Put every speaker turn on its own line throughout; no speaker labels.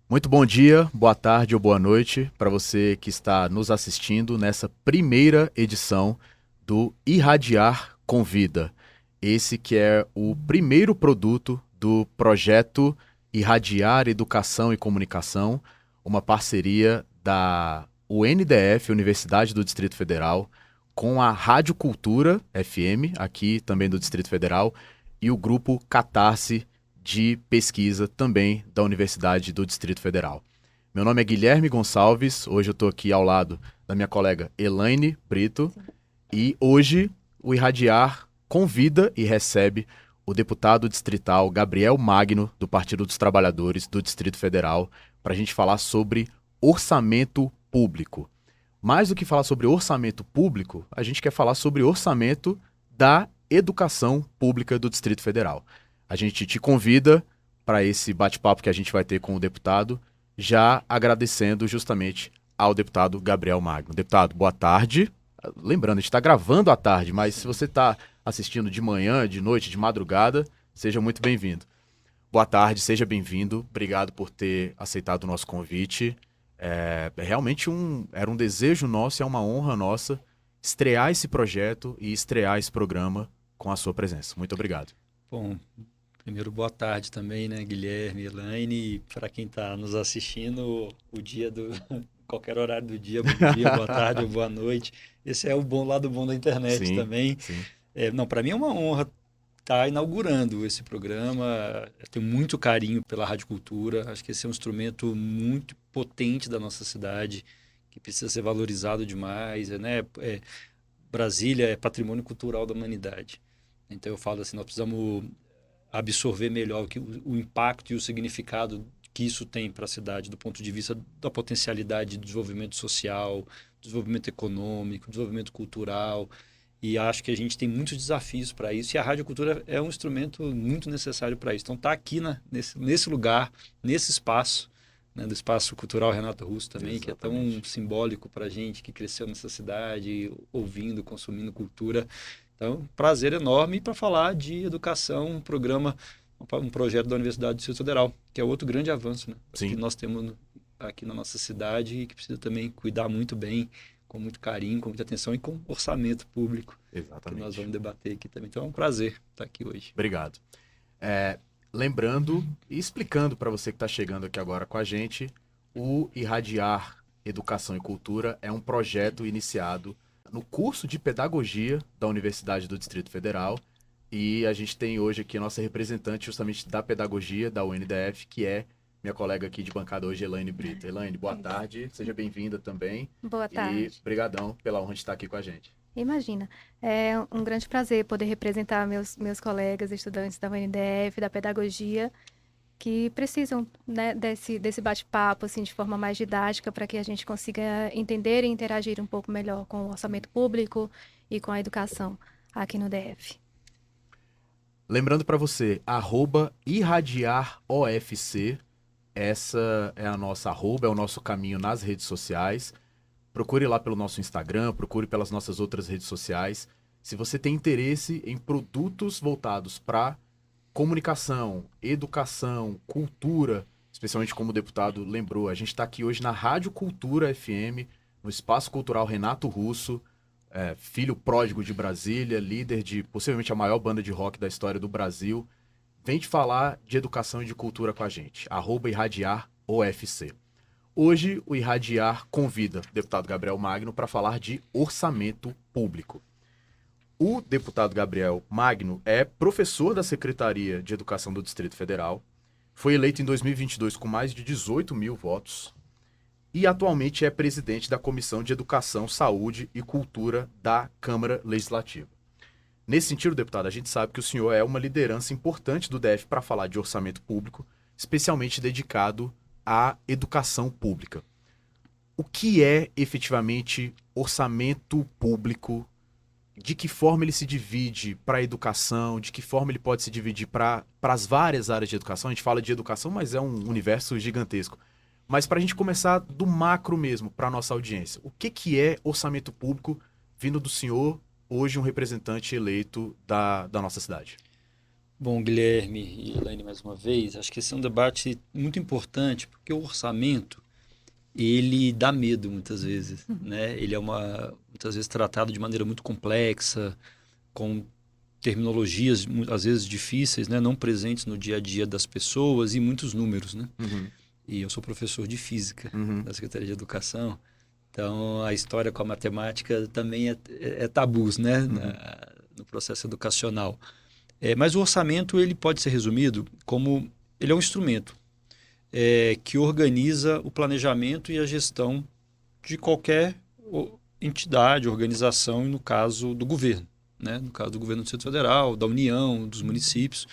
Muito bom dia, boa tarde ou boa noite para você que está nos assistindo nessa primeira edição do Irradiar Convida. Esse que é o primeiro produto do projeto Irradiar Educação e Comunicação, uma parceria da UNDF, Universidade do Distrito Federal, com a Rádio Cultura FM, aqui também do Distrito Federal, e o grupo Catarse de pesquisa também da Universidade do Distrito Federal. Meu nome é Guilherme Gonçalves, hoje eu estou aqui ao lado da minha colega Elaine Brito, e hoje o Irradiar convida e recebe o deputado distrital Gabriel Magno, do Partido dos Trabalhadores do Distrito Federal, para a gente falar sobre orçamento público. Mais do que falar sobre orçamento público, a gente quer falar sobre orçamento da educação pública do Distrito Federal. A gente te convida para esse bate-papo que a gente vai ter com o deputado, já agradecendo justamente ao deputado Gabriel Magno. Deputado, boa tarde. Lembrando, a gente está gravando à tarde, mas se você está assistindo de manhã, de noite, de madrugada, seja muito bem-vindo. Boa tarde, seja bem-vindo. Obrigado por ter aceitado o nosso convite. Realmente era um desejo nosso, é uma honra nossa estrear esse projeto e estrear esse programa com a sua presença. Muito obrigado.
Bom, primeiro boa tarde também, né, Guilherme, Elaine, para quem está nos assistindo, o dia do qualquer horário do dia, bom dia, boa tarde ou boa noite. Esse é o bom lado bom da internet
Sim,
também.
sim.
Não, para mim é uma honra estar inaugurando esse programa. Eu tenho muito carinho pela Rádio Cultura. Acho que esse é um instrumento muito potente da nossa cidade, que precisa ser valorizado demais, né? Brasília é patrimônio cultural da humanidade. Então eu falo assim, nós precisamos absorver melhor o impacto e o significado que isso tem para a cidade do ponto de vista da potencialidade de desenvolvimento social, desenvolvimento econômico, desenvolvimento cultural. E acho que a gente tem muitos desafios para isso e a Rádio Cultura é um instrumento muito necessário para isso. Então tá aqui nesse lugar, nesse espaço, né, do Espaço Cultural Renato Russo também, que é tão simbólico para a gente que cresceu nessa cidade, ouvindo, consumindo cultura. Então, prazer enorme para falar de educação, um programa, um projeto da Universidade do Distrito Federal, que é outro grande avanço, né?
Sim.
Que nós temos aqui na nossa cidade e que precisa também cuidar muito bem, com muito carinho, com muita atenção e com orçamento público.
Exatamente.
Que nós vamos debater aqui também. Então é um prazer estar aqui hoje.
Obrigado. Lembrando e explicando para você que está chegando aqui agora com a gente, o Irradiar Educação e Cultura é um projeto iniciado no curso de Pedagogia da Universidade do Distrito Federal e a gente tem hoje aqui a nossa representante justamente da Pedagogia da UNDF, que é minha colega aqui de bancada hoje, Elaine Brito. Elaine, boa tarde, seja bem-vinda também.
Boa tarde.
E brigadão pela honra de estar aqui com a gente.
Imagina, é um grande prazer poder representar meus colegas, estudantes da UNDF, da Pedagogia, que precisam, né, desse bate-papo assim, de forma mais didática para que a gente consiga entender e interagir um pouco melhor com o orçamento público e com a educação aqui no DF.
Lembrando para você, @irradiarofc, essa é a nossa arroba, é o nosso caminho nas redes sociais. Procure lá pelo nosso Instagram, procure pelas nossas outras redes sociais. Se você tem interesse em produtos voltados para comunicação, educação, cultura, especialmente como o deputado lembrou, a gente está aqui hoje na Rádio Cultura FM, no Espaço Cultural Renato Russo, filho pródigo de Brasília, líder de possivelmente a maior banda de rock da história do Brasil. Vem te falar de educação e de cultura com a gente. @irradiarofc. Hoje, o Irradiar convida o deputado Gabriel Magno para falar de orçamento público. O deputado Gabriel Magno é professor da Secretaria de Educação do Distrito Federal, foi eleito em 2022 com mais de 18 mil votos e atualmente é presidente da Comissão de Educação, Saúde e Cultura da Câmara Legislativa. Nesse sentido, deputado, a gente sabe que o senhor é uma liderança importante do DF para falar de orçamento público, especialmente dedicado à educação pública. O que é efetivamente orçamento público? De que forma ele se divide para a educação? De que forma ele pode se dividir para as várias áreas de educação? A gente fala de educação, mas é um universo gigantesco. Mas para a gente começar do macro mesmo, para a nossa audiência, o que é orçamento público vindo do senhor, hoje um representante eleito da nossa cidade?
Bom, Guilherme e Elaine, mais uma vez, acho que esse é um debate muito importante, porque o orçamento, ele dá medo muitas vezes, né? Ele é muitas vezes tratado de maneira muito complexa, com terminologias, às vezes difíceis, né? Não presentes no dia a dia das pessoas e muitos números, né?
Uhum,
E eu sou professor de física
uhum,
da Secretaria de Educação, então a história com a matemática também é tabus, né?
uhum,
No processo educacional. Mas o orçamento ele pode ser resumido como ele é um instrumento que organiza o planejamento e a gestão de qualquer entidade, organização, e no caso do governo, né? No caso do governo do Distrito Federal, da União, dos municípios.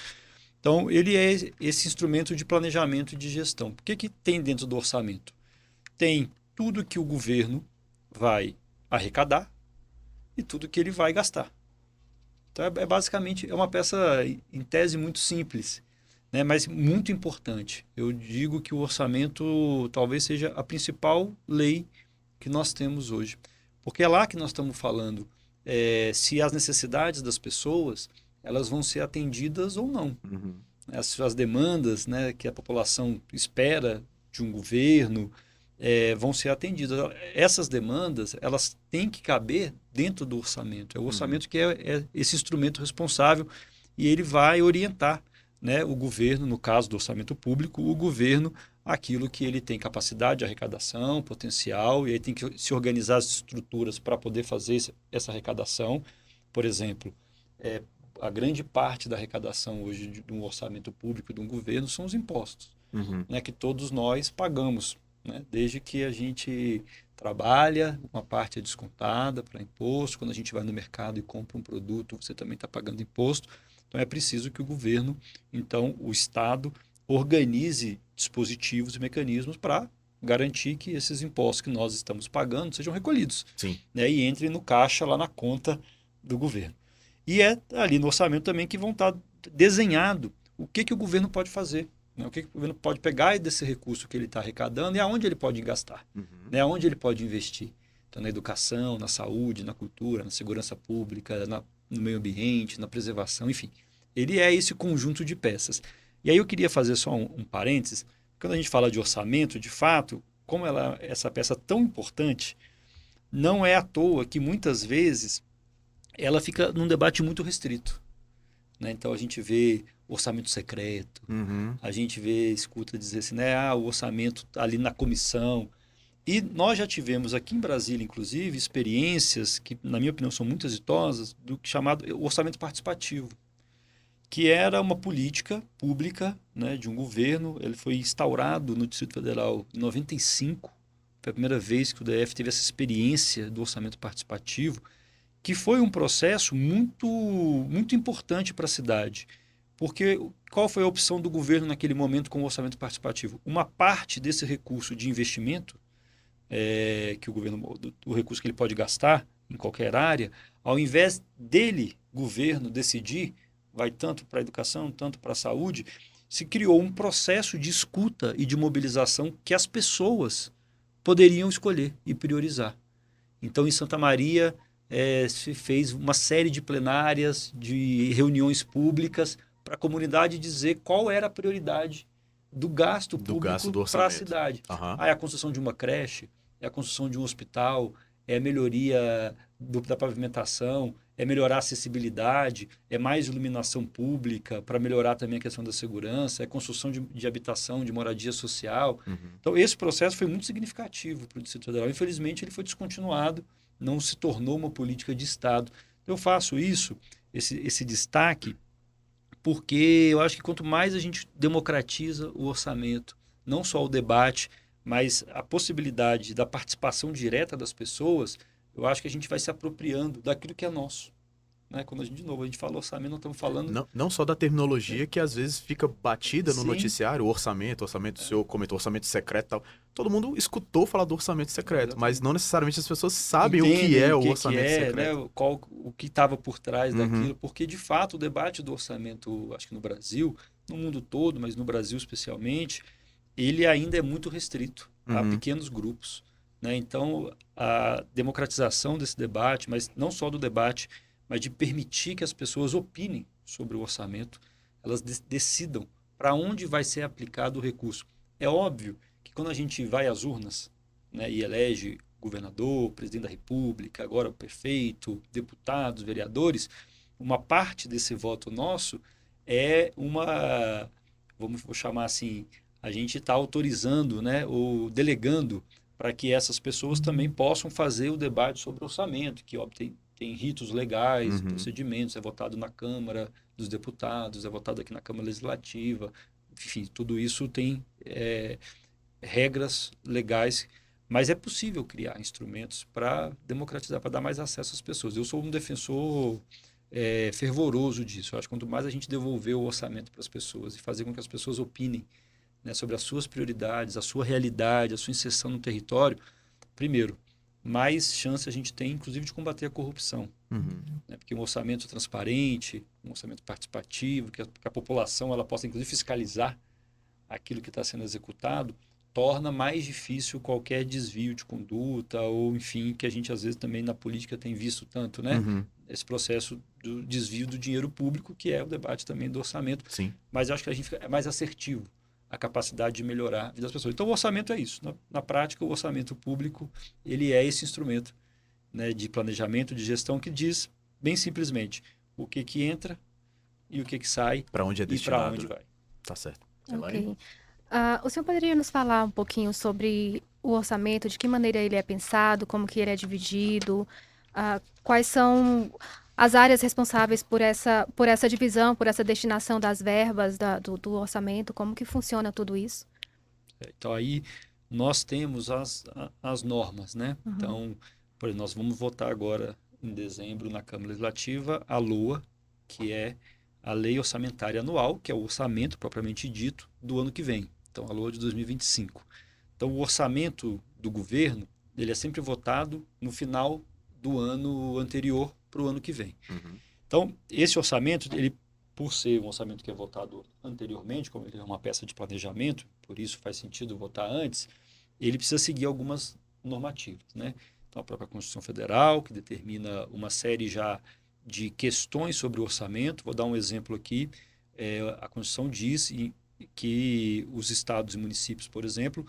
Então, ele é esse instrumento de planejamento e de gestão. O que tem dentro do orçamento? Tem tudo que o governo vai arrecadar e tudo que ele vai gastar. Então, basicamente uma peça, em tese, muito simples, né? Mas muito importante. Eu digo que o orçamento talvez seja a principal lei que nós temos hoje. Porque é lá que nós estamos falando se as necessidades das pessoas elas vão ser atendidas ou não.
uhum,
As demandas, né, que a população espera de um governo vão ser atendidas. Essas demandas elas têm que caber dentro do orçamento. É o
uhum,
orçamento que é esse instrumento responsável e ele vai orientar, né, o governo, no caso do orçamento público, o governo aquilo que ele tem capacidade de arrecadação, potencial, e aí tem que se organizar as estruturas para poder fazer essa arrecadação. Por exemplo, a grande parte da arrecadação hoje de um orçamento público de um governo são os impostos,
uhum,
né, que todos nós pagamos, né, desde que a gente trabalha, uma parte é descontada para imposto, quando a gente vai no mercado e compra um produto, você também está pagando imposto. Então é preciso que o governo, então o Estado, organize dispositivos e mecanismos para garantir que esses impostos que nós estamos pagando sejam recolhidos,
sim.
né, e entrem no caixa lá na conta do governo. E é ali no orçamento também que vão estar desenhado o que o governo pode fazer, né? O que o governo pode pegar desse recurso que ele está arrecadando e aonde ele pode gastar,
Uhum,
né? Aonde ele pode investir. Então, na educação, na saúde, na cultura, na segurança pública, no meio ambiente, na preservação, enfim. Ele é esse conjunto de peças. E aí eu queria fazer só um parênteses. Quando a gente fala de orçamento, de fato, como ela é essa peça tão importante, não é à toa que muitas vezes ela fica num debate muito restrito, né? Então a gente vê orçamento secreto,
uhum,
a gente escuta dizer assim, né? O orçamento tá ali na comissão. E nós já tivemos aqui em Brasília, inclusive, experiências que, na minha opinião, são muito exitosas, do chamado orçamento participativo, que era uma política pública, né, de um governo. Ele foi instaurado no Distrito Federal em 95. Foi a primeira vez que o DF teve essa experiência do orçamento participativo, que foi um processo muito importante para a cidade. Porque qual foi a opção do governo naquele momento com o orçamento participativo? Uma parte desse recurso de investimento, que o governo, o recurso que ele pode gastar em qualquer área, ao invés dele, governo, decidir, vai tanto para a educação, tanto para a saúde, se criou um processo de escuta e de mobilização que as pessoas poderiam escolher e priorizar. Então, em Santa Maria, se fez uma série de plenárias, de reuniões públicas para a comunidade dizer qual era a prioridade do gasto
do gasto
público
do
para a
orçamento.
cidade.
Aham,
É a construção de uma creche, é a construção de um hospital, é a melhoria da pavimentação, é melhorar a acessibilidade, é mais iluminação pública para melhorar também a questão da segurança, é construção de habitação, de moradia social.
uhum,
Então, esse processo foi muito significativo para o Distrito Federal. Infelizmente, ele foi descontinuado, não se tornou uma política de Estado. Eu faço isso, esse destaque, porque eu acho que quanto mais a gente democratiza o orçamento, não só o debate, mas a possibilidade da participação direta das pessoas, eu acho que a gente vai se apropriando daquilo que é nosso, né? Quando de novo, a gente fala orçamento, nós estamos falando...
Não, não só da terminologia que às vezes fica batida no
Sim,
noticiário, o senhor comentou orçamento secreto e tal. Todo mundo escutou falar do orçamento secreto, mas
exatamente.
não necessariamente as pessoas sabem o que
Entendem
é
o
o
que
orçamento
é,
secreto.
né? O que estava por trás
Uhum,
daquilo, porque de fato o debate do orçamento, acho que no Brasil, no mundo todo, mas no Brasil especialmente, ele ainda é muito restrito a
uhum,
pequenos grupos, né? Então, a democratização desse debate, mas não só do debate, mas de permitir que as pessoas opinem sobre o orçamento, elas decidam para onde vai ser aplicado o recurso. É óbvio que quando a gente vai às urnas, né, e elege governador, presidente da República, agora o prefeito, deputados, vereadores, uma parte desse voto nosso é vou chamar assim, a gente está autorizando, né, ou delegando para que essas pessoas também possam fazer o debate sobre orçamento, que óbvio, tem ritos legais, procedimentos, é votado na Câmara dos Deputados, é votado aqui na Câmara Legislativa, enfim, tudo isso tem regras legais, mas é possível criar instrumentos para democratizar, para dar mais acesso às pessoas. Eu sou um defensor fervoroso disso. Eu acho que quanto mais a gente devolver o orçamento para as pessoas e fazer com que as pessoas opinem, né, sobre as suas prioridades, a sua realidade, a sua inserção no território, primeiro, mais chance a gente tem, inclusive, de combater a corrupção. Né? Porque um orçamento transparente, um orçamento participativo, que a população ela possa, inclusive, fiscalizar aquilo que está sendo executado, torna mais difícil qualquer desvio de conduta ou, enfim, que a gente, às vezes, também na política tem visto tanto, né? Esse processo do desvio do dinheiro público, que é o debate também do orçamento.
Sim.
Mas eu acho que a gente é mais assertivo a capacidade de melhorar a vida das pessoas. Então, o orçamento é isso. Na prática, o orçamento público ele é esse instrumento, né, de planejamento, de gestão, que diz, bem simplesmente, o que entra e o que sai
para onde é destinado.
E para onde vai.
Tá certo.
Ok. O senhor poderia nos falar um pouquinho sobre o orçamento, de que maneira ele é pensado, como que ele é dividido, quais são as áreas responsáveis por essa divisão, por essa destinação das verbas do orçamento, como que funciona tudo isso?
Então, aí nós temos as normas, né? Então, por exemplo, nós vamos votar agora em dezembro na Câmara Legislativa a LOA, que é a Lei Orçamentária Anual, que é o orçamento propriamente dito do ano que vem. Então, a LOA de 2025. Então, o orçamento do governo, ele é sempre votado no final do ano anterior para o ano que vem. Então, esse orçamento, ele, por ser um orçamento que é votado anteriormente, como ele é uma peça de planejamento, por isso faz sentido votar antes, ele precisa seguir algumas normativas, né? Então, a própria Constituição Federal, que determina uma série já de questões sobre o orçamento. Vou dar um exemplo aqui. A Constituição diz que os estados e municípios, por exemplo,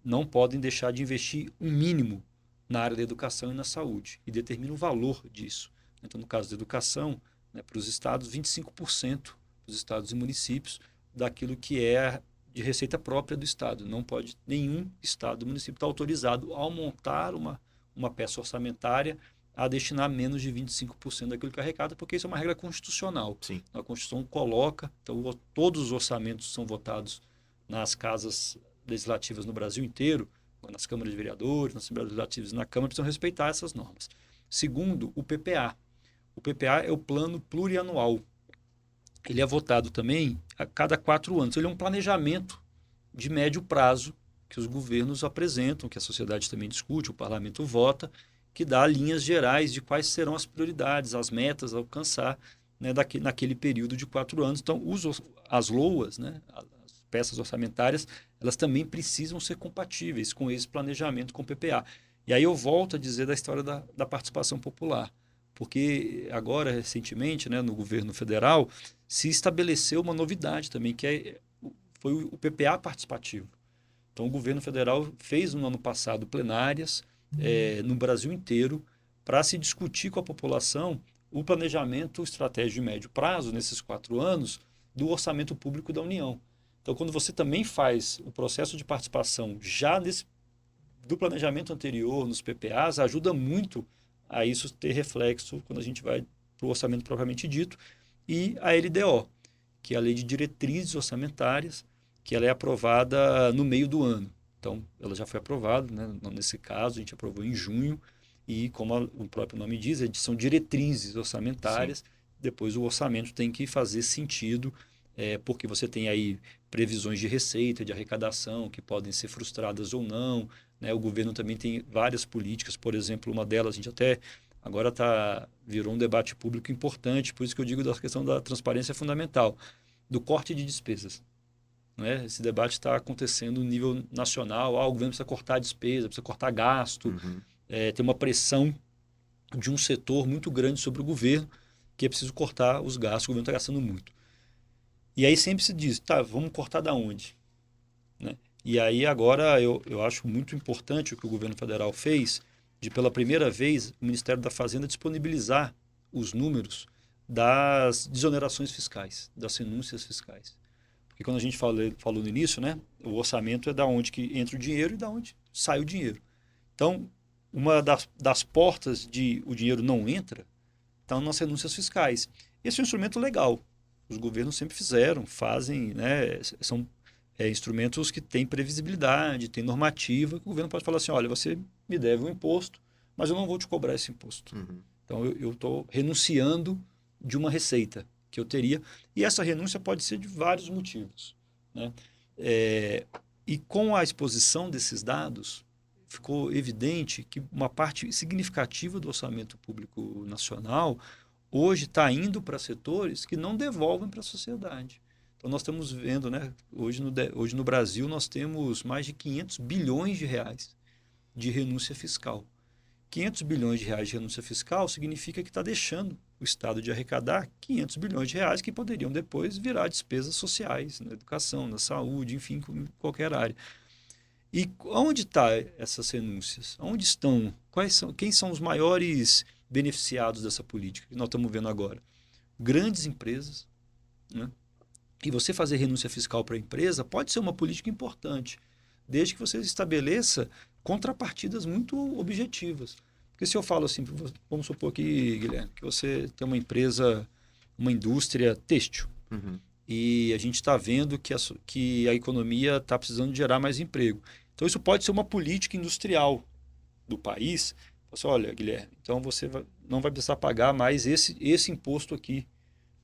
não podem deixar de investir um mínimo na área da educação e na saúde, e determina o valor disso. Então, no caso da educação, né, para os estados, 25% dos estados e municípios daquilo que é de receita própria do estado. Não pode nenhum estado e município estar autorizado ao montar uma peça orçamentária a destinar menos de 25% daquilo que arrecada, porque isso é uma regra constitucional.
Sim.
A Constituição coloca, então todos os orçamentos são votados nas casas legislativas no Brasil inteiro, nas câmaras de vereadores, nas assembleias legislativas e na Câmara, precisam respeitar essas normas. Segundo, o PPA. O PPA é o Plano Plurianual. Ele é votado também a cada 4 anos. Ele é um planejamento de médio prazo que os governos apresentam, que a sociedade também discute, o parlamento vota, que dá linhas gerais de quais serão as prioridades, as metas a alcançar, né, naquele período de 4 anos. Então, as LOAs, né, as peças orçamentárias, elas também precisam ser compatíveis com esse planejamento com o PPA. E aí eu volto a dizer da história da participação popular, porque agora, recentemente, né, no governo federal, se estabeleceu uma novidade também, que foi o PPA participativo. Então, o governo federal fez no ano passado plenárias no Brasil inteiro para se discutir com a população o planejamento estratégico de médio prazo, nesses 4 anos, do orçamento público da União. Então, quando você também faz o processo de participação já do planejamento anterior, nos PPAs, ajuda muito a isso ter reflexo quando a gente vai para o orçamento propriamente dito. E a LDO, que é a Lei de Diretrizes Orçamentárias, que ela é aprovada no meio do ano. Então, ela já foi aprovada, né? Nesse caso, a gente aprovou em junho, e como o próprio nome diz, são diretrizes orçamentárias. Sim. Depois o orçamento tem que fazer sentido, porque você tem aí previsões de receita, de arrecadação, que podem ser frustradas ou não, né? O governo também tem várias políticas, por exemplo, uma delas, a gente até agora virou um debate público importante, por isso que eu digo da questão da transparência fundamental, do corte de despesas. Né? Esse debate está acontecendo no nível nacional, o governo precisa cortar despesa, precisa cortar gasto, tem uma pressão de um setor muito grande sobre o governo, que é preciso cortar os gastos, o governo está gastando muito. E aí sempre se diz, tá, vamos cortar da onde? Né? E aí agora eu acho muito importante o que o governo federal fez, de pela primeira vez o Ministério da Fazenda disponibilizar os números das desonerações fiscais, das renúncias fiscais. Porque quando a gente falou no início, né, o orçamento é da onde que entra o dinheiro e da onde sai o dinheiro. Então, uma das portas de o dinheiro não entra estão nas renúncias fiscais. Esse é um instrumento legal. Os governos sempre fizeram, fazem, né, são instrumentos que têm previsibilidade, têm normativa, que o governo pode falar assim, olha, você me deve um imposto, mas eu não vou te cobrar esse imposto.
Uhum.
Então, eu estou renunciando de uma receita que eu teria, e essa renúncia pode ser de vários motivos. Né? E com a exposição desses dados, ficou evidente que uma parte significativa do orçamento público nacional hoje está indo para setores que não devolvem para a sociedade. Então, nós estamos vendo, né, hoje no Brasil, nós temos mais de 500 bilhões de reais de renúncia fiscal. 500 bilhões de reais de renúncia fiscal significa que está deixando o Estado de arrecadar 500 bilhões de reais que poderiam depois virar despesas sociais, na educação, na saúde, enfim, em qualquer área. E onde estão essas renúncias? Onde estão? Quem são os maiores beneficiados dessa política que nós estamos vendo agora? Grandes empresas, né? E você fazer renúncia fiscal para a empresa pode ser uma política importante, desde que você estabeleça contrapartidas muito objetivas. Porque se eu falo assim, vamos supor aqui, Guilherme, que você tem uma empresa, uma indústria têxtil,
Uhum.
e a gente está vendo que a economia está precisando gerar mais emprego. Então, isso pode ser uma política industrial do país. Assim, olha, Guilherme, então você não vai precisar pagar mais esse imposto aqui.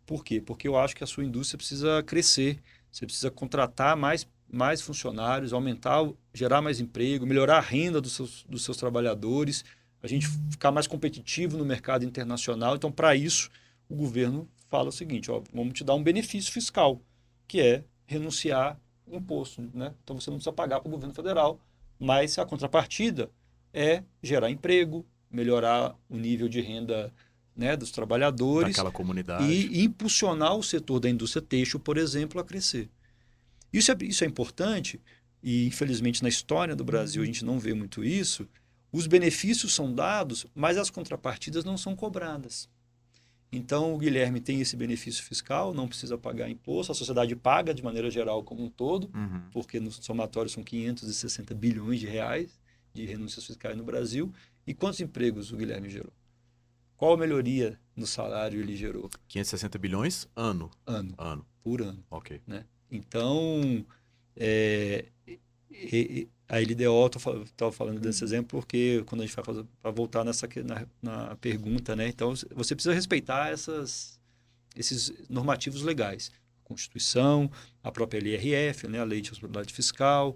Por quê? Porque eu acho que a sua indústria precisa crescer, você precisa contratar mais funcionários, gerar mais emprego, melhorar a renda dos seus trabalhadores, a gente ficar mais competitivo no mercado internacional. Então, para isso, o governo fala o seguinte, ó, vamos te dar um benefício fiscal, que é renunciar ao imposto. Né? Então, você não precisa pagar para o governo federal, mas a contrapartida é gerar emprego, melhorar o nível de renda, né, dos trabalhadores
Daquela comunidade.
e impulsionar o setor da indústria têxtil, por exemplo, a crescer. Isso é importante e, infelizmente, na história do Brasil a gente não vê muito isso. Os benefícios são dados, mas as contrapartidas não são cobradas. Então, o Guilherme tem esse benefício fiscal, não precisa pagar imposto, a sociedade paga de maneira geral como um todo,
Uhum.
porque no somatório são 560 bilhões de reais de renúncias fiscais no Brasil. E quantos empregos o Guilherme gerou? Qual a melhoria no salário ele gerou?
560 bilhões ano.
Ano, por ano.
Ok.
Né? Então, a LDO, estou falando desse exemplo porque quando a gente vai fazer, para voltar na pergunta, né? Então, você precisa respeitar esses normativos legais. A Constituição, a própria LRF, né? A Lei de Responsabilidade Fiscal,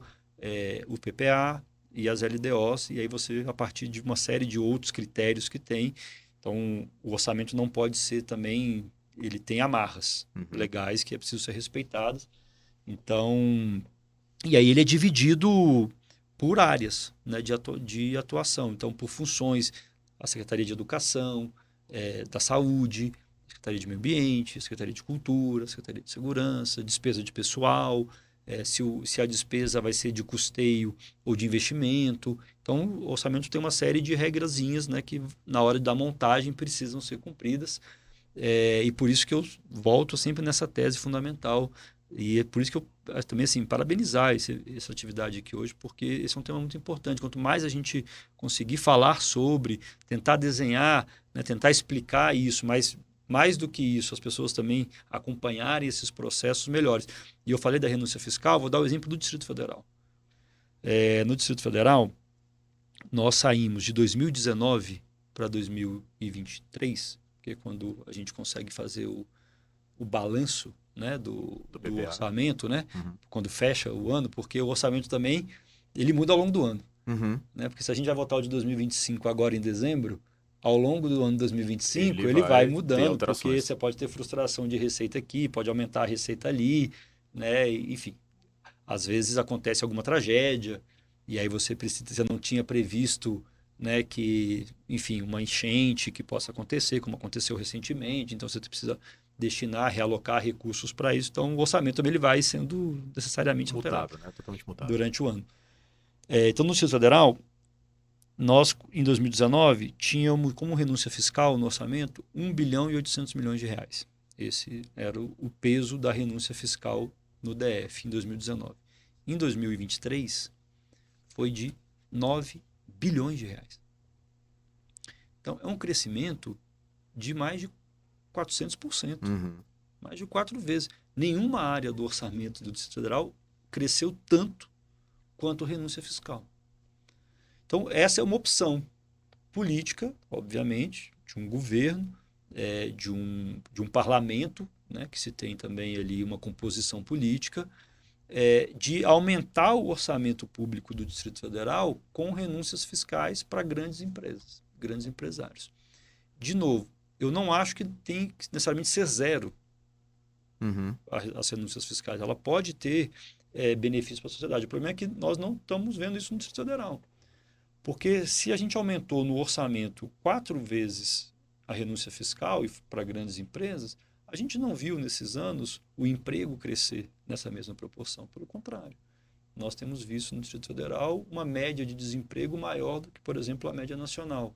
o PPA e as LDOs, e aí você, a partir de uma série de outros critérios que tem. Então, o orçamento não pode ser também, ele tem amarras legais que é preciso ser respeitadas. Então, e aí ele é dividido por áreas, né, de atuação. Então, por funções, a Secretaria de Educação, da Saúde, a Secretaria de Meio Ambiente, a Secretaria de Cultura, a Secretaria de Segurança, despesa de pessoal, se a despesa vai ser de custeio ou de investimento. Então, o orçamento tem uma série de regrazinhas, né, que na hora da montagem precisam ser cumpridas. E por isso que eu volto sempre nessa tese fundamental. E é por isso que eu também, assim, parabenizar essa atividade aqui hoje, porque esse é um tema muito importante. Quanto mais a gente conseguir falar sobre, tentar desenhar, né, tentar explicar isso, mas mais do que isso, as pessoas também acompanharem esses processos melhores. E eu falei da renúncia fiscal, vou dar o exemplo do Distrito Federal. No Distrito Federal, nós saímos de 2019 para 2023, que é quando a gente consegue fazer o balanço, né, do orçamento, né, quando fecha o ano, porque o orçamento também ele muda ao longo do ano. Né? Porque se a gente vai votar o de 2025 agora em dezembro, ao longo do ano de 2025, ele vai mudando, porque você pode ter frustração de receita aqui, pode aumentar a receita ali, né? Enfim, às vezes acontece alguma tragédia, e aí você não tinha previsto, né, que, enfim, uma enchente que possa acontecer, como aconteceu recentemente, então você precisa destinar, realocar recursos para isso. Então, o orçamento também ele vai sendo necessariamente alterado,
né? Totalmente mutável.
durante o ano. Então, no Distrito Federal, nós, em 2019, tínhamos como renúncia fiscal no orçamento 1 bilhão e 800 milhões de reais. Esse era o peso da renúncia fiscal no DF em 2019. Em 2023, foi de 9 bilhões de reais. Então, é um crescimento de mais de 400%, mais de 4 vezes. Nenhuma área do orçamento do Distrito Federal cresceu tanto quanto a renúncia fiscal. Então, essa é uma opção política, obviamente, de um governo, de um parlamento, né, que se tem também ali uma composição política, de aumentar o orçamento público do Distrito Federal com renúncias fiscais para grandes empresas, grandes empresários. De novo, eu não acho que tem que necessariamente ser zero as renúncias fiscais. Ela pode ter benefícios para a sociedade. O problema é que nós não estamos vendo isso no Distrito Federal. Porque se a gente aumentou no orçamento 4 vezes a renúncia fiscal para grandes empresas, a gente não viu nesses anos o emprego crescer nessa mesma proporção. Pelo contrário, nós temos visto no Distrito Federal uma média de desemprego maior do que, por exemplo, a média nacional.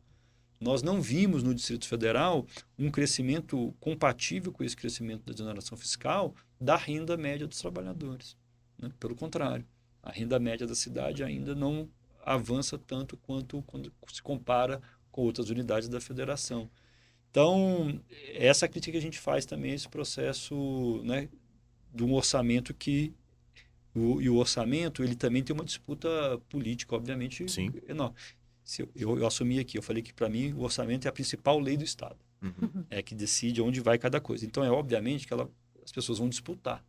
Nós não vimos no Distrito Federal um crescimento compatível com esse crescimento da desoneração fiscal da renda média dos trabalhadores, né? Pelo contrário, a renda média da cidade ainda não avança tanto quanto quando se compara com outras unidades da federação. Então, essa crítica que a gente faz também, esse processo, né, de um orçamento e o orçamento, ele também tem uma disputa política, obviamente, enorme. Eu assumi aqui, eu falei que para mim o orçamento é a principal lei do Estado. É que decide onde vai cada coisa. Então, obviamente que as pessoas vão disputar,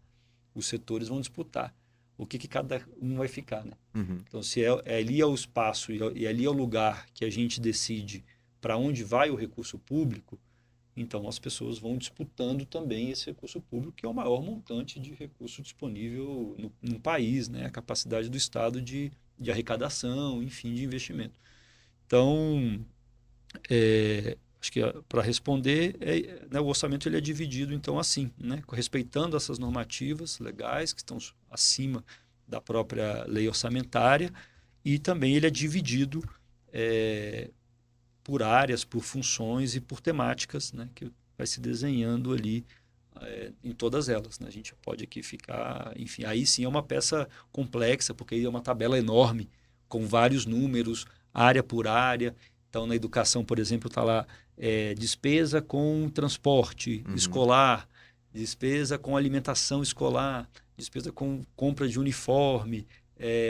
os setores vão disputar o que cada um vai ficar, né? Então, se ali é o espaço e ali é o lugar que a gente decide para onde vai o recurso público, então as pessoas vão disputando também esse recurso público, que é o maior montante de recurso disponível no país, né? A capacidade do Estado de arrecadação, enfim, de investimento. Então, acho que para responder, né, o orçamento ele é dividido, então, assim, né, respeitando essas normativas legais que estão acima da própria lei orçamentária, e também ele é dividido por áreas, por funções e por temáticas, né, que vai se desenhando ali em todas elas, né? A gente pode aqui ficar, enfim, aí sim é uma peça complexa, porque aí é uma tabela enorme, com vários números, área por área. Então, na educação, por exemplo, está lá despesa com transporte escolar, despesa com alimentação escolar, despesa com compra de uniforme,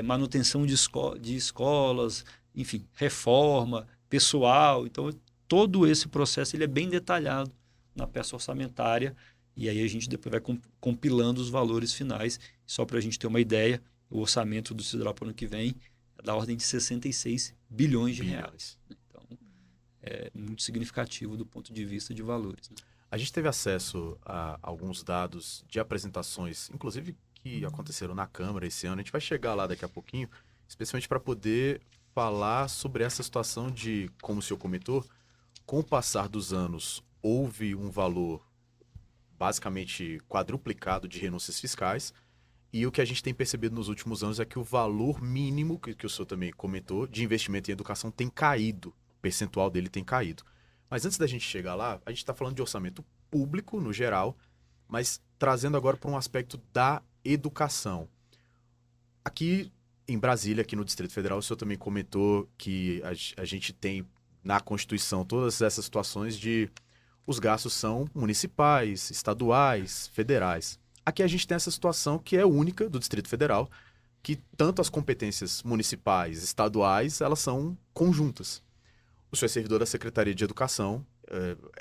manutenção de escolas, enfim, reforma, pessoal. Então, todo esse processo ele é bem detalhado na peça orçamentária, e aí a gente depois vai compilando os valores finais. Só para a gente ter uma ideia, o orçamento do Cidral para o ano que vem é da ordem de 66 bilhões de reais. Então, é muito significativo do ponto de vista de valores, né?
A gente teve acesso a alguns dados de apresentações, inclusive que aconteceram na Câmara esse ano. A gente vai chegar lá daqui a pouquinho, especialmente para poder falar sobre essa situação de, como o senhor comentou, com o passar dos anos, houve um valor basicamente quadruplicado de renúncias fiscais. E o que a gente tem percebido nos últimos anos é que o valor mínimo, que o senhor também comentou, de investimento em educação tem caído. O percentual dele tem caído. Mas antes da gente chegar lá, a gente está falando de orçamento público no geral, mas trazendo agora para um aspecto da educação. Aqui em Brasília, aqui no Distrito Federal, o senhor também comentou que a gente tem na Constituição todas essas situações de os gastos são municipais, estaduais, federais. Aqui a gente tem essa situação que é única do Distrito Federal, que tanto as competências municipais, estaduais, elas são conjuntas. O senhor é servidor da Secretaria de Educação,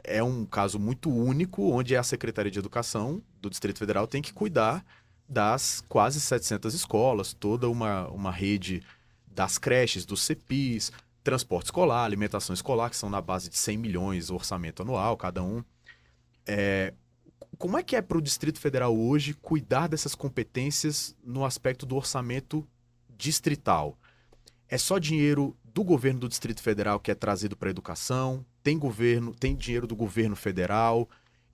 é um caso muito único, onde a Secretaria de Educação do Distrito Federal tem que cuidar das quase 700 escolas, toda uma rede das creches, dos CEPIs, transporte escolar, alimentação escolar, que são na base de 100 milhões o orçamento anual, cada um. Como é que é para o Distrito Federal hoje cuidar dessas competências no aspecto do orçamento distrital? É só dinheiro do governo do Distrito Federal que é trazido para a educação? Tem dinheiro do governo federal?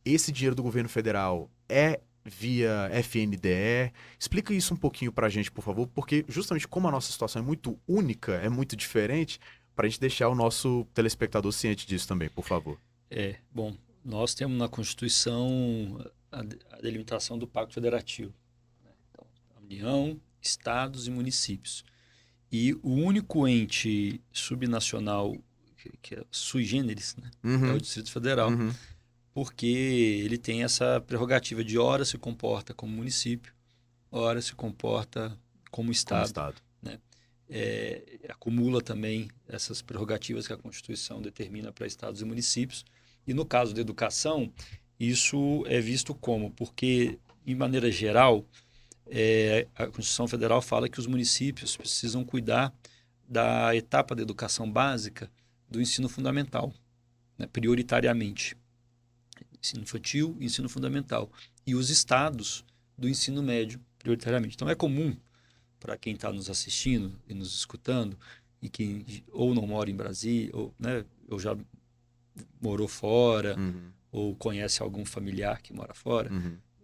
esse dinheiro do governo federal é via FNDE? Explica isso um pouquinho pra gente, por favor, porque justamente como a nossa situação é muito única, é muito diferente, pra gente deixar o nosso telespectador ciente disso também, por favor.
Bom, nós temos na Constituição a delimitação do Pacto Federativo, né? Então, a União, Estados e municípios. E o único ente subnacional que é sui generis, né? É o Distrito Federal, porque ele tem essa prerrogativa de ora se comporta como município, ora se comporta como Estado. Né? Acumula também essas prerrogativas que a Constituição determina para estados e municípios. E no caso da educação, isso é visto como? Porque, de maneira geral, a Constituição Federal fala que os municípios precisam cuidar da etapa da educação básica do ensino fundamental, né, prioritariamente. Ensino infantil e ensino fundamental. E os estados do ensino médio, prioritariamente. Então, é comum para quem está nos assistindo e nos escutando, e que ou não mora em Brasília, ou já morou fora, ou conhece algum familiar que mora fora.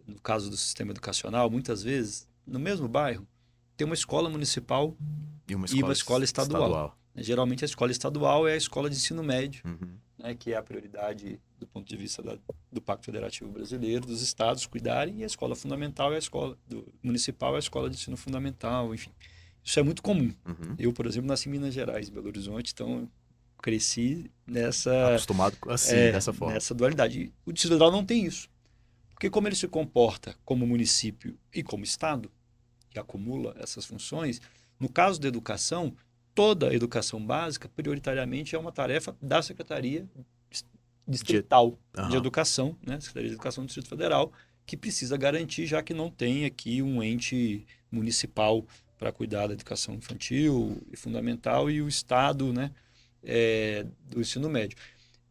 No caso do sistema educacional, muitas vezes, no mesmo bairro, tem uma escola municipal e uma escola estadual. Geralmente, a escola estadual é a escola de ensino médio, né, que é a prioridade do ponto de vista do Pacto Federativo Brasileiro, dos estados cuidarem, e a escola fundamental é a escola municipal, é a escola de ensino fundamental, enfim. Isso é muito comum. Eu, por exemplo, nasci em Minas Gerais, em Belo Horizonte, então cresci
acostumado assim, dessa forma.
Nessa dualidade. O Distrito Federal não tem isso. Porque como ele se comporta como município e como estado, que acumula essas funções, no caso da educação, toda a educação básica, prioritariamente, é uma tarefa da Secretaria Distrital de Educação, né? Secretaria de Educação do Distrito Federal, que precisa garantir, já que não tem aqui um ente municipal para cuidar da educação infantil e fundamental, e o Estado, né, do ensino médio.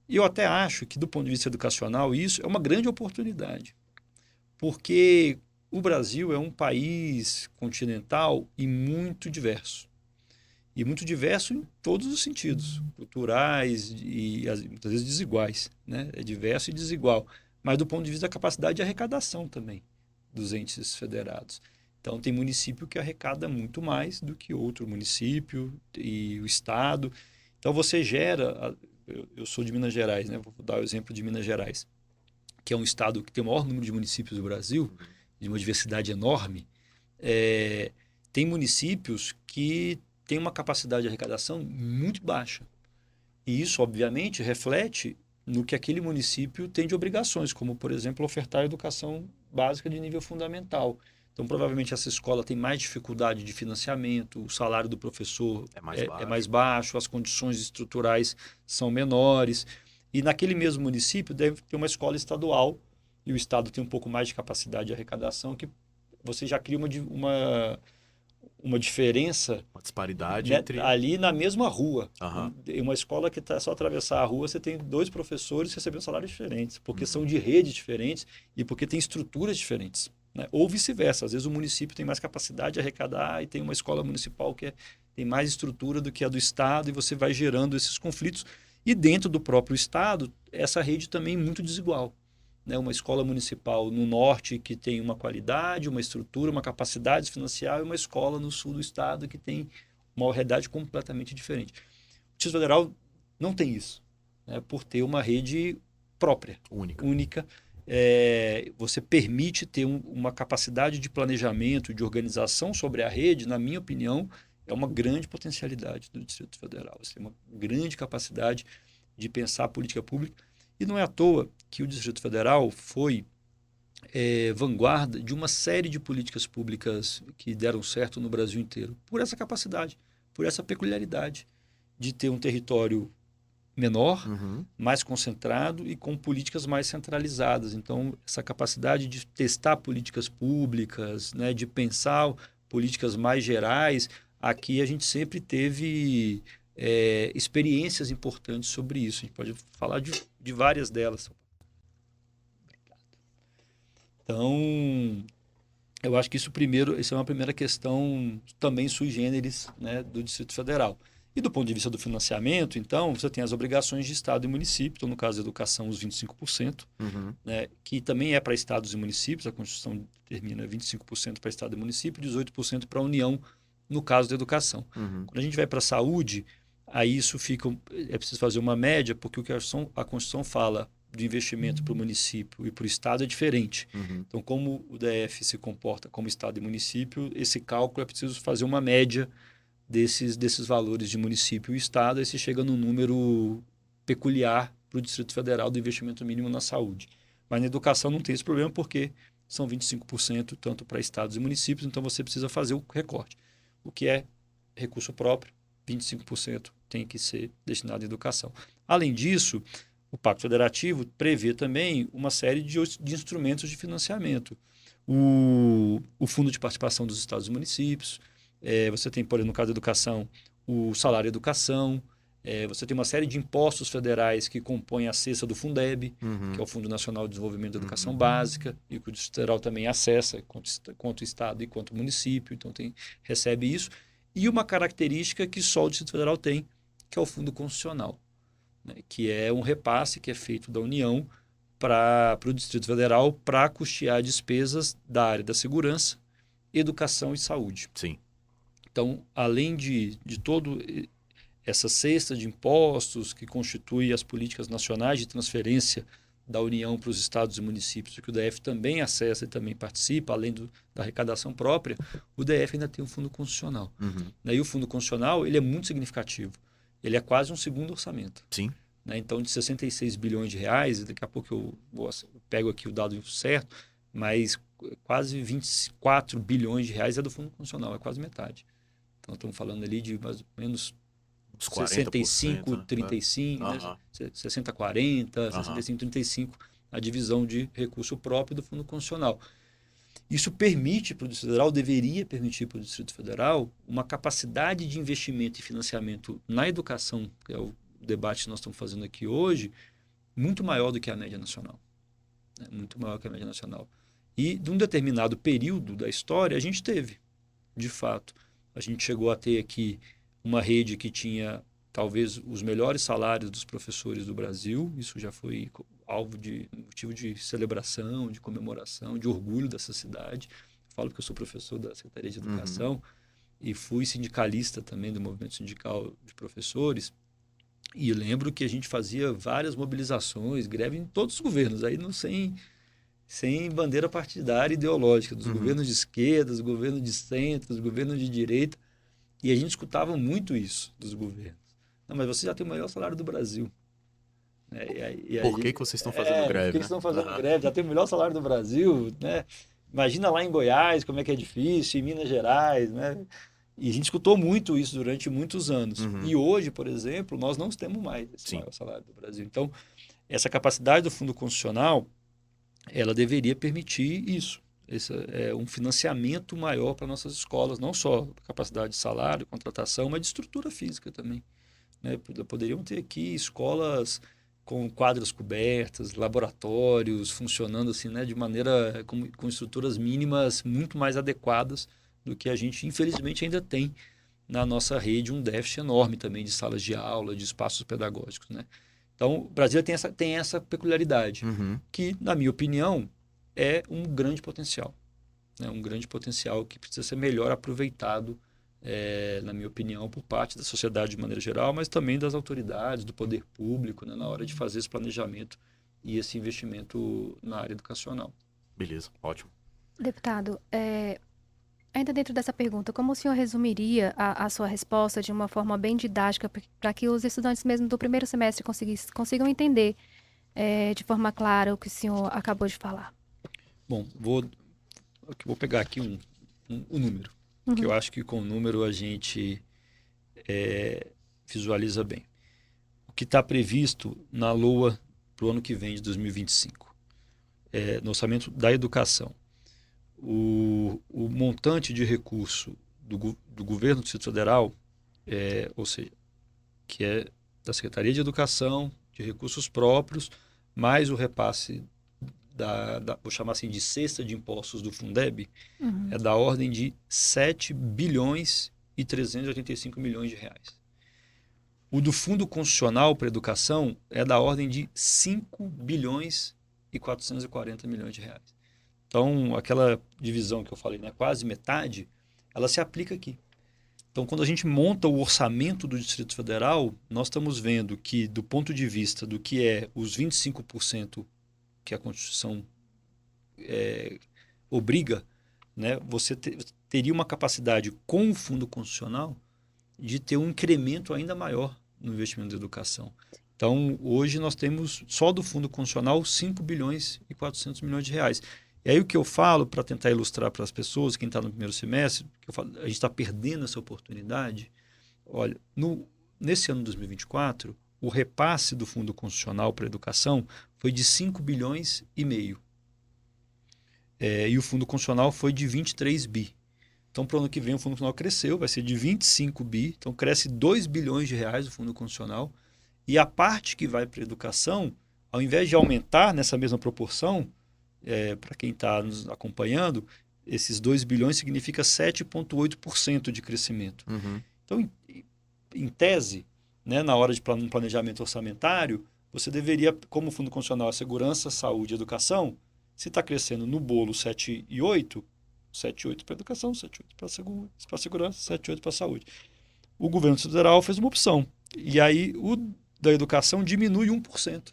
E eu até acho que, do ponto de vista educacional, isso é uma grande oportunidade, porque o Brasil é um país continental e muito diverso. E muito diverso em todos os sentidos, culturais e muitas vezes desiguais, né? É diverso e desigual, mas do ponto de vista da capacidade de arrecadação também dos entes federados. Então, tem município que arrecada muito mais do que outro município e o estado. Então, você gera... Eu sou de Minas Gerais, né? Vou dar o exemplo de Minas Gerais, que é um estado que tem o maior número de municípios do Brasil, de uma diversidade enorme. Tem municípios que têm uma capacidade de arrecadação muito baixa. E isso, obviamente, reflete no que aquele município tem de obrigações, como, por exemplo, ofertar educação básica de nível fundamental. Então, provavelmente, essa escola tem mais dificuldade de financiamento, o salário do professor é mais baixo, as condições estruturais são menores. E naquele mesmo município deve ter uma escola estadual, e o Estado tem um pouco mais de capacidade de arrecadação, que você já cria uma diferença...
Uma disparidade,
né,
entre...
ali na mesma rua. Uma escola que está só atravessar a rua, você tem 2 professores recebendo salários diferentes, porque são de redes diferentes e porque tem estruturas diferentes. Né? Ou vice-versa, às vezes o município tem mais capacidade de arrecadar e tem uma escola municipal que tem mais estrutura do que a do Estado, e você vai gerando esses conflitos. E dentro do próprio Estado, essa rede também é muito desigual. Né? Uma escola municipal no norte que tem uma qualidade, uma estrutura, uma capacidade de financiar, e uma escola no sul do Estado que tem uma realidade completamente diferente. O Distrito Federal não tem isso, né? Por ter uma rede própria, única. Você permite ter uma capacidade de planejamento, de organização sobre a rede, na minha opinião, é uma grande potencialidade do Distrito Federal. Você tem uma grande capacidade de pensar a política pública. E não é à toa que o Distrito Federal foi vanguarda de uma série de políticas públicas que deram certo no Brasil inteiro, por essa capacidade, por essa peculiaridade de ter um território menor, mais concentrado e com políticas mais centralizadas. Então, essa capacidade de testar políticas públicas, né, de pensar políticas mais gerais, aqui a gente sempre teve experiências importantes sobre isso. A gente pode falar de várias delas. Então, eu acho que isso é uma primeira questão também sui generis, né, do Distrito Federal. E do ponto de vista do financiamento, então, você tem as obrigações de Estado e município, então, no caso da educação, os 25%, né, que também é para estados e municípios, a Constituição determina 25% para Estado e município, 18% para a União, no caso da educação. Quando a gente vai para a saúde, aí isso fica, é preciso fazer uma média, porque o que a Constituição fala do investimento para o município e para o Estado é diferente. Então, como o DF se comporta como Estado e município, esse cálculo é preciso fazer uma média desses valores de município e Estado, aí se chega num número peculiar para o Distrito Federal do investimento mínimo na saúde. Mas na educação não tem esse problema, porque são 25% tanto para estados e municípios, então você precisa fazer o recorte. O que é recurso próprio, 25% tem que ser destinado à educação. Além disso, o Pacto Federativo prevê também uma série de instrumentos de financiamento. O Fundo de Participação dos Estados e Municípios, você tem, por exemplo, no caso da educação, o salário educação, você tem uma série de impostos federais que compõem a cesta do Fundeb, que é o Fundo Nacional de Desenvolvimento da Educação Básica, e que o Distrito Federal também acessa, quanto o Estado e quanto o município, então recebe isso. E uma característica que só o Distrito Federal tem, que é o Fundo Constitucional, né, que é um repasse que é feito da União para o Distrito Federal para custear despesas da área da segurança, educação e saúde.
Sim.
Então, além de todo essa cesta de impostos que constitui as políticas nacionais de transferência da União para os estados e municípios, que o DF também acessa e também participa, além da arrecadação própria, o DF ainda tem um fundo constitucional. E o fundo constitucional ele é muito significativo. Ele é quase um segundo orçamento.
Sim.
Né? Então, de 66 bilhões de reais, daqui a pouco eu pego aqui o dado certo, mas quase 24 bilhões de reais é do fundo constitucional, é quase metade. Então, estamos falando ali de mais ou menos 65, 35, né? 60, 40, 65, 35, a divisão de recurso próprio do Fundo Constitucional. Isso permite para o Distrito Federal, deveria permitir para o Distrito Federal, uma capacidade de investimento e financiamento na educação, que é o debate que nós estamos fazendo aqui hoje, muito maior do que a média nacional. Né? Muito maior que a média nacional. E, de um determinado período da história, a gente teve, de fato. A gente chegou a ter aqui uma rede que tinha, talvez, os melhores salários dos professores do Brasil. Isso já foi motivo de celebração, de comemoração, de orgulho dessa cidade. Falo que eu sou professor da Secretaria de Educação e fui sindicalista também do movimento sindical de professores. E lembro que a gente fazia várias mobilizações, greve em todos os governos, aí não sem bandeira partidária ideológica, dos governos de esquerda, dos governos de centro, dos governos de direita. E a gente escutava muito isso dos governos. Não, mas você já tem o melhor salário do Brasil.
Por que vocês estão fazendo greve?
Por que vocês estão fazendo greve? Já tem o melhor salário do Brasil. Né? Imagina lá em Goiás como é que é difícil, em Minas Gerais. Né? E a gente escutou muito isso durante muitos anos. E hoje, por exemplo, nós não temos mais esse maior salário do Brasil. Então, essa capacidade do Fundo Constitucional, ela deveria permitir isso. Esse é um financiamento maior para nossas escolas, não só capacidade de salário, contratação, mas de estrutura física também. Né? Poderiam ter aqui escolas com quadras cobertas, laboratórios funcionando assim, né, de maneira com estruturas mínimas muito mais adequadas do que a gente, infelizmente, ainda tem na nossa rede um déficit enorme também de salas de aula, de espaços pedagógicos. Né? Então, o Brasil tem essa peculiaridade, que, na minha opinião, é um grande potencial. Né? Um grande potencial que precisa ser melhor aproveitado, na minha opinião, por parte da sociedade de maneira geral, mas também das autoridades, do poder público, né? Na hora de fazer esse planejamento e esse investimento na área educacional.
Beleza, ótimo.
Deputado, ainda dentro dessa pergunta, como o senhor resumiria a sua resposta de uma forma bem didática para que os estudantes mesmo do primeiro semestre consigam entender de forma clara o que o senhor acabou de falar?
Bom, vou pegar aqui um número, que eu acho que com o número a gente visualiza bem. O que está previsto na LOA para o ano que vem, de 2025, no orçamento da educação. O montante de recurso do governo do Distrito Federal, ou seja, que é da Secretaria de Educação, de recursos próprios, mais o repasse vou chamar assim, de cesta de impostos do Fundeb, da ordem de 7 bilhões e 385 milhões de reais. O do Fundo Constitucional para a Educação é da ordem de 5 bilhões e 440 milhões de reais. Então, aquela divisão que eu falei, né, quase metade, ela se aplica aqui. Então, quando a gente monta o orçamento do Distrito Federal, nós estamos vendo que, do ponto de vista do que é os 25% que a Constituição obriga, né, você teria uma capacidade com o Fundo Constitucional de ter um incremento ainda maior no investimento da educação. Então, hoje nós temos, só do Fundo Constitucional, 5 bilhões e 400 milhões de reais. E aí o que eu falo, para tentar ilustrar para as pessoas, quem está no primeiro semestre, que eu falo, a gente está perdendo essa oportunidade. Olha, nesse ano de 2024, o repasse do Fundo Constitucional para a Educação foi de 5 bilhões e meio. E o Fundo Constitucional foi de 23 bi. Então, para o ano que vem, o Fundo Constitucional cresceu, vai ser de 25 bi, então cresce 2 bilhões de reais o Fundo Constitucional. E a parte que vai para a educação, ao invés de aumentar nessa mesma proporção, para quem está nos acompanhando, esses 2 bilhões significa 7,8% de crescimento.
Uhum.
Então, em tese, né, na hora de planejamento orçamentário, você deveria, como o Fundo Constitucional é segurança, saúde e educação, se está crescendo no bolo 7,8%, 7,8 para a educação, 7,8 para a segurança, 7,8 para a saúde. O governo federal fez uma opção. E aí o da educação diminui 1%.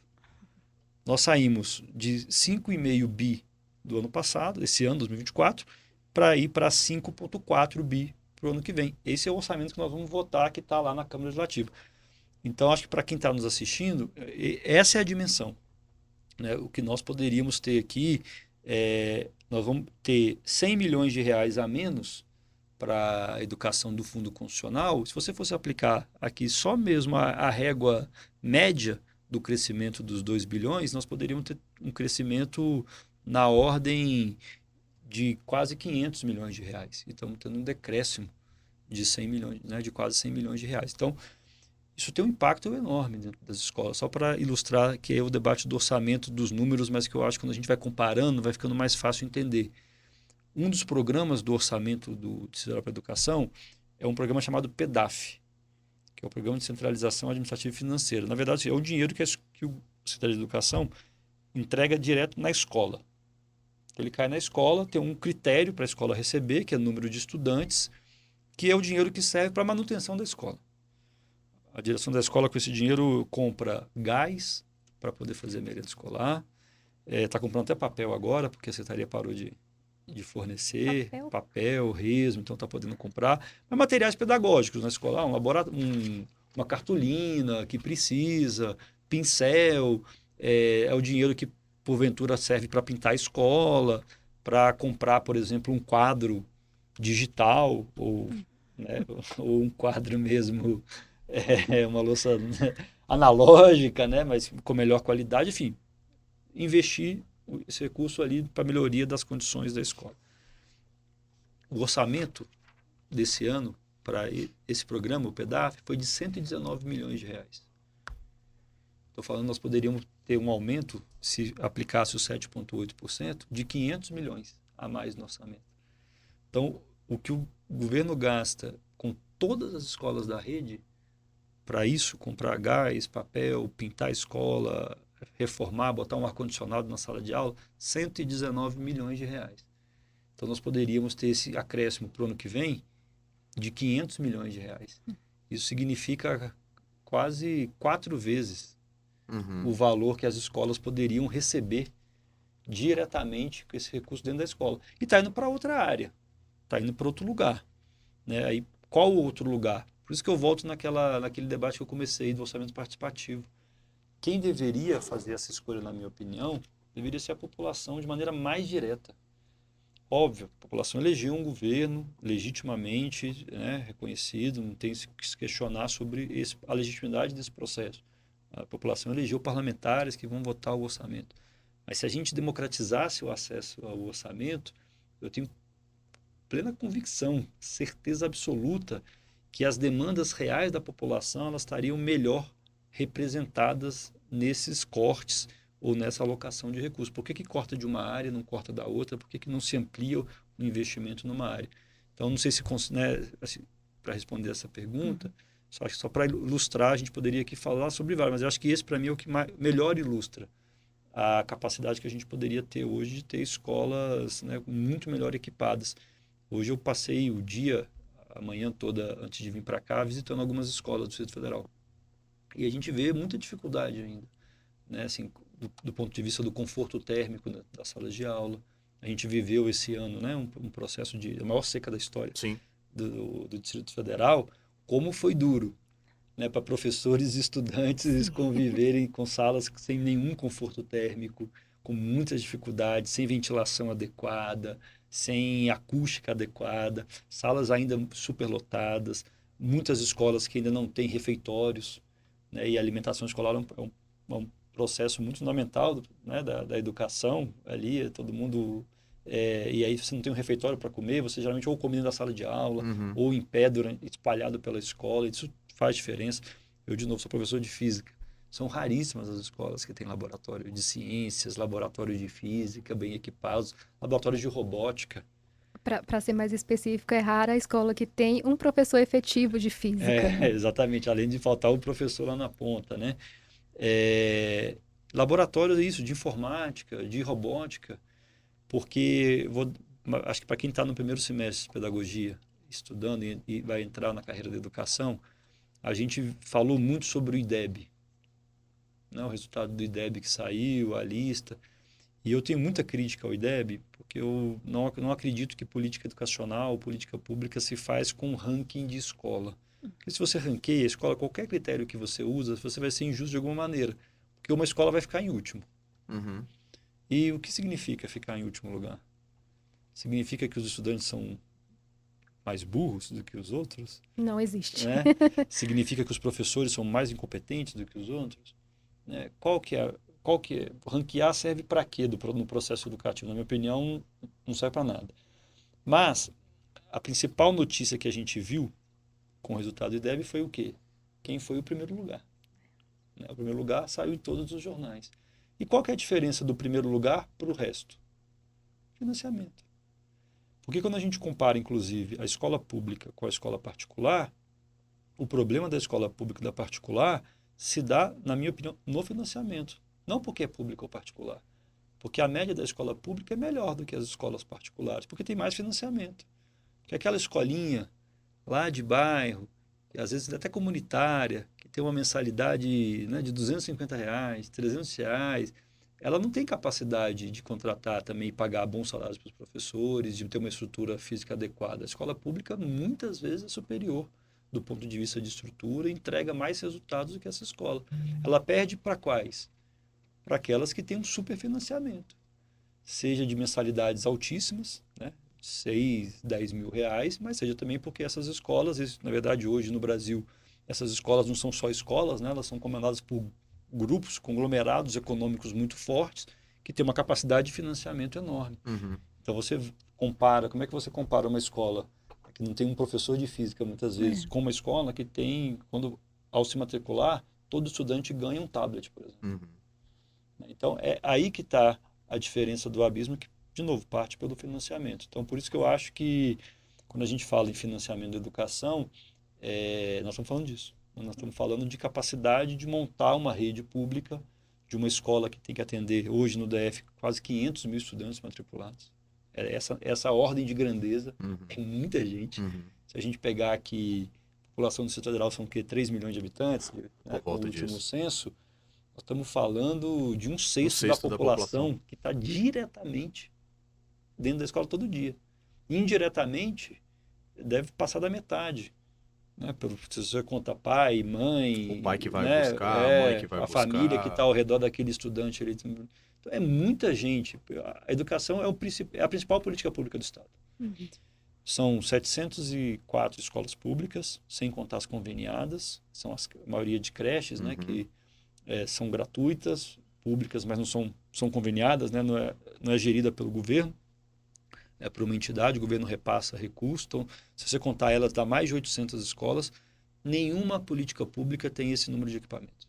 Nós saímos de 5,5 bi do ano passado, esse ano, 2024, para ir para 5,4 bi para o ano que vem. Esse é o orçamento que nós vamos votar, que está lá na Câmara Legislativa. Então, acho que para quem está nos assistindo, essa é a dimensão. Né? O que nós poderíamos ter aqui nós vamos ter 100 milhões de reais a menos para a educação do Fundo Constitucional. Se você fosse aplicar aqui só mesmo a régua média do crescimento dos 2 bilhões, nós poderíamos ter um crescimento na ordem de quase 500 milhões de reais. E estamos tendo um decréscimo de 100 milhões, né, de quase 100 milhões de reais. Então, isso tem um impacto enorme dentro das escolas. Só para ilustrar que é o debate do orçamento, dos números, mas que eu acho que quando a gente vai comparando, vai ficando mais fácil entender. Um dos programas do orçamento do Distrito Federal para a Educação é um programa chamado PEDAF, que é o Programa de Centralização Administrativa e Financeira. Na verdade, é o dinheiro que o Secretaria de Educação entrega direto na escola. Ele cai na escola, tem um critério para a escola receber, que é o número de estudantes, que é o dinheiro que serve para a manutenção da escola. A direção da escola, com esse dinheiro, compra gás para poder fazer merenda escolar. Está comprando até papel agora, porque a secretaria parou de fornecer papel, resmo, então está podendo comprar. Mas materiais pedagógicos na escola, uma cartolina que precisa, pincel, é o dinheiro que, porventura, serve para pintar a escola, para comprar, por exemplo, um quadro digital, ou um quadro mesmo... uma louça, né, analógica, né, mas com melhor qualidade, enfim, investir esse recurso ali para melhoria das condições da escola. O orçamento desse ano para esse programa, o PEDAF, foi de 119 milhões de reais. Estou falando, nós poderíamos ter um aumento, se aplicasse o 7,8%, de 500 milhões a mais no orçamento. Então, o que o governo gasta com todas as escolas da rede, para isso, comprar gás, papel, pintar a escola, reformar, botar um ar-condicionado na sala de aula, 119 milhões de reais. Então, nós poderíamos ter esse acréscimo para o ano que vem de 500 milhões de reais. Isso significa quase 4 vezes o valor que as escolas poderiam receber diretamente com esse recurso dentro da escola. E está indo para outra área, está indo para outro lugar. Né? Aí, qual o outro lugar? Por isso que eu volto naquele debate que eu comecei do orçamento participativo. Quem deveria fazer essa escolha, na minha opinião, deveria ser a população de maneira mais direta. Óbvio, a população elegeu um governo legitimamente, né, reconhecido, não tem que se questionar sobre a legitimidade desse processo. A população elegeu parlamentares que vão votar o orçamento. Mas se a gente democratizasse o acesso ao orçamento, eu tenho plena convicção, certeza absoluta, que as demandas reais da população elas estariam melhor representadas nesses cortes ou nessa alocação de recursos. Por que corta de uma área, não corta da outra? Por que não se amplia o investimento numa área? Então, não sei se, né, assim, para responder essa pergunta, Acho que só para ilustrar, a gente poderia aqui falar sobre vários, mas eu acho que esse, para mim, é o que melhor ilustra a capacidade que a gente poderia ter hoje de ter escolas, né, muito melhor equipadas. Hoje eu passei o dia, a manhã toda, antes de vir para cá, visitando algumas escolas do Distrito Federal. E a gente vê muita dificuldade ainda, né, assim, do ponto de vista do conforto térmico das salas de aula. A gente viveu esse ano, né, um processo a maior seca da história
Sim.
do Distrito Federal. Como foi duro, né, para professores e estudantes conviverem com salas sem nenhum conforto térmico, com muitas dificuldades, sem ventilação adequada, sem acústica adequada, salas ainda superlotadas, muitas escolas que ainda não têm refeitórios, né, e a alimentação escolar é um processo muito fundamental, né, da educação ali, todo mundo... e aí você não tem um refeitório para comer, você geralmente ou come dentro da sala de aula, ou em pé, espalhado pela escola, isso faz diferença. Eu, de novo, sou professor de física. São raríssimas as escolas que têm laboratório de ciências, laboratório de física bem equipados, laboratórios de robótica.
Para ser mais específico, é rara a escola que tem um professor efetivo de física. Né?
Exatamente, além de faltar o professor lá na ponta, né? Laboratórios, isso, de informática, de robótica, porque acho que para quem está no primeiro semestre de pedagogia, estudando e vai entrar na carreira da educação, a gente falou muito sobre o IDEB, né? O resultado do IDEB que saiu, a lista. E eu tenho muita crítica ao IDEB, porque eu não acredito que política educacional, política pública se faz com ranking de escola. Porque se você ranqueia a escola, qualquer critério que você usa, você vai ser injusto de alguma maneira. Porque uma escola vai ficar em último. E o que significa ficar em último lugar? Significa que os estudantes são mais burros do que os outros?
Não existe.
Né? Significa que os professores são mais incompetentes do que os outros? Né? Qual que é? Ranquear serve para quê no processo educativo? Na minha opinião, não serve para nada. Mas a principal notícia que a gente viu com o resultado do IDEB foi o quê? Quem foi o primeiro lugar? Né? O primeiro lugar saiu em todos os jornais. E qual que é a diferença do primeiro lugar para o resto? Financiamento. Porque quando a gente compara, inclusive, a escola pública com a escola particular, o problema da escola pública e da particular se dá, na minha opinião, no financiamento. Não porque é pública ou particular. Porque a média da escola pública é melhor do que as escolas particulares, porque tem mais financiamento. Porque aquela escolinha lá de bairro, que às vezes é até comunitária, que tem uma mensalidade, né, de R$250, R$300, ela não tem capacidade de contratar também e pagar bons salários para os professores, de ter uma estrutura física adequada. A escola pública muitas vezes é superior do ponto de vista de estrutura, entrega mais resultados do que essa escola. Ela perde para quais? Para aquelas que têm um superfinanciamento, seja de mensalidades altíssimas, né, 6, 10 mil reais, mas seja também porque essas escolas, na verdade hoje no Brasil, essas escolas não são só escolas, né, elas são comandadas por grupos, conglomerados econômicos muito fortes, que têm uma capacidade de financiamento enorme. Então você compara, como é que você compara uma escola que não tem um professor de física muitas vezes, com uma escola que tem, ao se matricular, todo estudante ganha um tablet, por exemplo. Então é aí que está a diferença do abismo, que, de novo, parte pelo financiamento. Então por isso que eu acho que, quando a gente fala em financiamento da educação, nós estamos falando disso. Nós estamos falando de capacidade de montar uma rede pública de uma escola que tem que atender, hoje no DF, quase 500 mil estudantes matriculados. Essa ordem de grandeza é muita gente. Se a gente pegar aqui, a população do Distrito Federal são o quê? 3 milhões de habitantes, né, com o último censo, nós estamos falando de um sexto da população que está diretamente dentro da escola todo dia. Indiretamente, deve passar da metade. Né? Se você conta pai, mãe,
o pai que vai
né?
buscar, a mãe que vai
a
buscar,
família que está ao redor daquele estudante ali. Então, é muita gente. A educação é a principal política pública do Estado. São 704 escolas públicas, sem contar as conveniadas, são a maioria de creches, né, que são gratuitas, públicas, mas não são conveniadas, né, não é gerida pelo governo. É por uma entidade, o governo repassa recursos. Então, se você contar elas, dá mais de 800 escolas. Nenhuma política pública tem esse número de equipamentos.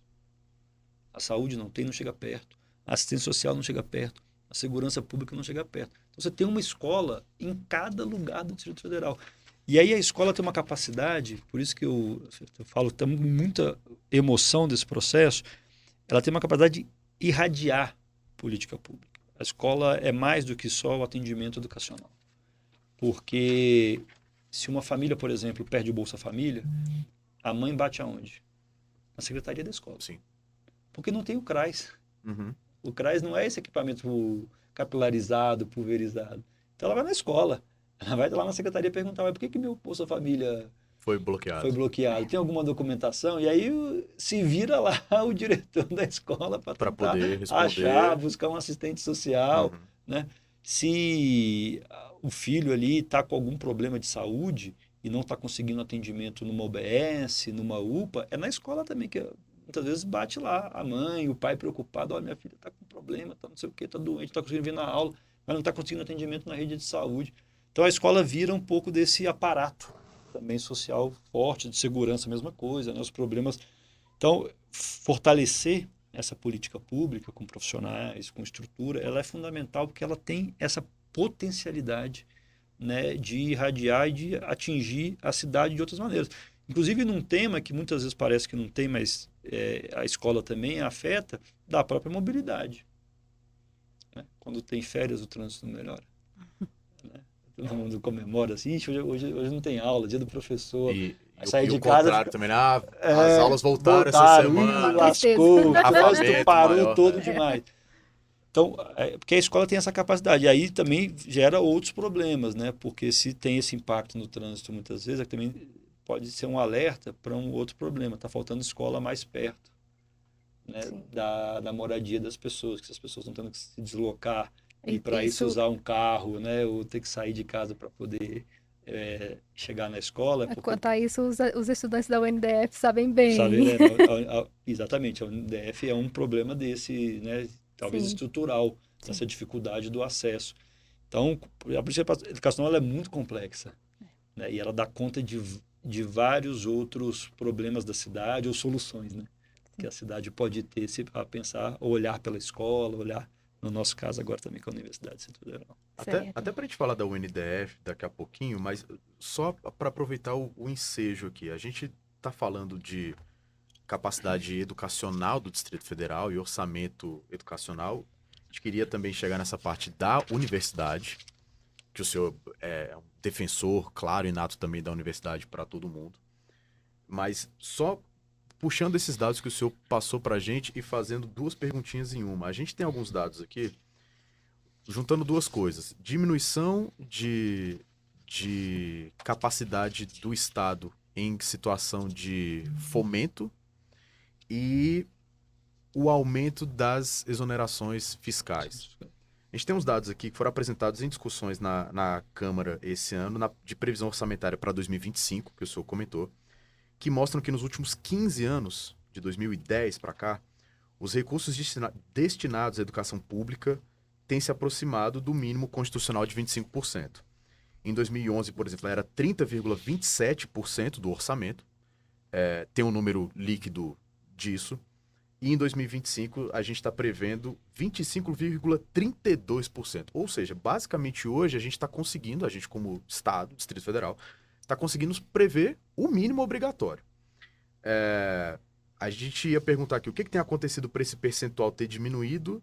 A saúde não tem, não chega perto. A assistência social não chega perto. A segurança pública não chega perto. Então, você tem uma escola em cada lugar do Distrito Federal. E aí a escola tem uma capacidade, por isso que eu falo que tem muita emoção desse processo, ela tem uma capacidade de irradiar política pública. A escola é mais do que só o atendimento educacional. Porque se uma família, por exemplo, perde o Bolsa Família, a mãe bate aonde? Na secretaria da escola.
Sim.
Porque não tem o CRAS.
Uhum.
O CRAS não é esse equipamento capilarizado, pulverizado. Então ela vai na escola. Ela vai lá na secretaria perguntar, mas por que meu Bolsa Família
Foi bloqueado.
foi bloqueado? Tem alguma documentação? E aí se vira lá o diretor da escola para tentar
poder responder.
achar, buscar um assistente social,
Uhum.
né? Se o filho ali está com algum problema de saúde e não está conseguindo atendimento numa UBS, numa UPA, é na escola também que muitas vezes bate lá a mãe, o pai preocupado, olha, minha filha está com problema, tá não sei o que, está doente, não está conseguindo vir na aula, mas não está conseguindo atendimento na rede de saúde. Então a escola vira um pouco desse aparato também social forte, de segurança, a mesma coisa, né? Os problemas. Então, fortalecer essa política pública com profissionais, com estrutura, ela é fundamental porque ela tem essa potencialidade, né, de irradiar e de atingir a cidade de outras maneiras. Inclusive num tema que muitas vezes parece que não tem, mas a escola também afeta, da própria mobilidade. Né? Quando tem férias, o trânsito melhora. Né? Todo mundo comemora assim, hoje não tem aula, dia do professor.
E
Sair de
o
casa
contrário também, né? As aulas voltaram essa semana.
Lascou, o trânsito
Afamento
parou
maior,
todo
né?
demais. Então, porque a escola tem essa capacidade. E aí também gera outros problemas, né? Porque se tem esse impacto no trânsito muitas vezes, também pode ser um alerta para um outro problema. Está faltando escola mais perto, né? Da moradia das pessoas, que as pessoas estão tendo que se deslocar e para isso usar um carro, né? Ou ter que sair de casa para poder chegar na escola.
Quanto a isso, os estudantes da UNDF sabem bem.
Exatamente, a UNDF é um problema desse, né? Talvez
Sim.
estrutural, essa dificuldade do acesso. Então, a política educacional ela é muito complexa, né? E ela dá conta de vários outros problemas da cidade ou soluções, né? Que a cidade pode ter se a pensar, ou olhar pela escola, olhar, no nosso caso agora também com a Universidade Centro Federal.
Até para a gente falar da UNDF daqui a pouquinho, mas só para aproveitar o ensejo aqui, a gente está falando de capacidade educacional do Distrito Federal e orçamento educacional. A gente queria também chegar nessa parte da universidade, que o senhor é um defensor, claro, inato também da universidade para todo mundo. Mas só puxando esses dados que o senhor passou para a gente e fazendo duas perguntinhas em uma. A gente tem alguns dados aqui, juntando duas coisas. Diminuição de capacidade do Estado em situação de fomento e o aumento das exonerações fiscais. A gente tem uns dados aqui que foram apresentados em discussões na Câmara esse ano, de previsão orçamentária para 2025, que o senhor comentou, que mostram que nos últimos 15 anos, de 2010 para cá, os recursos destinados à educação pública têm se aproximado do mínimo constitucional de 25%. Em 2011, por exemplo, era 30,27% do orçamento, tem um número líquido disso, e em 2025 a gente está prevendo 25,32%. Ou seja, basicamente hoje a gente está conseguindo, a gente como Estado, Distrito Federal, está conseguindo prever o mínimo obrigatório. A gente ia perguntar aqui o que tem acontecido para esse percentual ter diminuído,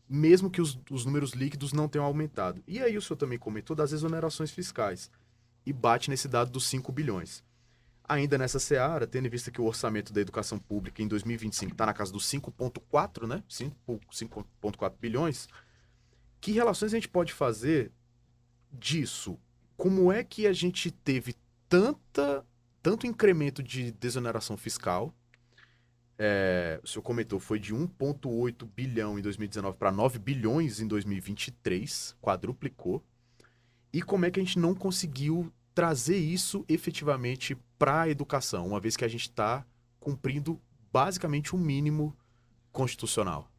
mesmo que os números líquidos não tenham aumentado. E aí o senhor também comentou das exonerações fiscais, e bate nesse dado dos 5 bilhões. Ainda nessa seara, tendo em vista que o orçamento da educação pública em 2025 está na casa dos 5,4, né? 5,4 bilhões. Que relações a gente pode fazer disso? Como é que a gente teve tanto incremento de desoneração fiscal? O senhor comentou, foi de 1,8 bilhão em 2019 para 9 bilhões em 2023, quadruplicou. E como é que a gente não conseguiu trazer isso efetivamente para a educação, uma vez que a gente está cumprindo basicamente o mínimo constitucional?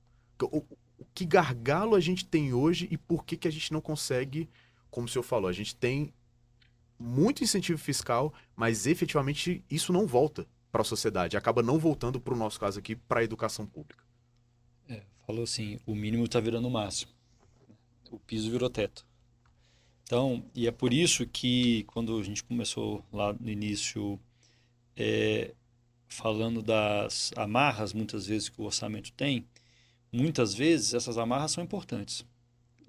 Que gargalo a gente tem hoje e por que a gente não consegue, como o senhor falou, a gente tem muito incentivo fiscal, mas efetivamente isso não volta para a sociedade, acaba não voltando para o nosso caso aqui, para a educação pública.
Falou assim, o mínimo está virando o máximo, o piso virou teto. Então, e é por isso que quando a gente começou lá no início falando das amarras, muitas vezes, que o orçamento tem, muitas vezes essas amarras são importantes.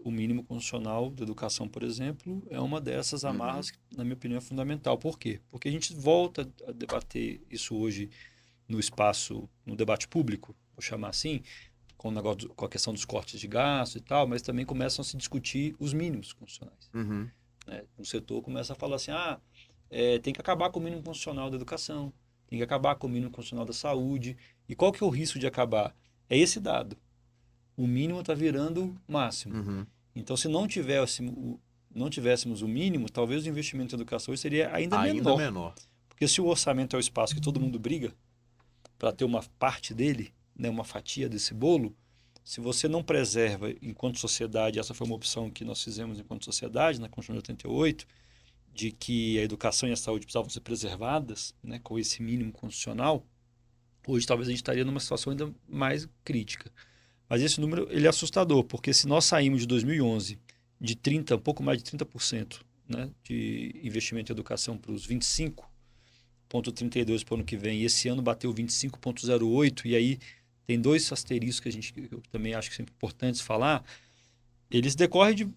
O mínimo constitucional da educação, por exemplo, é uma dessas amarras que, na minha opinião, é fundamental. Por quê? Porque a gente volta a debater isso hoje no espaço, no debate público, vou chamar assim, com o negócio, com a questão dos cortes de gastos e tal, mas também começam a se discutir os mínimos constitucionais. Né? O setor começa a falar assim, tem que acabar com o mínimo constitucional da educação, tem que acabar com o mínimo constitucional da saúde. E qual que é o risco de acabar? É esse dado. O mínimo está virando máximo. Então, se não tivéssemos o mínimo, talvez o investimento em educação seria ainda menor. Porque se o orçamento é o espaço que todo mundo briga para ter uma parte dele, né, uma fatia desse bolo, se você não preserva enquanto sociedade, essa foi uma opção que nós fizemos enquanto sociedade, na Constituição de 88, de que a educação e a saúde precisavam ser preservadas, né, com esse mínimo constitucional, hoje talvez a gente estaria numa situação ainda mais crítica. Mas esse número ele é assustador, porque se nós saímos de 2011 de 30, um pouco mais de 30%, né, de investimento em educação para os 25,32% para o ano que vem, e esse ano bateu 25,08%, e aí tem dois asteriscos que eu também acho que são importantes falar, eles decorrem de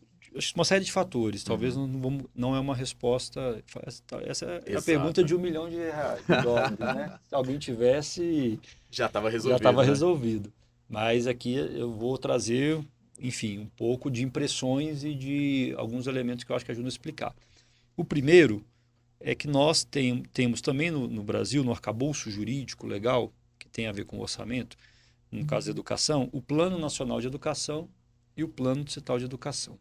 uma série de fatores. Talvez não é uma resposta. Essa é a pergunta de R$ 1 milhão de dólares, né? Se alguém tivesse.
Já estava resolvido.
Já estava resolvido. Mas aqui eu vou trazer, enfim, um pouco de impressões e de alguns elementos que eu acho que ajudam a explicar. O primeiro é que nós temos também no Brasil, no arcabouço jurídico legal, que tem a ver com o orçamento, no caso da educação, o Plano Nacional de Educação e o Plano Distrital de Educação.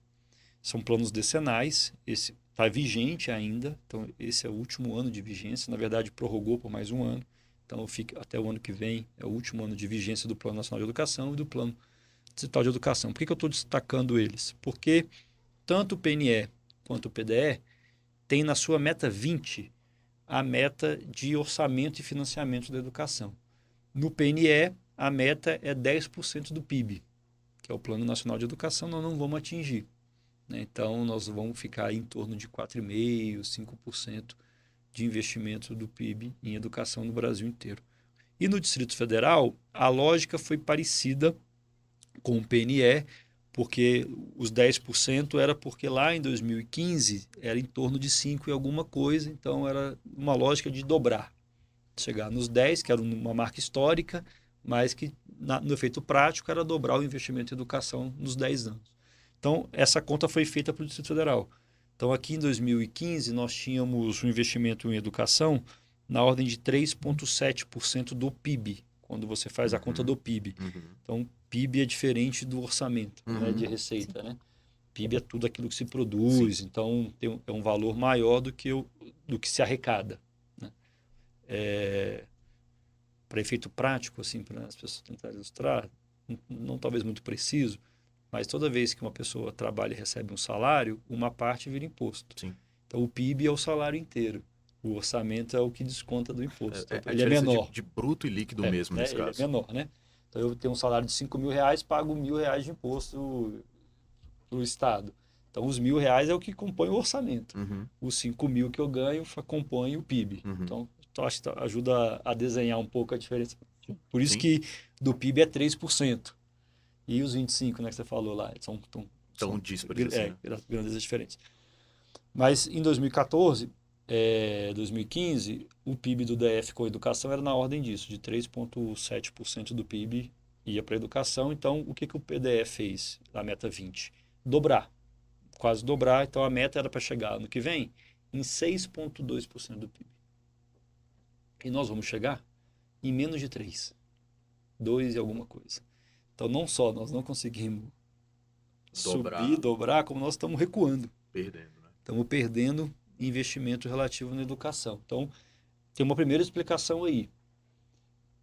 São planos decenais, esse está vigente ainda, então esse é o último ano de vigência, na verdade prorrogou por mais um ano, então fica até o ano que vem, é o último ano de vigência do Plano Nacional de Educação e do Plano Distrital de Educação. Por que eu estou destacando eles? Porque tanto o PNE quanto o PDE tem na sua meta 20 a meta de orçamento e financiamento da educação. No PNE, a meta é 10% do PIB, que é o Plano Nacional de Educação, nós não vamos atingir. Então, nós vamos ficar em torno de 4,5%, 5% de investimento do PIB em educação no Brasil inteiro. E no Distrito Federal, a lógica foi parecida com o PNE, porque os 10% era porque lá em 2015 era em torno de 5 e alguma coisa, então era uma lógica de dobrar. Chegar nos 10, que era uma marca histórica, mas que no efeito prático era dobrar o investimento em educação nos 10 anos. Então, essa conta foi feita para o Distrito Federal. Então, aqui em 2015, nós tínhamos um investimento em educação na ordem de 3,7% do PIB, quando você faz a conta do PIB. Então, PIB é diferente do orçamento, né, de receita. Né? PIB é tudo aquilo que se produz, então é um valor maior do que se arrecada. Né? Para efeito prático, assim, para as pessoas tentarem ilustrar, não talvez muito preciso, mas toda vez que uma pessoa trabalha e recebe um salário, uma parte vira imposto.
Sim.
Então, o PIB é o salário inteiro. O orçamento é o que desconta do imposto. Então,
ele
é menor.
De bruto e líquido mesmo, nesse caso.
Ele é menor, né? Então, eu tenho um salário de R$5.000, pago R$1.000 de imposto para o Estado. Então, os R$1.000 é o que compõe o orçamento. Os 5.000 que eu ganho compõem o PIB. Então, acho que ajuda a desenhar um pouco a diferença. Por isso que do PIB é 3%. E os 25, né, que você falou lá, são
díspares, assim, né?
Grandes diferentes. Mas em 2014, 2015, o PIB do DF com educação era na ordem disso, de 3,7% do PIB ia para a educação. Então, o que o PDE fez na meta 20? Dobrar, quase dobrar. Então, a meta era para chegar ano que vem em 6,2% do PIB. E nós vamos chegar em menos de 3%, 2 e alguma coisa. Então, não só nós não conseguimos dobrar, como nós estamos recuando.
Perdendo, né?
Estamos perdendo investimento relativo na educação. Então, tem uma primeira explicação aí.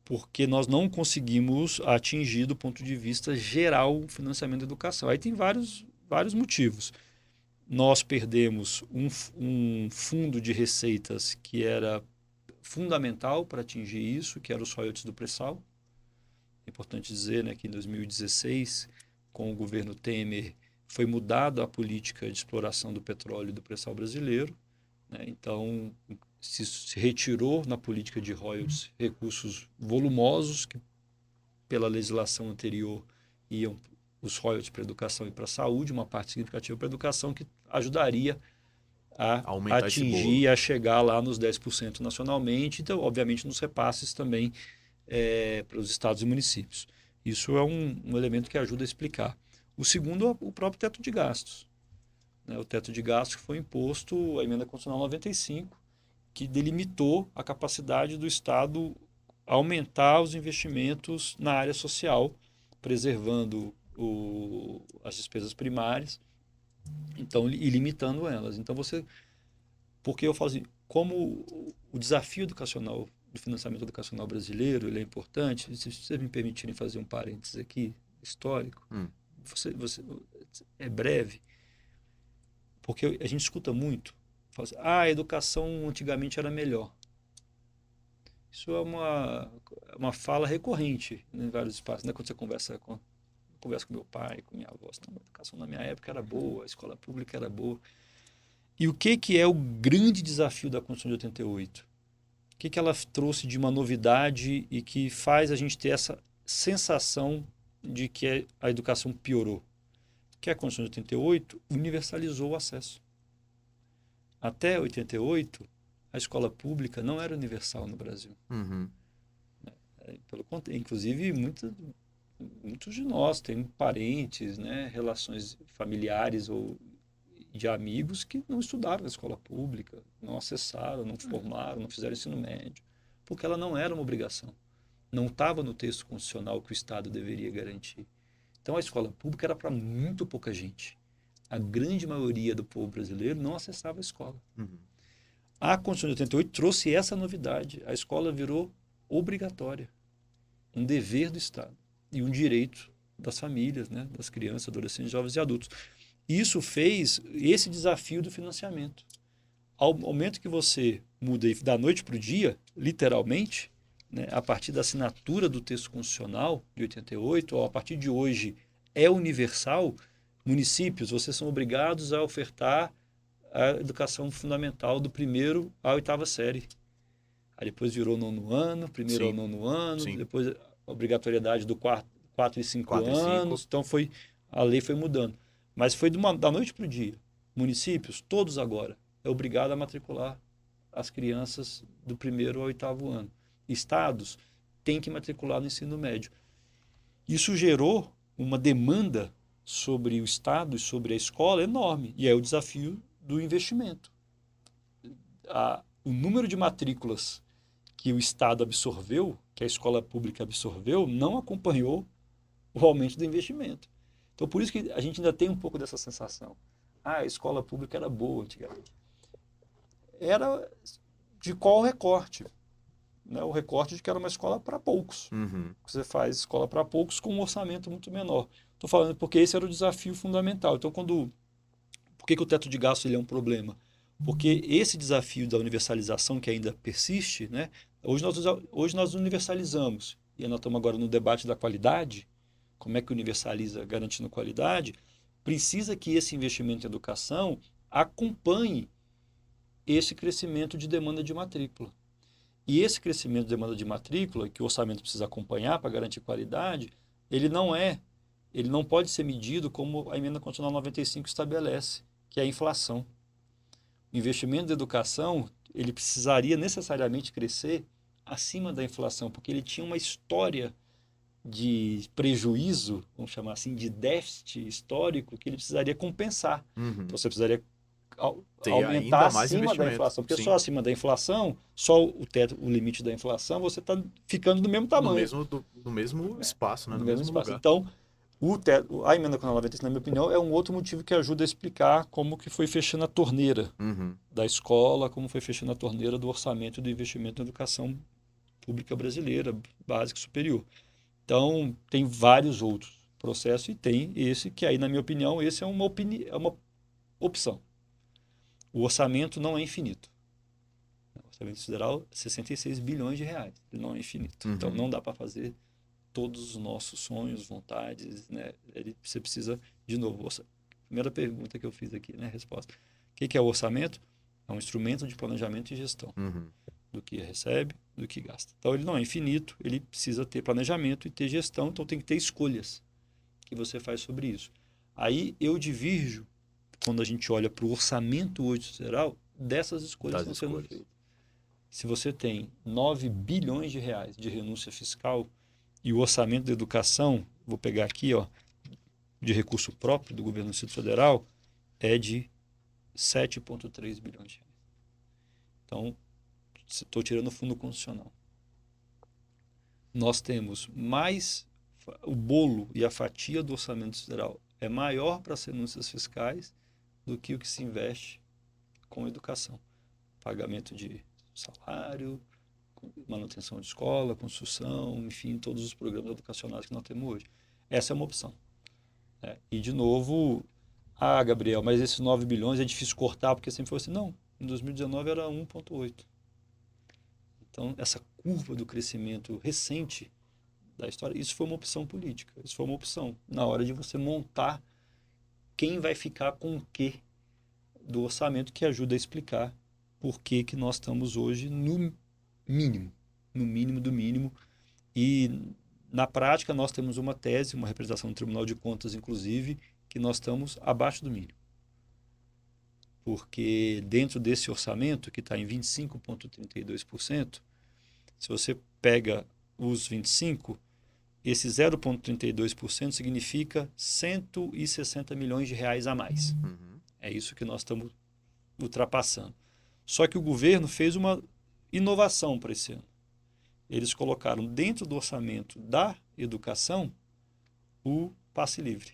Porque nós não conseguimos atingir, do ponto de vista geral, o financiamento da educação. Aí tem vários motivos. Nós perdemos um fundo de receitas que era fundamental para atingir isso, que era os royalties do pré-sal. É importante dizer, né, que em 2016, com o governo Temer, foi mudada a política de exploração do petróleo e do pré-sal brasileiro, né? Então, se retirou na política de royalties recursos volumosos que, pela legislação anterior, iam os royalties para a educação e para a saúde, uma parte significativa para a educação, que ajudaria a
Aumentar esse bolo.
atingir, a chegar lá nos 10% nacionalmente, então, obviamente, nos repasses também para os estados e municípios. Isso é um elemento que ajuda a explicar. O segundo é o próprio teto de gastos, né? O teto de gastos que foi imposto, a emenda constitucional 95, que delimitou a capacidade do Estado aumentar os investimentos na área social, preservando as despesas primárias, então, e limitando elas. Então, porque eu falo assim, como o desafio educacional, do financiamento educacional brasileiro, ele é importante, se vocês me permitirem fazer um parênteses aqui, histórico, é breve, porque a gente escuta muito, fala assim, a educação antigamente era melhor. Isso é uma fala recorrente em vários espaços, né? Quando você conversa com meu pai, com minha avó, a educação na minha época era boa, a escola pública era boa. E o que é o grande desafio da Constituição de 88? O que ela trouxe de uma novidade e que faz a gente ter essa sensação de que a educação piorou? Que a Constituição de 88 universalizou o acesso. Até 88, a escola pública não era universal no Brasil. Pelo contrário, inclusive, muitos de nós têm parentes, né, relações familiares ou de amigos que não estudaram na escola pública, não acessaram, não formaram, não fizeram ensino médio, porque ela não era uma obrigação. Não estava no texto constitucional que o Estado deveria garantir. Então, a escola pública era para muito pouca gente. A grande maioria do povo brasileiro não acessava a escola. A Constituição de 88 trouxe essa novidade. A escola virou obrigatória. Um dever do Estado e um direito das famílias, né, das crianças, adolescentes, jovens e adultos. Isso fez esse desafio do financiamento. Ao momento que você muda da noite para o dia, literalmente, né, a partir da assinatura do texto constitucional de 88, ou a partir de hoje é universal, municípios, vocês são obrigados a ofertar a educação fundamental do primeiro à oitava série. Aí depois virou nono ano, primeiro ao nono ano, depois a obrigatoriedade do 4 e 5 anos. Então a lei foi mudando. Mas foi da noite para o dia. Municípios, todos agora, é obrigado a matricular as crianças do primeiro ao oitavo ano. Estados têm que matricular no ensino médio. Isso gerou uma demanda sobre o Estado e sobre a escola enorme. E é o desafio do investimento. O número de matrículas que o Estado absorveu, que a escola pública absorveu, não acompanhou o aumento do investimento. Então, por isso que a gente ainda tem um pouco dessa sensação. A escola pública era boa antigamente. Era de qual recorte? Né? O recorte de que era uma escola para poucos. Você faz escola para poucos com um orçamento muito menor. Estou falando porque esse era o desafio fundamental. Então, por que o teto de gasto ele é um problema? Porque esse desafio da universalização que ainda persiste, né? Hoje nós universalizamos, e nós estamos agora no debate da qualidade, como é que universaliza garantindo qualidade, precisa que esse investimento em educação acompanhe esse crescimento de demanda de matrícula. E esse crescimento de demanda de matrícula, que o orçamento precisa acompanhar para garantir qualidade, ele não pode ser medido como a emenda constitucional 95 estabelece, que é a inflação. O investimento da educação, ele precisaria necessariamente crescer acima da inflação, porque ele tinha uma história de prejuízo, vamos chamar assim, de déficit histórico, que ele precisaria compensar. Então, você precisaria aumentar acima da inflação, porque só acima da inflação, só o limite da inflação, você está ficando do mesmo tamanho.
No mesmo espaço, né?
No mesmo espaço. Lugar. Então, a emenda constitucional 95, na minha opinião, é um outro motivo que ajuda a explicar como que foi fechando a torneira da escola, como foi fechando a torneira do orçamento do investimento na educação pública brasileira, básica e superior. Então, tem vários outros processos e tem esse que aí, na minha opinião, esse é uma opção. O orçamento não é infinito. O orçamento federal é 66 bilhões de reais. Ele não é infinito. Então, não dá para fazer todos os nossos sonhos, vontades, né? Você precisa, de novo, primeira pergunta que eu fiz aqui, né? Resposta. O que é o orçamento? É um instrumento de planejamento e gestão. Do que recebe, do que gasta. Então, ele não é infinito, ele precisa ter planejamento e ter gestão, então tem que ter escolhas que você faz sobre isso. Aí eu divirjo, quando a gente olha para o orçamento hoje federal, dessas escolhas que estão sendo feitas. Se você tem 9 bilhões de reais de renúncia fiscal e o orçamento da educação, vou pegar aqui, ó, de recurso próprio do governo do Distrito Federal, é de 7,3 bilhões de reais. Então, estou tirando o fundo constitucional. Nós temos mais, o bolo e a fatia do orçamento federal é maior para as renúncias fiscais do que o que se investe com educação. Pagamento de salário, manutenção de escola, construção, enfim, todos os programas educacionais que nós temos hoje. Essa é uma opção. E, de novo, Gabriel, mas esses 9 bilhões é difícil cortar, porque sempre foi assim. Não, em 2019 era 1,8. Então, essa curva do crescimento recente da história, isso foi uma opção política, isso foi uma opção na hora de você montar quem vai ficar com o quê do orçamento, que ajuda a explicar por que nós estamos hoje no mínimo do mínimo. E, na prática, nós temos uma tese, uma representação no Tribunal de Contas, inclusive, que nós estamos abaixo do mínimo. Porque dentro desse orçamento, que está em 25,32%, se você pega os 25%, esse 0,32% significa 160 milhões de reais a mais. É isso que nós estamos ultrapassando. Só que o governo fez uma inovação para esse ano. Eles colocaram dentro do orçamento da educação o passe livre.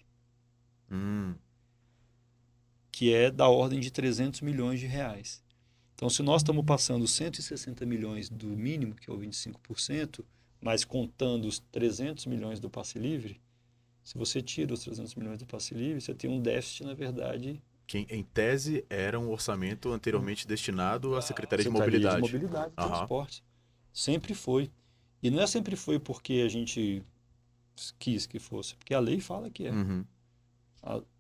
Que é da ordem de 300 milhões de reais. Então, se nós estamos passando 160 milhões do mínimo, que é o 25%, mas contando os 300 milhões do passe livre, se você tira os 300 milhões do passe livre, você tem um déficit, na verdade...
Que, em tese, era um orçamento anteriormente destinado à Secretaria de Mobilidade.
De Mobilidade e Transporte. Sempre foi. E não é sempre foi porque a gente quis que fosse, porque a lei fala que é.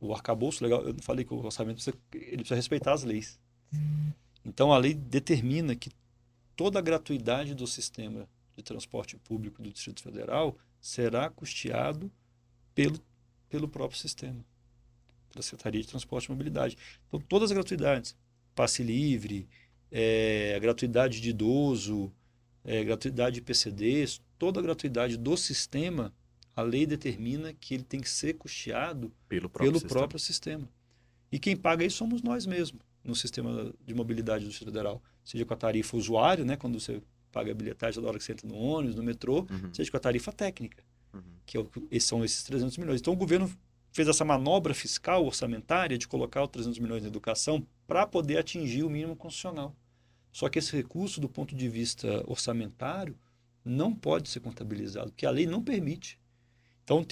O arcabouço legal, eu falei que o orçamento ele precisa respeitar as leis. Então, a lei determina que toda a gratuidade do sistema de transporte público do Distrito Federal será custeado pelo próprio sistema, pela Secretaria de Transporte e Mobilidade. Então, todas as gratuidades, passe livre, a gratuidade de idoso, gratuidade de PCDs, toda a gratuidade do sistema, a lei determina que ele tem que ser custeado pelo próprio sistema. E quem paga isso somos nós mesmos, no sistema de mobilidade do Distrito Federal. Seja com a tarifa usuário, né, quando você paga a bilhetagem toda hora que você entra no ônibus, no metrô, seja com a tarifa técnica, que são esses 300 milhões. Então, o governo fez essa manobra fiscal, orçamentária, de colocar os 300 milhões na educação para poder atingir o mínimo constitucional. Só que esse recurso, do ponto de vista orçamentário, não pode ser contabilizado, porque a lei não permite. Então,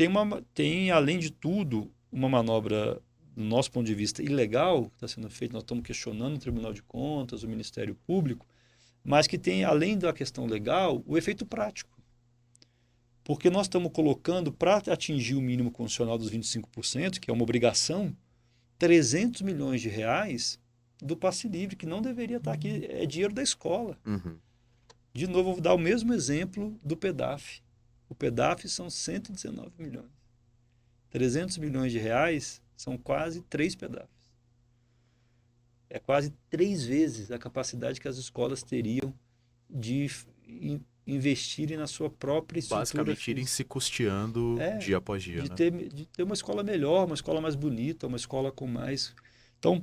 tem, além de tudo, uma manobra, do nosso ponto de vista, ilegal, que está sendo feita. Nós estamos questionando o Tribunal de Contas, o Ministério Público, mas que tem, além da questão legal, o efeito prático. Porque nós estamos colocando, para atingir o mínimo constitucional dos 25%, que é uma obrigação, 300 milhões de reais do passe livre, que não deveria estar aqui, é dinheiro da escola. De novo, vou dar o mesmo exemplo do PEDAF. O PEDAF são 119 milhões. 300 milhões de reais são quase 3 PEDAFs. É quase 3 vezes a capacidade que as escolas teriam de investirem na sua própria estrutura.
Basicamente, irem se custeando dia após dia.
De ter uma escola melhor, uma escola mais bonita, uma escola com mais... Então,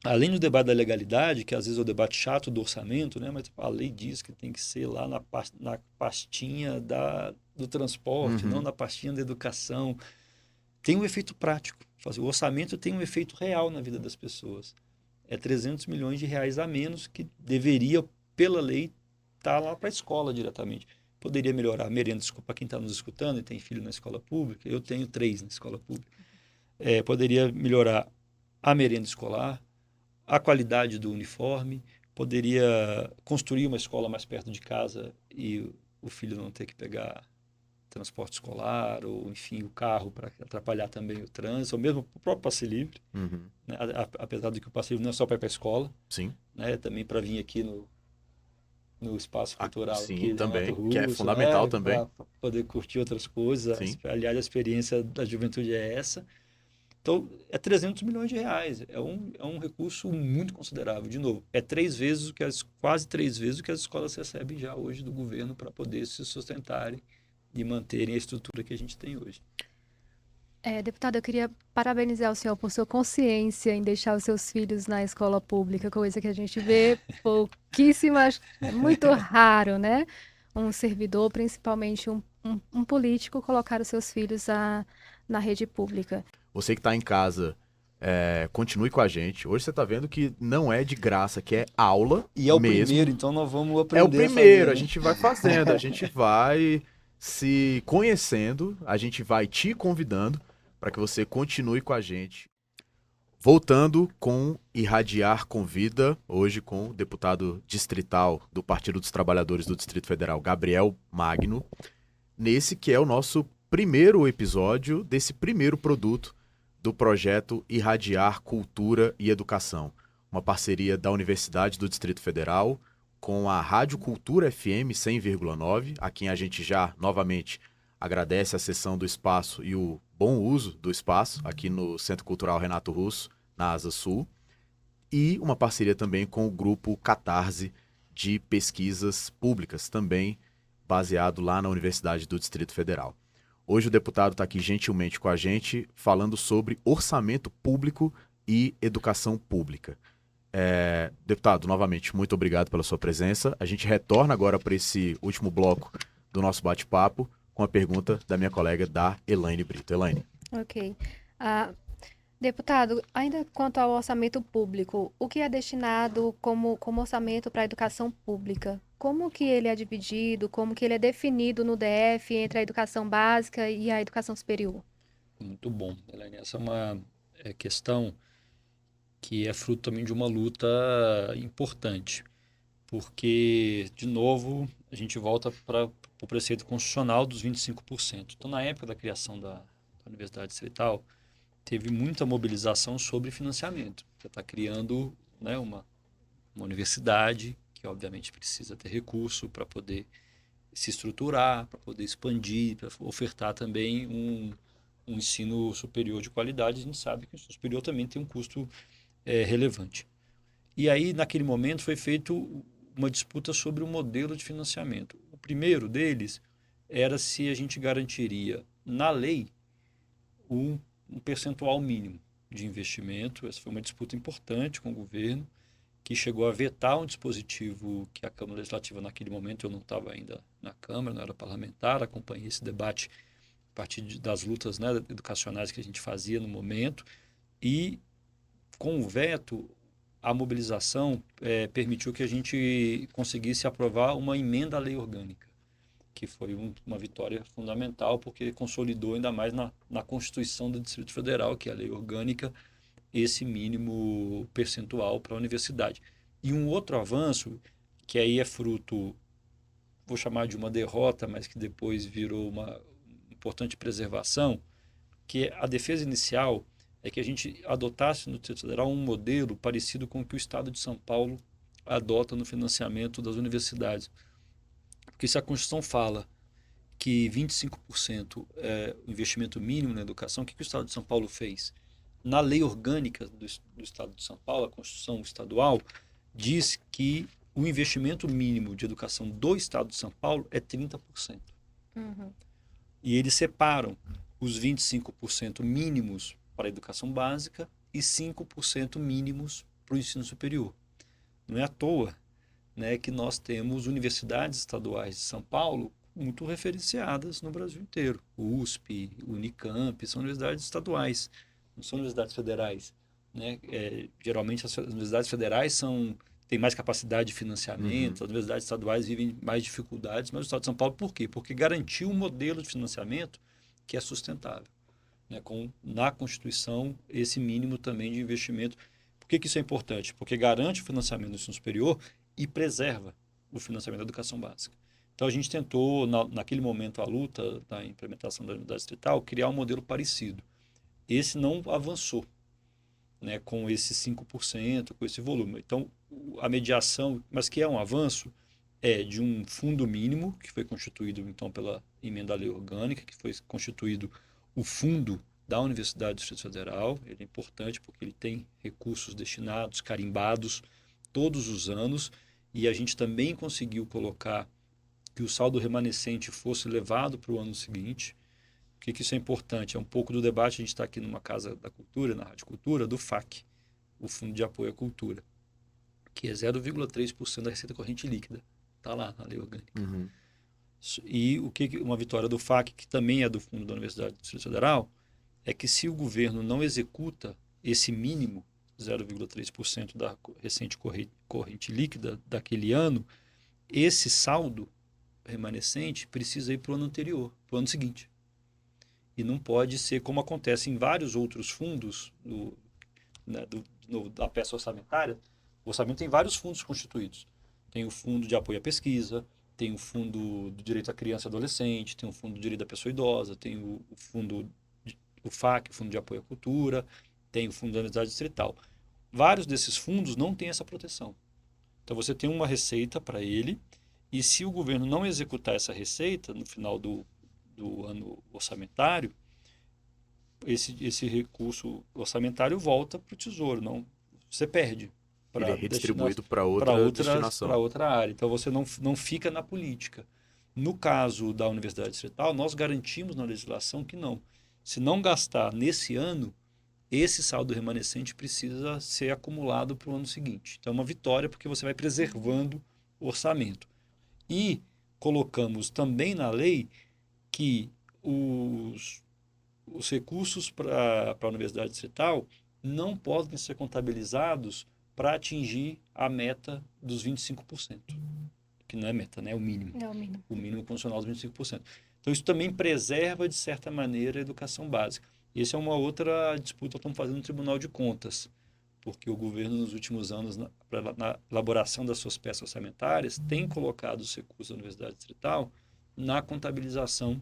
além do debate da legalidade, que às vezes é o debate chato do orçamento, né? Mas a lei diz que tem que ser lá na pastinha do transporte, não na pastinha da educação. Tem um efeito prático. O orçamento tem um efeito real na vida das pessoas. É 300 milhões de reais a menos que deveria, pela lei, estar lá para a escola diretamente. Poderia melhorar a merenda, para quem está nos escutando e tem filho na escola pública, eu tenho 3 na escola pública. Poderia melhorar a merenda escolar, a qualidade do uniforme, poderia construir uma escola mais perto de casa e o filho não ter que pegar transporte escolar, ou, enfim, o carro para atrapalhar também o trânsito, ou mesmo o próprio passe livre, né? Apesar de que o passe livre não é só para ir para a escola,
Sim.
né? Também para vir aqui no espaço cultural
Sim,
aqui de Renato
também, que é
Russo,
fundamental
né?
também.
Para poder curtir outras coisas.
Sim.
Aliás, a experiência da juventude é essa. Então, é 300 milhões de reais. É um recurso muito considerável. De novo, é quase 3 vezes o que as escolas recebem já hoje do governo para poder se sustentarem e manterem a estrutura que a gente tem hoje.
Deputado, eu queria parabenizar o senhor por sua consciência em deixar os seus filhos na escola pública, coisa que a gente vê pouquíssimas, é muito raro, né? Um servidor, principalmente um político, colocar os seus filhos na rede pública.
Você que está em casa, continue com a gente. Hoje você está vendo que não é de graça, que é aula
E é o
mesmo.
primeiro, então nós vamos aprender
É o primeiro,
a
a
fazer, né?
gente vai fazendo, a gente vai se conhecendo, a gente vai te convidando para que você continue com a gente. Voltando com Irradiar Convida, hoje com o deputado distrital do Partido dos Trabalhadores do Distrito Federal, Gabriel Magno, nesse que é o nosso primeiro episódio desse primeiro produto do projeto Irradiar Cultura e Educação, uma parceria da Universidade do Distrito Federal com a Rádio Cultura FM 100,9, a quem a gente já, novamente, agradece a cessão do espaço e o bom uso do espaço aqui no Centro Cultural Renato Russo, na Asa Sul, e uma parceria também com o grupo Catarse de Pesquisas Públicas, também baseado lá na Universidade do Distrito Federal. Hoje o deputado está aqui gentilmente com a gente, falando sobre orçamento público e educação pública. Deputado, novamente, muito obrigado pela sua presença. A gente retorna agora para esse último bloco do nosso bate-papo com a pergunta da minha colega, da Elaine Brito. Elaine.
Ok. Deputado, ainda quanto ao orçamento público, o que é destinado como orçamento para a educação pública? Como que ele é dividido, como que ele é definido no DF entre a educação básica e a educação superior?
Muito bom, Elaine. Essa é uma questão que é fruto também de uma luta importante, porque, de novo, a gente volta para o preceito constitucional dos 25%. Então, na época da criação da Universidade Distrital, teve muita mobilização sobre financiamento. Você está criando, né, uma universidade que, obviamente, precisa ter recurso para poder se estruturar, para poder expandir, para ofertar também um ensino superior de qualidade. A gente sabe que o ensino superior também tem um custo relevante. E aí, naquele momento, foi feito uma disputa sobre o modelo de financiamento. O primeiro deles era se a gente garantiria, na lei, um percentual mínimo de investimento. Essa foi uma disputa importante com o governo, que chegou a vetar um dispositivo que a Câmara Legislativa, naquele momento, eu não estava ainda na Câmara, não era parlamentar, acompanhei esse debate a partir das lutas, né, educacionais que a gente fazia no momento, e com o veto, a mobilização permitiu que a gente conseguisse aprovar uma emenda à lei orgânica, que foi uma vitória fundamental, porque consolidou ainda mais na Constituição do Distrito Federal, que é a lei orgânica, esse mínimo percentual para a universidade. E um outro avanço, que aí é fruto, vou chamar de uma derrota, mas que depois virou uma importante preservação, que a defesa inicial é que a gente adotasse no Distrito Federal um modelo parecido com o que o Estado de São Paulo adota no financiamento das universidades. Porque se a Constituição fala que 25% é o investimento mínimo na educação, o que o Estado de São Paulo fez? Na lei orgânica do Estado de São Paulo, a Constituição estadual, diz que o investimento mínimo de educação do Estado de São Paulo é 30%.
Uhum.
E eles separam os 25% mínimos para a educação básica e 5% mínimos para o ensino superior. Não é à toa, né, que nós temos universidades estaduais de São Paulo muito referenciadas no Brasil inteiro. O USP, o Unicamp, são universidades estaduais, não são universidades federais, né? Geralmente as universidades federais têm mais capacidade de financiamento, as universidades estaduais vivem mais dificuldades, mas o Estado de São Paulo por quê? Porque garantiu um modelo de financiamento que é sustentável, né? Na Constituição, esse mínimo também de investimento. Por que isso é importante? Porque garante o financiamento do ensino superior e preserva o financiamento da educação básica. Então, a gente tentou, naquele momento, a luta da implementação da unidade distrital, criar um modelo parecido. Esse não avançou, né, com esse 5%, com esse volume. Então, a mediação, mas que é um avanço, é de um fundo mínimo, que foi constituído, então, pela emenda à lei orgânica, que foi constituído o fundo da Universidade do Distrito Federal. Ele é importante porque ele tem recursos destinados, carimbados, todos os anos, e a gente também conseguiu colocar que o saldo remanescente fosse levado para o ano seguinte. Por que isso é importante? É um pouco do debate, a gente está aqui numa Casa da Cultura, na Rádio Cultura, do FAC, o Fundo de Apoio à Cultura, que é 0,3% da receita corrente líquida. Está lá na lei orgânica.
Uhum.
E uma vitória do FAC, que também é do Fundo da Universidade do Distrito Federal, é que se o governo não executa esse mínimo, 0,3% da recente corrente líquida daquele ano, esse saldo remanescente precisa ir para o ano anterior, para o ano seguinte. E não pode ser como acontece em vários outros fundos da peça orçamentária. O orçamento tem vários fundos constituídos. Tem o Fundo de Apoio à Pesquisa, tem o Fundo do Direito à Criança e Adolescente, tem o Fundo do Direito da Pessoa Idosa, tem o Fundo, o FAC, o Fundo de Apoio à Cultura, tem o Fundo da Universidade Distrital. Vários desses fundos não têm essa proteção. Então você tem uma receita para ele, e se o governo não executar essa receita no final do ano orçamentário, esse recurso orçamentário volta para o Tesouro, não, você perde.
Ele é redistribuído para outra destinação.
Para outra área. Então você não fica na política. No caso da Universidade Distrital, nós garantimos na legislação que não. Se não gastar nesse ano, esse saldo remanescente precisa ser acumulado para o ano seguinte. Então é uma vitória porque você vai preservando o orçamento. E colocamos também na lei que os recursos para a Universidade Distrital não podem ser contabilizados para atingir a meta dos 25%. Que não é meta, né? É o mínimo.
É o mínimo.
O mínimo constitucional dos 25%. Então, isso também preserva, de certa maneira, a educação básica. E essa é uma outra disputa que estamos fazendo no Tribunal de Contas, porque o governo, nos últimos anos, na elaboração das suas peças orçamentárias, tem colocado os recursos da Universidade Distrital na contabilização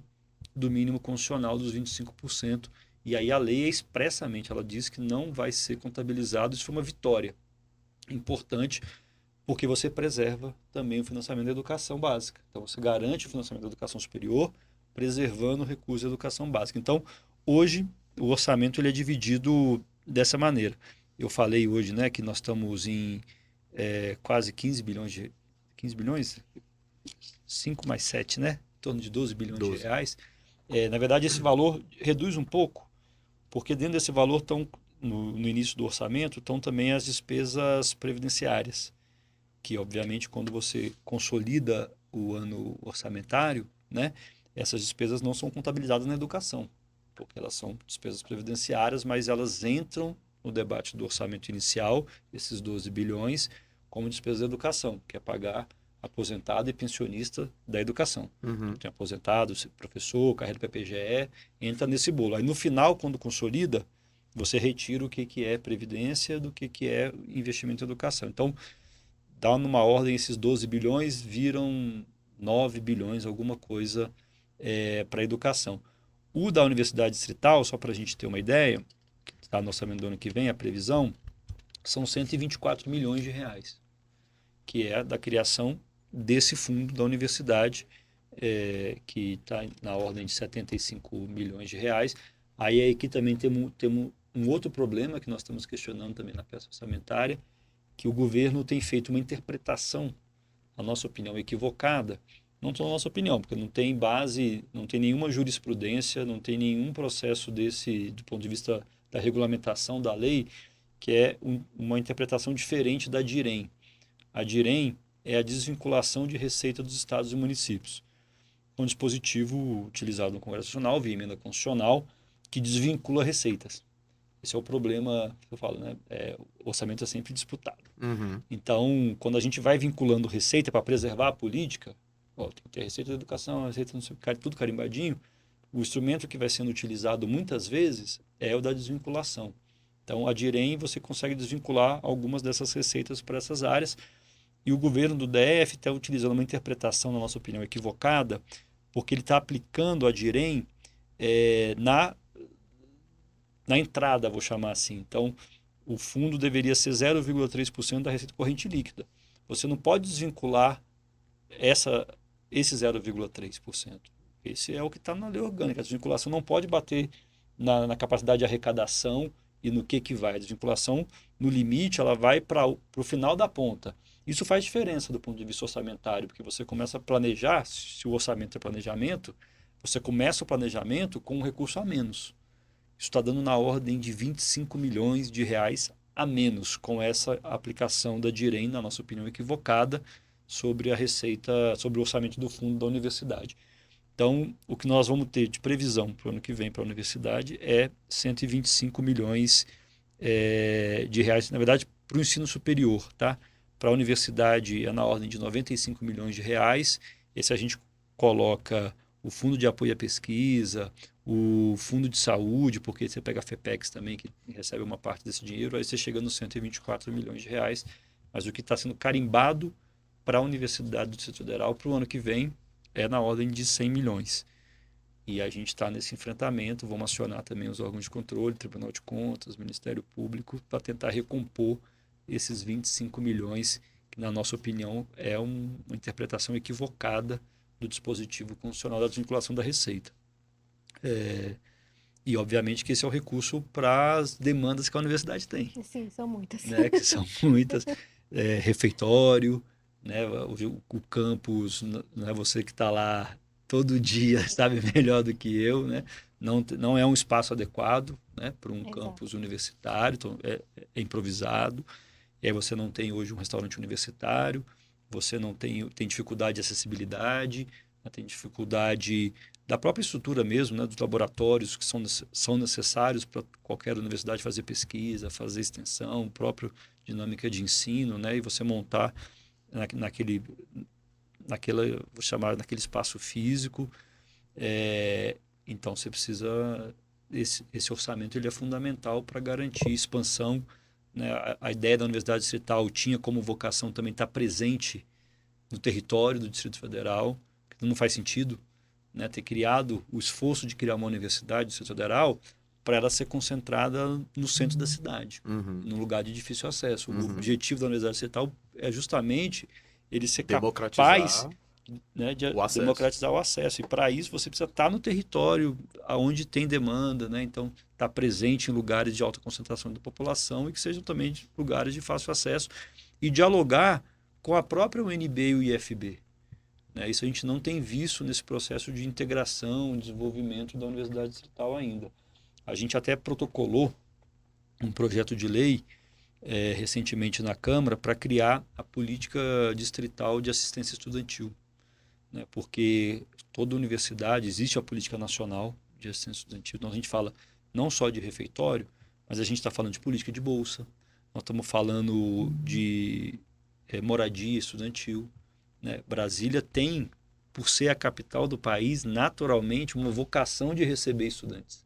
do mínimo constitucional dos 25%. E aí a lei expressamente, ela diz que não vai ser contabilizado. Isso foi uma vitória importante, porque você preserva também o financiamento da educação básica. Então, você garante o financiamento da educação superior, preservando o recurso da educação básica. Então, hoje, o orçamento ele é dividido dessa maneira. Eu falei hoje, né, que nós estamos em quase 15 bilhões 15 bilhões? 5 mais 7, né? Em torno de 12 bilhões de reais. Na verdade, esse valor reduz um pouco, porque dentro desse valor estão, no início do orçamento, estão também as despesas previdenciárias, que, obviamente, quando você consolida o ano orçamentário, né, essas despesas não são contabilizadas na educação, porque elas são despesas previdenciárias, mas elas entram no debate do orçamento inicial, esses 12 bilhões, como despesas da educação, que é pagar aposentado e pensionista da educação.
Uhum.
Tem aposentado, professor, carreira do PPGE, entra nesse bolo. Aí no final, quando consolida, você retira o que é previdência do que é investimento em educação. Então, dá numa ordem, esses 12 bilhões viram 9 bilhões, alguma coisa para a educação. O da Universidade Distrital, só para a gente ter uma ideia, que está no orçamento do ano que vem, a previsão, são 124 milhões de reais, que é da criação desse fundo da universidade, que está na ordem de 75 milhões de reais. Aí aqui também temos um outro problema que nós estamos questionando também na peça orçamentária, que o governo tem feito uma interpretação, na nossa opinião, equivocada. Não só na nossa opinião, porque não tem base, não tem nenhuma jurisprudência, não tem nenhum processo do ponto de vista da regulamentação da lei, que é uma interpretação diferente da DIREM. A DIREM é a desvinculação de receita dos estados e municípios. Um dispositivo utilizado no Congresso Nacional, via emenda constitucional, que desvincula receitas. Esse é o problema que eu falo, né? O orçamento é sempre disputado.
Uhum.
Então, quando a gente vai vinculando receita para preservar a política, tem que ter a receita da educação, a receita tudo carimbadinho, o instrumento que vai sendo utilizado muitas vezes é o da desvinculação. Então, a DIREM, você consegue desvincular algumas dessas receitas para essas áreas. E o governo do DF está utilizando uma interpretação, na nossa opinião, equivocada, porque ele está aplicando a DIREM na entrada, vou chamar assim. Então, o fundo deveria ser 0,3% da receita corrente líquida. Você não pode desvincular esse 0,3%. Esse é o que está na lei orgânica. A desvinculação não pode bater na capacidade de arrecadação e no que vai. A desvinculação, no limite, ela vai para o final da ponta. Isso faz diferença do ponto de vista orçamentário, porque você começa a planejar, se o orçamento é planejamento, você começa o planejamento com um recurso a menos. Isso está dando na ordem de 25 milhões de reais a menos com essa aplicação da DIREM, na nossa opinião, equivocada sobre a receita, sobre o orçamento do fundo da universidade. Então, o que nós vamos ter de previsão para o ano que vem para a universidade é 125 milhões de reais, na verdade, para o ensino superior, tá? Para a universidade é na ordem de 95 milhões de reais. Esse a gente coloca o fundo de apoio à pesquisa, o fundo de saúde, porque você pega a FEPEX também, que recebe uma parte desse dinheiro, aí você chega nos 124 milhões de reais. Mas o que está sendo carimbado para a Universidade do Distrito Federal para o ano que vem é na ordem de 100 milhões. E a gente está nesse enfrentamento, vamos acionar também os órgãos de controle, Tribunal de Contas, Ministério Público, para tentar recompor esses 25 milhões, que na nossa opinião é uma interpretação equivocada do dispositivo constitucional da desvinculação da receita. E obviamente que esse é o recurso para as demandas que a universidade tem.
Sim, são muitas.
Né? Que são muitas. Refeitório, né? O campus, né? Você que está lá todo dia sabe melhor do que eu, né? Não é um espaço adequado, né? Para um campus universitário, então é improvisado. E aí você não tem hoje um restaurante universitário, você não tem dificuldade de acessibilidade, né? Tem dificuldade da própria estrutura mesmo, né? Dos laboratórios que são necessários para qualquer universidade fazer pesquisa, fazer extensão, própria dinâmica de ensino, né? E você montar naquele espaço físico. Então você precisa, esse orçamento ele é fundamental para garantir expansão, né? A ideia da Universidade Distrital tinha como vocação também estar presente no território do Distrito Federal, que não faz sentido, né, ter criado o esforço de criar uma universidade do Distrito Federal para ela ser concentrada no centro da cidade, num lugar de difícil acesso. O objetivo da Universidade Distrital é justamente ele ser capaz, né, de democratizar o acesso. E para isso você precisa estar no território onde tem demanda, né? Então estar presente em lugares de alta concentração da população e que sejam também lugares de fácil acesso e dialogar com a própria UNB e o IFB. Né? Isso a gente não tem visto nesse processo de integração, desenvolvimento da Universidade Distrital ainda. A gente até protocolou um projeto de lei recentemente na Câmara para criar a política distrital de assistência estudantil. Né? Porque toda universidade existe a política nacional de assistência estudantil. Então a gente fala não só de refeitório, mas a gente está falando de política de bolsa, nós estamos falando de moradia estudantil. Né? Brasília tem, por ser a capital do país, naturalmente uma vocação de receber estudantes,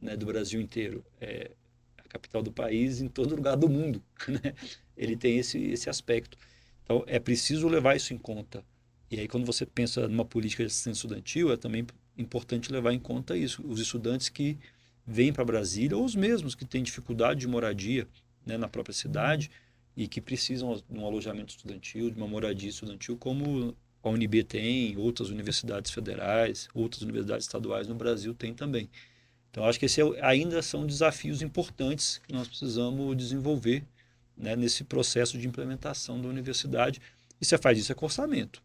né, do Brasil inteiro. É a capital do país em todo lugar do mundo. Né? Ele tem esse aspecto. Então, é preciso levar isso em conta. E aí, quando você pensa numa política de assistência estudantil, é também importante levar em conta isso. Os estudantes que vêm para Brasília, ou os mesmos que têm dificuldade de moradia, né, na própria cidade, e que precisam de um alojamento estudantil, de uma moradia estudantil, como a UNB tem, outras universidades federais, outras universidades estaduais no Brasil têm também. Então, acho que ainda são desafios importantes que nós precisamos desenvolver, né, nesse processo de implementação da universidade. E você faz isso com orçamento.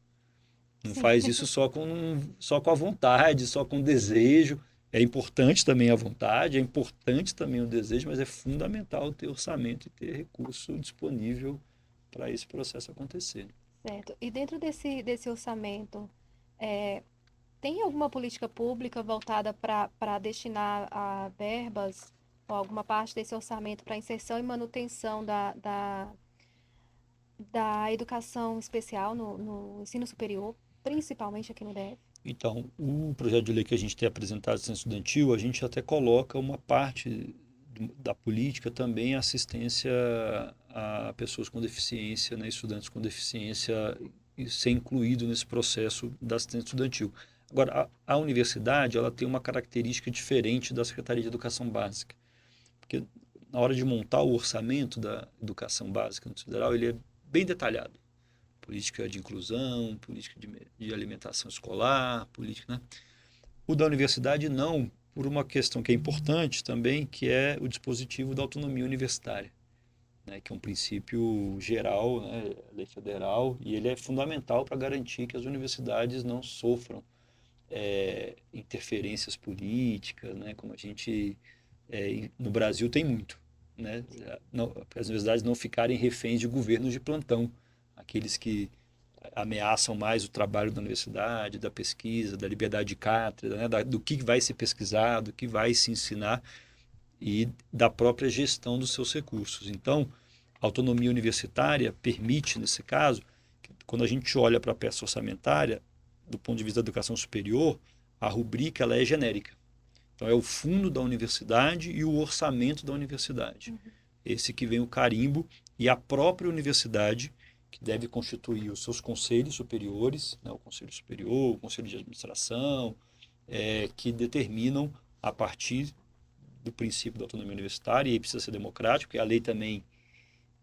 Não faz isso só com a vontade, só com o desejo. É importante também a vontade, é importante também o desejo, mas é fundamental ter orçamento e ter recurso disponível para esse processo acontecer.
Certo. E dentro desse orçamento, tem alguma política pública voltada para destinar a verbas ou alguma parte desse orçamento para inserção e manutenção da educação especial no ensino superior, principalmente aqui no DF?
Então, o projeto de lei que a gente tem apresentado de assistência estudantil, a gente até coloca uma parte da política também a assistência a pessoas com deficiência, né, estudantes com deficiência, e ser incluído nesse processo da assistência estudantil. Agora, a universidade ela tem uma característica diferente da Secretaria de Educação Básica, porque na hora de montar o orçamento da educação básica no federal, ele é bem detalhado. Política de inclusão, política de alimentação escolar, política, né? O da universidade não, por uma questão que é importante também, que é o dispositivo da autonomia universitária, né? Que é um princípio geral, né? Lei federal, e ele é fundamental para garantir que as universidades não sofram interferências políticas, né? Como a gente no Brasil tem muito, né? As universidades não ficarem reféns de governos de plantão, aqueles que ameaçam mais o trabalho da universidade, da pesquisa, da liberdade de cátedra, né? Do que vai se pesquisar, do que vai se ensinar e da própria gestão dos seus recursos. Então, a autonomia universitária permite, nesse caso, que, quando a gente olha para a peça orçamentária, do ponto de vista da educação superior, a rubrica ela é genérica. Então, é o fundo da universidade e o orçamento da universidade. Uhum. Esse que vem o carimbo, e a própria universidade, que deve constituir os seus conselhos superiores, né, o Conselho Superior, o Conselho de Administração, que determinam, a partir do princípio da autonomia universitária, e aí precisa ser democrático, porque a lei também,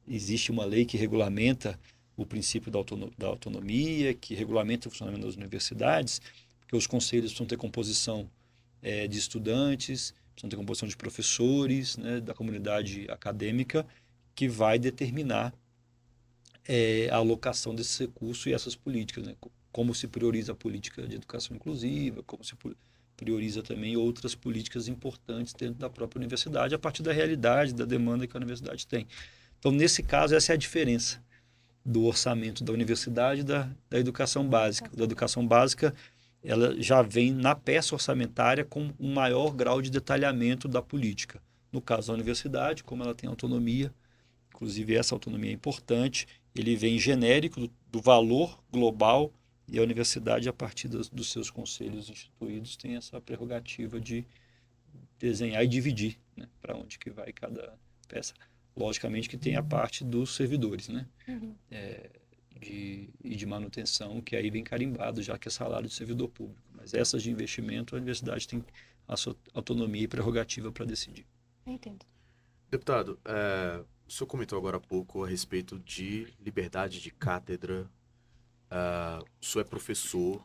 existe uma lei que regulamenta o princípio da autonomia, que regulamenta o funcionamento das universidades, porque os conselhos precisam ter composição de estudantes, precisam ter composição de professores, né, da comunidade acadêmica, que vai determinar a alocação desses recursos e essas políticas, né? Como se prioriza a política de educação inclusiva, como se prioriza também outras políticas importantes dentro da própria universidade, a partir da realidade, da demanda que a universidade tem. Então, nesse caso, essa é a diferença do orçamento da universidade e da educação básica. Da educação básica, ela já vem na peça orçamentária com um maior grau de detalhamento da política. No caso da universidade, como ela tem autonomia, inclusive essa autonomia é importante, ele vem genérico do valor global, e a universidade, a partir dos seus conselhos instituídos, tem essa prerrogativa de desenhar e dividir, né, para onde que vai cada peça. Logicamente que tem a parte dos servidores, né,
Uhum.
E de manutenção, que aí vem carimbado, já que é salário de servidor público. Mas essas de investimento, a universidade tem a sua autonomia e prerrogativa para decidir.
Entendo.
Deputado, o senhor comentou agora há pouco a respeito de liberdade de cátedra. O senhor é professor.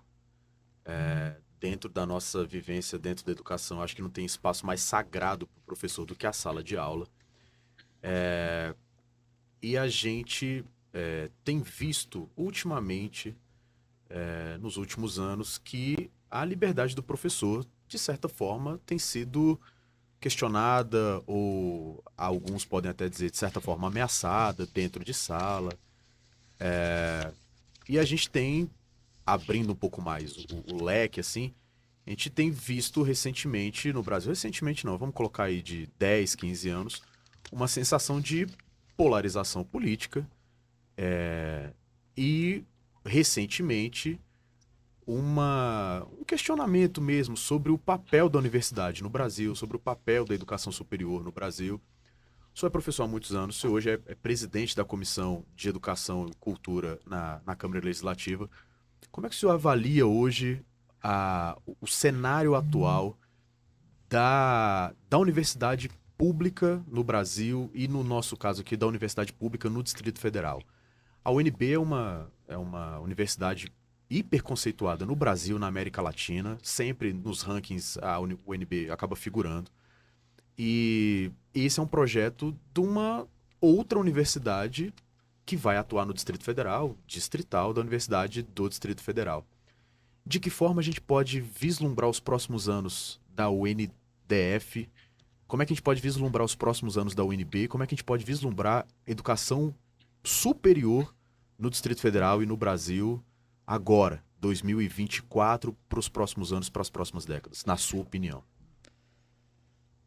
Dentro da nossa vivência, dentro da educação, acho que não tem espaço mais sagrado para o professor do que a sala de aula. E a gente tem visto ultimamente, nos últimos anos, que a liberdade do professor, de certa forma, tem sido questionada, ou alguns podem até dizer, de certa forma, ameaçada dentro de sala. E a gente tem, abrindo um pouco mais o leque, assim, a gente tem visto recentemente no Brasil, recentemente não, vamos colocar aí de 10, 15 anos, uma sensação de polarização política, e recentemente um questionamento mesmo sobre o papel da universidade no Brasil, sobre o papel da educação superior no Brasil. O senhor é professor há muitos anos, o senhor hoje é presidente da Comissão de Educação e Cultura na Câmara Legislativa. Como é que o senhor avalia hoje o cenário atual da universidade pública no Brasil e, no nosso caso aqui, da universidade pública no Distrito Federal? A UNB é uma universidade hiperconceituada no Brasil, na América Latina. Sempre nos rankings a UNB acaba figurando. E esse é um projeto de uma outra universidade que vai atuar no Distrito Federal, distrital da Universidade do Distrito Federal. De que forma a gente pode vislumbrar os próximos anos da UNDF? Como é que a gente pode vislumbrar os próximos anos da UNB? Como é que a gente pode vislumbrar educação superior no Distrito Federal e no Brasil agora, 2024, para os próximos anos, para as próximas décadas, na sua opinião?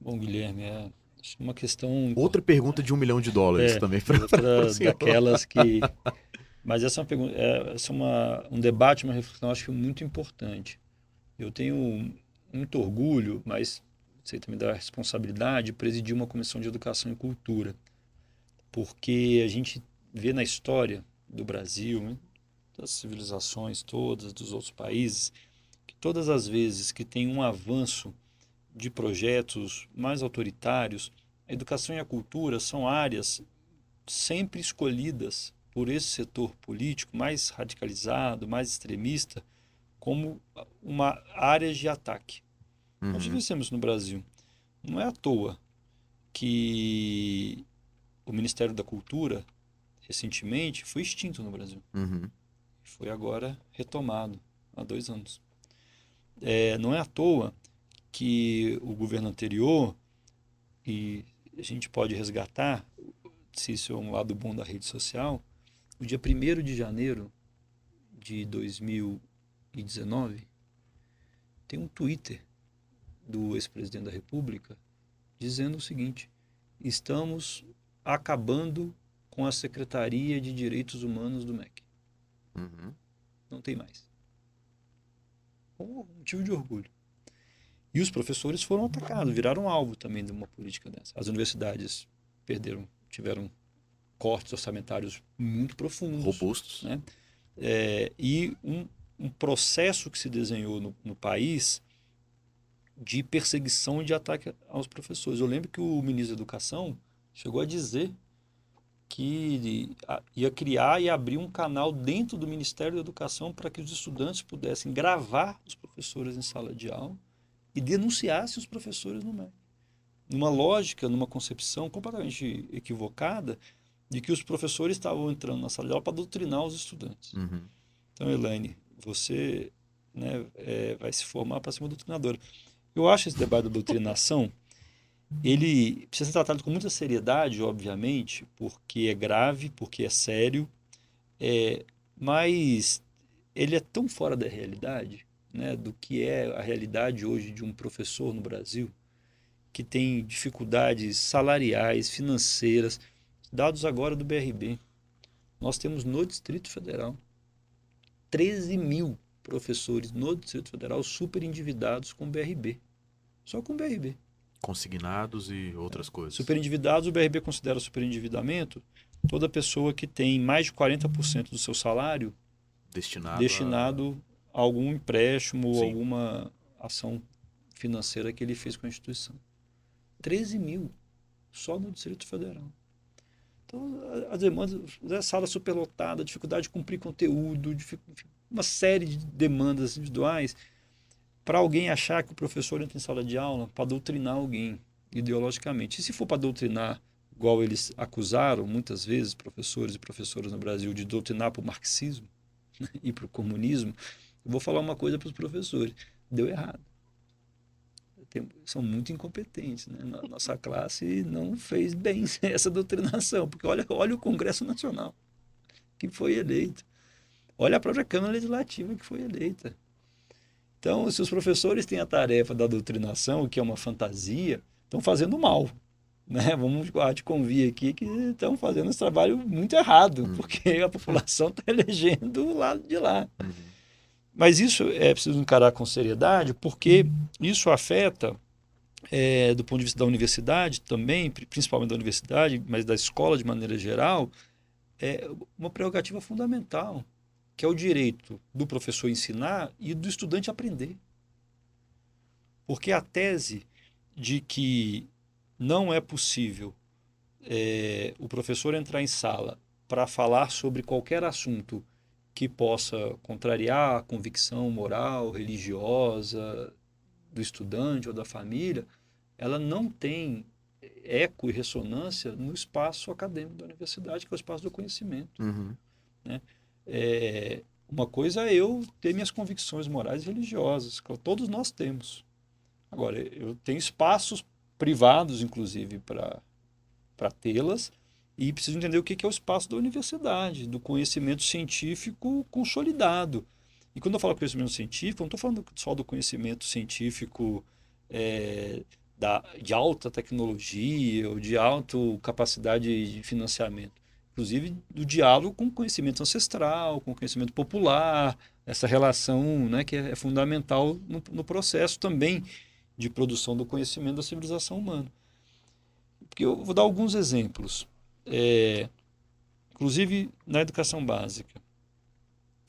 Bom, Guilherme, acho uma questão...
Outra pergunta de $1 milhão também.
Outra daquelas que... Mas essa é uma pergunta, um debate, uma reflexão, acho que muito importante. Eu tenho muito orgulho, mas você também dá a responsabilidade de presidir uma comissão de educação e cultura, porque a gente vê na história do Brasil, né, das civilizações todas, dos outros países, que todas as vezes que tem um avanço de projetos mais autoritários, a educação e a cultura são áreas sempre escolhidas por esse setor político mais radicalizado, mais extremista, como uma área de ataque. Nós vivemos isso no Brasil. Não é à toa que o Ministério da Cultura, recentemente, foi extinto no Brasil. Foi agora retomado, há 2 anos. Não é à toa que o governo anterior, e a gente pode resgatar, se isso é um lado bom da rede social, no dia 1º de janeiro de 2019, tem um Twitter do ex-presidente da República dizendo o seguinte: estamos acabando com a Secretaria de Direitos Humanos do MEC. Não tem mais. Um motivo de orgulho. E os professores foram atacados, viraram alvo também de uma política dessa. As universidades tiveram cortes orçamentários muito profundos.
Robustos.
Né? E um processo que se desenhou no país de perseguição e de ataque aos professores. Eu lembro que o ministro da Educação chegou a dizer que ia criar e abrir um canal dentro do Ministério da Educação para que os estudantes pudessem gravar os professores em sala de aula e denunciassem os professores no MEC. Numa lógica, numa concepção completamente equivocada de que os professores estavam entrando na sala de aula para doutrinar os estudantes. Então, Elaine, você, né, vai se formar para ser uma doutrinadora. Eu acho esse debate da doutrinação, ele precisa ser tratado com muita seriedade, obviamente, porque é grave, porque é sério, mas ele é tão fora da realidade, né, do que é a realidade hoje de um professor no Brasil, que tem dificuldades salariais, financeiras. Dados agora do BRB, nós temos no Distrito Federal 13 mil professores no Distrito Federal super endividados com o BRB. Só com o BRB.
Consignados e outras coisas.
Super endividados, o BRB considera superendividamento toda pessoa que tem mais de 40% do seu salário destinado a algum empréstimo ou alguma ação financeira que ele fez com a instituição. 13 mil só no Distrito Federal. Então, as demandas, a sala superlotada, dificuldade de cumprir conteúdo, uma série de demandas individuais, para alguém achar que o professor entra em sala de aula para doutrinar alguém ideologicamente. E se for para doutrinar, igual eles acusaram muitas vezes, professores e professoras no Brasil, de doutrinar para o marxismo, né, e para o comunismo, eu vou falar uma coisa para os professores: deu errado. São muito incompetentes, né? Nossa classe não fez bem essa doutrinação, porque olha o Congresso Nacional que foi eleito, olha a própria Câmara Legislativa que foi eleita. Então, se os professores têm a tarefa da doutrinação, que é uma fantasia, estão fazendo mal, né? Vamos te convir aqui que estão fazendo esse trabalho muito errado, porque a população está elegendo o lado de lá. Mas isso é preciso encarar com seriedade, porque isso afeta, do ponto de vista da universidade também, principalmente da universidade, mas da escola de maneira geral, uma prerrogativa fundamental, que é o direito do professor ensinar e do estudante aprender. Porque a tese de que não é possível o professor entrar em sala para falar sobre qualquer assunto que possa contrariar a convicção moral, religiosa do estudante ou da família, ela não tem eco e ressonância no espaço acadêmico da universidade, que é o espaço do conhecimento. Né? Uma coisa é eu ter minhas convicções morais e religiosas, que todos nós temos. Agora, eu tenho espaços privados, inclusive, para tê-las, e preciso entender o que é o espaço da universidade, do conhecimento científico consolidado. E quando eu falo conhecimento científico, eu não estou falando só do conhecimento científico de alta tecnologia ou de alta capacidade de financiamento. Inclusive do diálogo com o conhecimento ancestral, com o conhecimento popular, essa relação, né, que é fundamental no processo também de produção do conhecimento da civilização humana. Porque eu vou dar alguns exemplos. Inclusive na educação básica.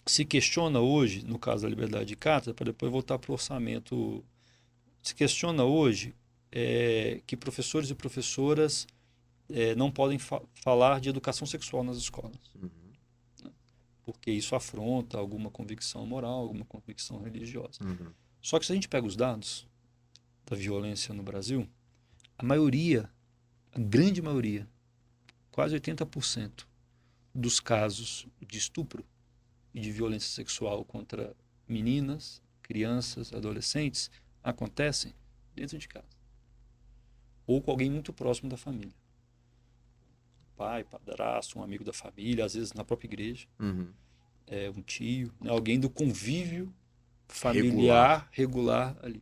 Se questiona hoje, no caso da liberdade de cátedra, para depois voltar para o orçamento, se questiona hoje que professores e professoras não podem falar de educação sexual nas escolas. Porque isso afronta alguma convicção moral, alguma convicção religiosa. Só que se a gente pega os dados da violência no Brasil, a grande maioria, quase 80% dos casos de estupro e de violência sexual contra meninas, crianças, adolescentes, acontecem dentro de casa. Ou com alguém muito próximo da família. Pai, padrasto, um amigo da família, às vezes na própria igreja. Um tio, né? Alguém do convívio familiar regular ali.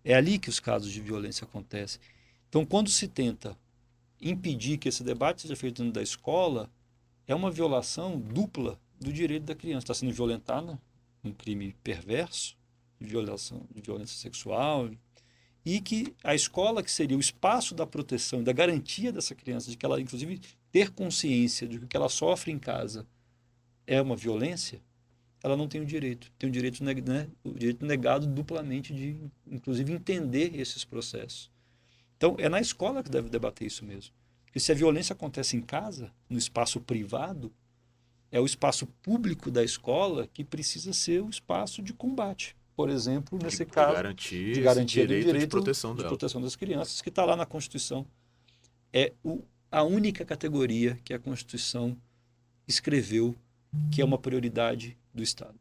É ali que os casos de violência acontecem. Então, quando se tenta impedir que esse debate seja feito dentro da escola, é uma violação dupla do direito da criança. Está sendo violentada, um crime perverso, de violência sexual, e que a escola, que seria o espaço da proteção, da garantia dessa criança, de que ela, inclusive, ter consciência de que o que ela sofre em casa é uma violência, ela não tem o direito. Tem o direito, o direito negado duplamente de, inclusive, entender esses processos. Então, é na escola que deve debater isso mesmo. Porque se a violência acontece em casa, no espaço privado, é o espaço público da escola que precisa ser o espaço de combate. Por exemplo, nesse caso, de garantia do direito de proteção das crianças, que está lá na Constituição. É a única categoria que a Constituição escreveu que é uma prioridade do Estado.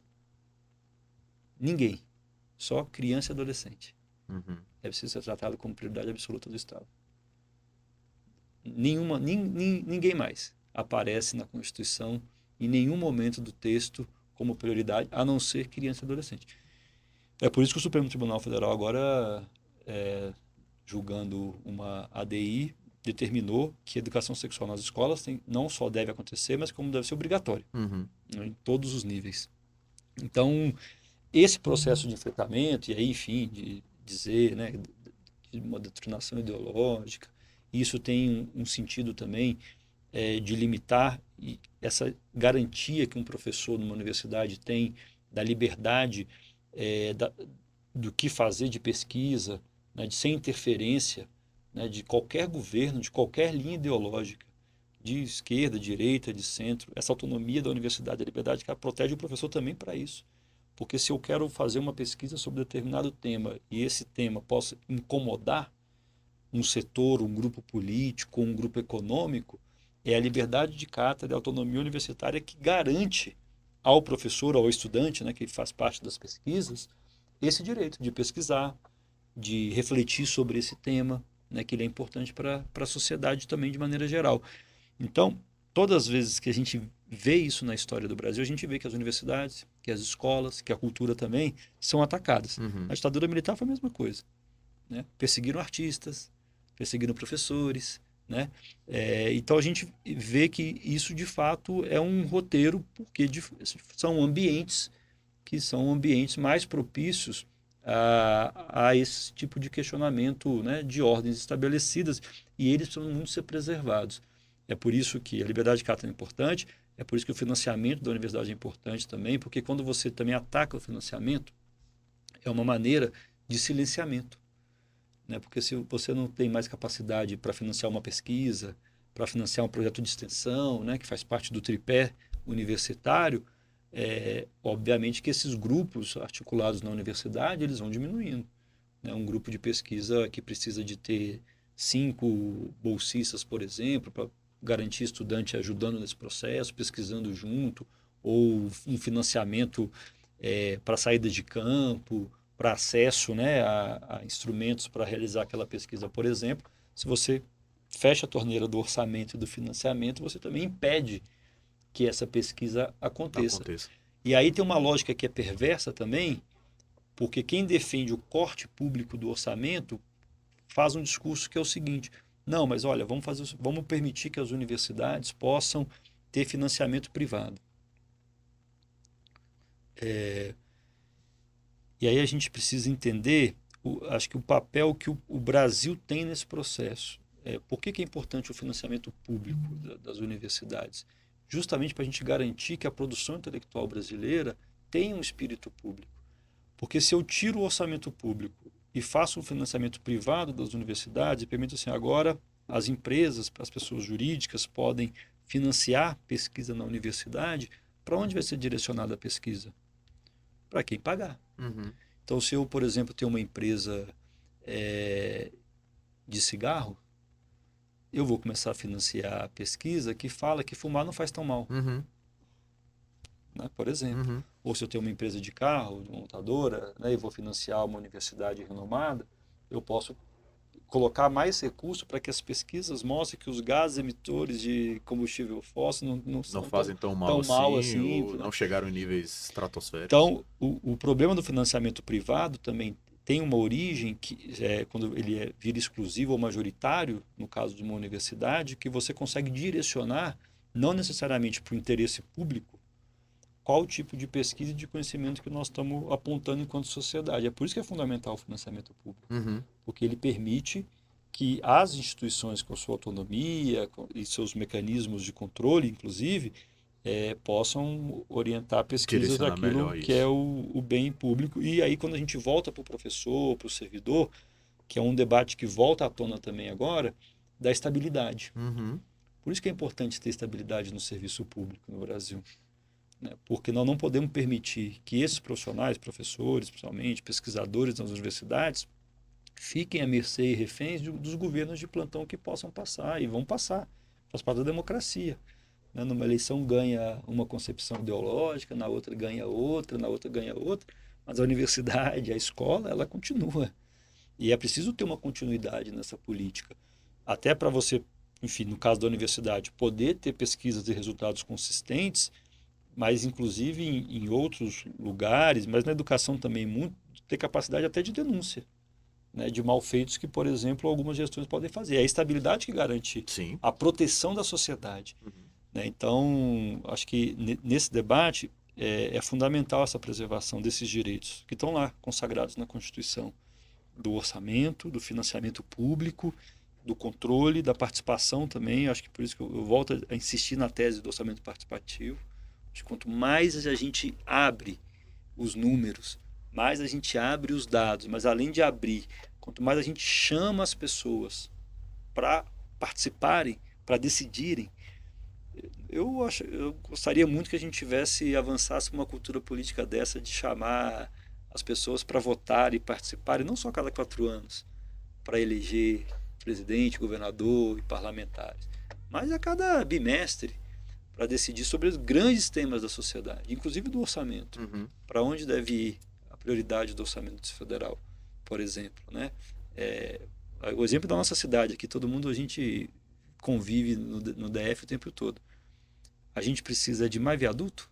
Ninguém. Só criança e adolescente. Deve ser tratado como prioridade absoluta do Estado. Ninguém mais aparece na Constituição em nenhum momento do texto como prioridade, a não ser criança e adolescente. É por isso que o Supremo Tribunal Federal agora, julgando uma ADI, determinou que a educação sexual nas escolas não só deve acontecer, mas como deve ser obrigatório, em todos os níveis. Então, esse processo de enfrentamento, e aí, enfim, de dizer, né, de uma doutrinação ideológica, isso tem um sentido também de limitar essa garantia que um professor numa universidade tem da liberdade do que fazer de pesquisa, né, de sem interferência, né, de qualquer governo, de qualquer linha ideológica, de esquerda, direita, de centro. Essa autonomia da universidade, a liberdade que ela protege o professor também para isso. Porque se eu quero fazer uma pesquisa sobre determinado tema e esse tema possa incomodar um setor, um grupo político, um grupo econômico, é a liberdade de cátedra, a autonomia universitária que garante ao professor, ao estudante, né, que faz parte das pesquisas, esse direito de pesquisar, de refletir sobre esse tema, né, que ele é importante para a sociedade também de maneira geral. Então, todas as vezes que a gente vê isso na história do Brasil, a gente vê que as universidades, que as escolas, que a cultura também são atacadas. Na ditadura militar foi a mesma coisa, né? Perseguiram artistas, perseguiram professores, né? Então a gente vê que isso de fato é um roteiro, porque são ambientes que são ambientes mais propícios a esse tipo de questionamento, né, de ordens estabelecidas, e eles precisam muito ser preservados. É por isso que a liberdade de cátedra é importante, é por isso que o financiamento da universidade é importante também, porque quando você também ataca o financiamento, é uma maneira de silenciamento, né? Porque se você não tem mais capacidade para financiar uma pesquisa, para financiar um projeto de extensão, né, que faz parte do tripé universitário, obviamente que esses grupos articulados na universidade, eles vão diminuindo, né? Um grupo de pesquisa que precisa de ter 5 bolsistas, por exemplo, para garantir estudante ajudando nesse processo, pesquisando junto, ou um financiamento para saída de campo, para acesso, né, a instrumentos para realizar aquela pesquisa, por exemplo. Se você fecha a torneira do orçamento e do financiamento, você também impede que essa pesquisa aconteça. E aí tem uma lógica que é perversa também, porque quem defende o corte público do orçamento faz um discurso que é o seguinte: não, mas olha, vamos permitir que as universidades possam ter financiamento privado. E aí a gente precisa entender acho que o papel que o Brasil tem nesse processo. Por que é importante o financiamento público das universidades? Justamente para a gente garantir que a produção intelectual brasileira tenha um espírito público. Porque se eu tiro o orçamento público e faço um financiamento privado das universidades, e permito assim, agora as empresas, as pessoas jurídicas podem financiar pesquisa na universidade, para onde vai ser direcionada a pesquisa? Para quem pagar.
Uhum.
Então, se eu, por exemplo, tenho uma empresa de cigarro, eu vou começar a financiar a pesquisa que fala que fumar não faz tão mal,
Uhum.
né? Por exemplo.
Uhum.
Ou se eu tenho uma empresa de carro, de montadora, né, e vou financiar uma universidade renomada, eu posso colocar mais recursos para que as pesquisas mostrem que os gases emitores de combustível fóssil não são
Não fazem tão
tão
mal
assim,
ou
né?
não chegaram em níveis estratosféricos.
Então, o problema do financiamento privado também tem uma origem que quando ele vira exclusivo ou majoritário, no caso de uma universidade, que você consegue direcionar, não necessariamente para o interesse público, qual tipo de pesquisa e de conhecimento que nós estamos apontando enquanto sociedade. É por isso que é fundamental o financiamento público,
Uhum.
porque ele permite que as instituições com sua autonomia e seus mecanismos de controle, inclusive, possam orientar pesquisas
Direcionar
daquilo
melhor
que
isso.
é o bem público. E aí, quando a gente volta para o professor, para o servidor, que é um debate que volta à tona também agora, da estabilidade.
Uhum.
Por isso que é importante ter estabilidade no serviço público no Brasil, né? Porque nós não podemos permitir que esses profissionais, professores, principalmente, pesquisadores nas universidades, fiquem à mercê e reféns dos governos de plantão que possam passar, e vão passar. Faz parte da democracia. Né? Numa eleição ganha uma concepção ideológica, na outra ganha outra, na outra ganha outra, mas a universidade, a escola, ela continua. E é preciso ter uma continuidade nessa política. Até para você, enfim, no caso da universidade, poder ter pesquisas e resultados consistentes, mas inclusive em outros lugares, mas na educação também muito, ter capacidade até de denúncia, né, de malfeitos que, por exemplo, algumas gestões podem fazer. É a estabilidade que garante
Sim.
a proteção da sociedade.
Uhum.
Né? Então, acho que nesse debate é fundamental essa preservação desses direitos que estão lá consagrados na Constituição, do orçamento, do financiamento público, do controle, da participação também. Acho que por isso que eu volto a insistir na tese do orçamento participativo. Acho que quanto mais a gente abre os números, mais a gente abre os dados, mas além de abrir, quanto mais a gente chama as pessoas para participarem, para decidirem, eu gostaria muito que a gente avançasse uma cultura política dessa, de chamar as pessoas para votar e participarem, não só a cada 4 anos, para eleger presidente, governador e parlamentares, mas a cada bimestre, para decidir sobre os grandes temas da sociedade, inclusive do orçamento.
Uhum.
Para onde deve ir a prioridade do orçamento federal, por exemplo, né? O exemplo da nossa cidade aqui, a gente convive no DF o tempo todo. A gente precisa de mais viaduto?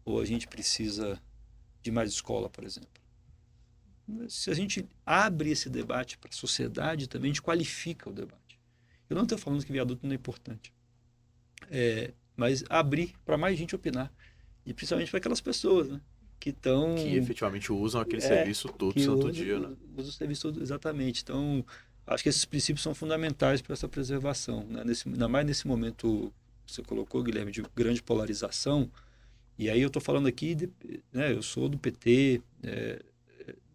Ou a gente precisa de mais escola, por exemplo? Se a gente abre esse debate para a sociedade também, a gente qualifica o debate. Eu não estou falando que viaduto não é importante. Mas abrir para mais gente opinar. E principalmente para aquelas pessoas, né, que estão...
Que efetivamente usam aquele serviço todo santo dia, né?
Usa o serviço todo, exatamente. Então, acho que esses princípios são fundamentais para essa preservação, né? Ainda mais nesse momento que você colocou, Guilherme, de grande polarização. E aí eu estou falando aqui, né, eu sou do PT,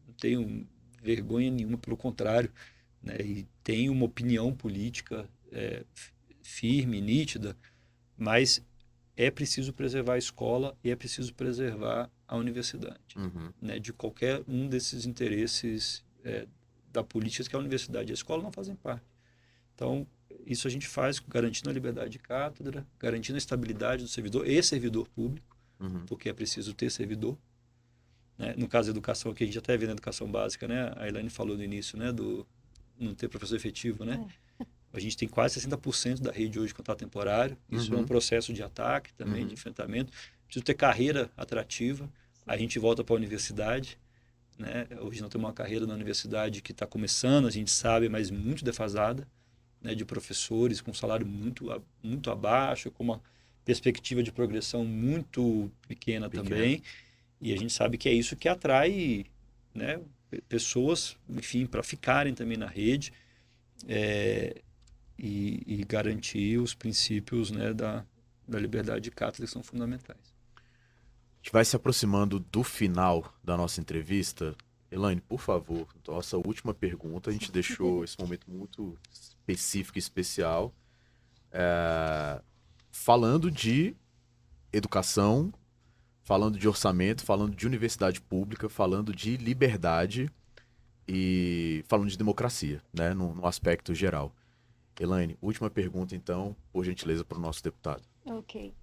não tenho vergonha nenhuma, pelo contrário, né, e tenho uma opinião política firme, nítida, mas é preciso preservar a escola e é preciso preservar a universidade,
Uhum.
né, de qualquer um desses interesses da política que a universidade e a escola não fazem parte. Então, isso a gente faz garantindo a liberdade de cátedra, garantindo a estabilidade do servidor e servidor público,
Uhum.
porque é preciso ter servidor. Né? No caso da educação, aqui a gente até vê na educação básica, né? A Elaine falou no início, né, do não ter professor efetivo, né? A gente tem quase 60% da rede hoje de contrato temporário. Isso é um processo de ataque também, de enfrentamento. Preciso ter carreira atrativa. A gente volta para a universidade, né? Hoje nós temos uma carreira na universidade que está começando, a gente sabe, mas muito defasada, né? De professores com salário muito abaixo, com uma perspectiva de progressão muito pequena também. E a gente sabe que é isso que atrai, né, pessoas, enfim, para ficarem também na rede e garantir os princípios, né, da liberdade de cátedra, que são fundamentais.
A gente vai se aproximando do final da nossa entrevista. Elaine, por favor, nossa última pergunta. A gente deixou esse momento muito específico e especial, falando de educação, falando de orçamento, falando de universidade pública, falando de liberdade e falando de democracia, né, no aspecto geral. Elaine, última pergunta, então, por gentileza, para o nosso deputado.
Ok.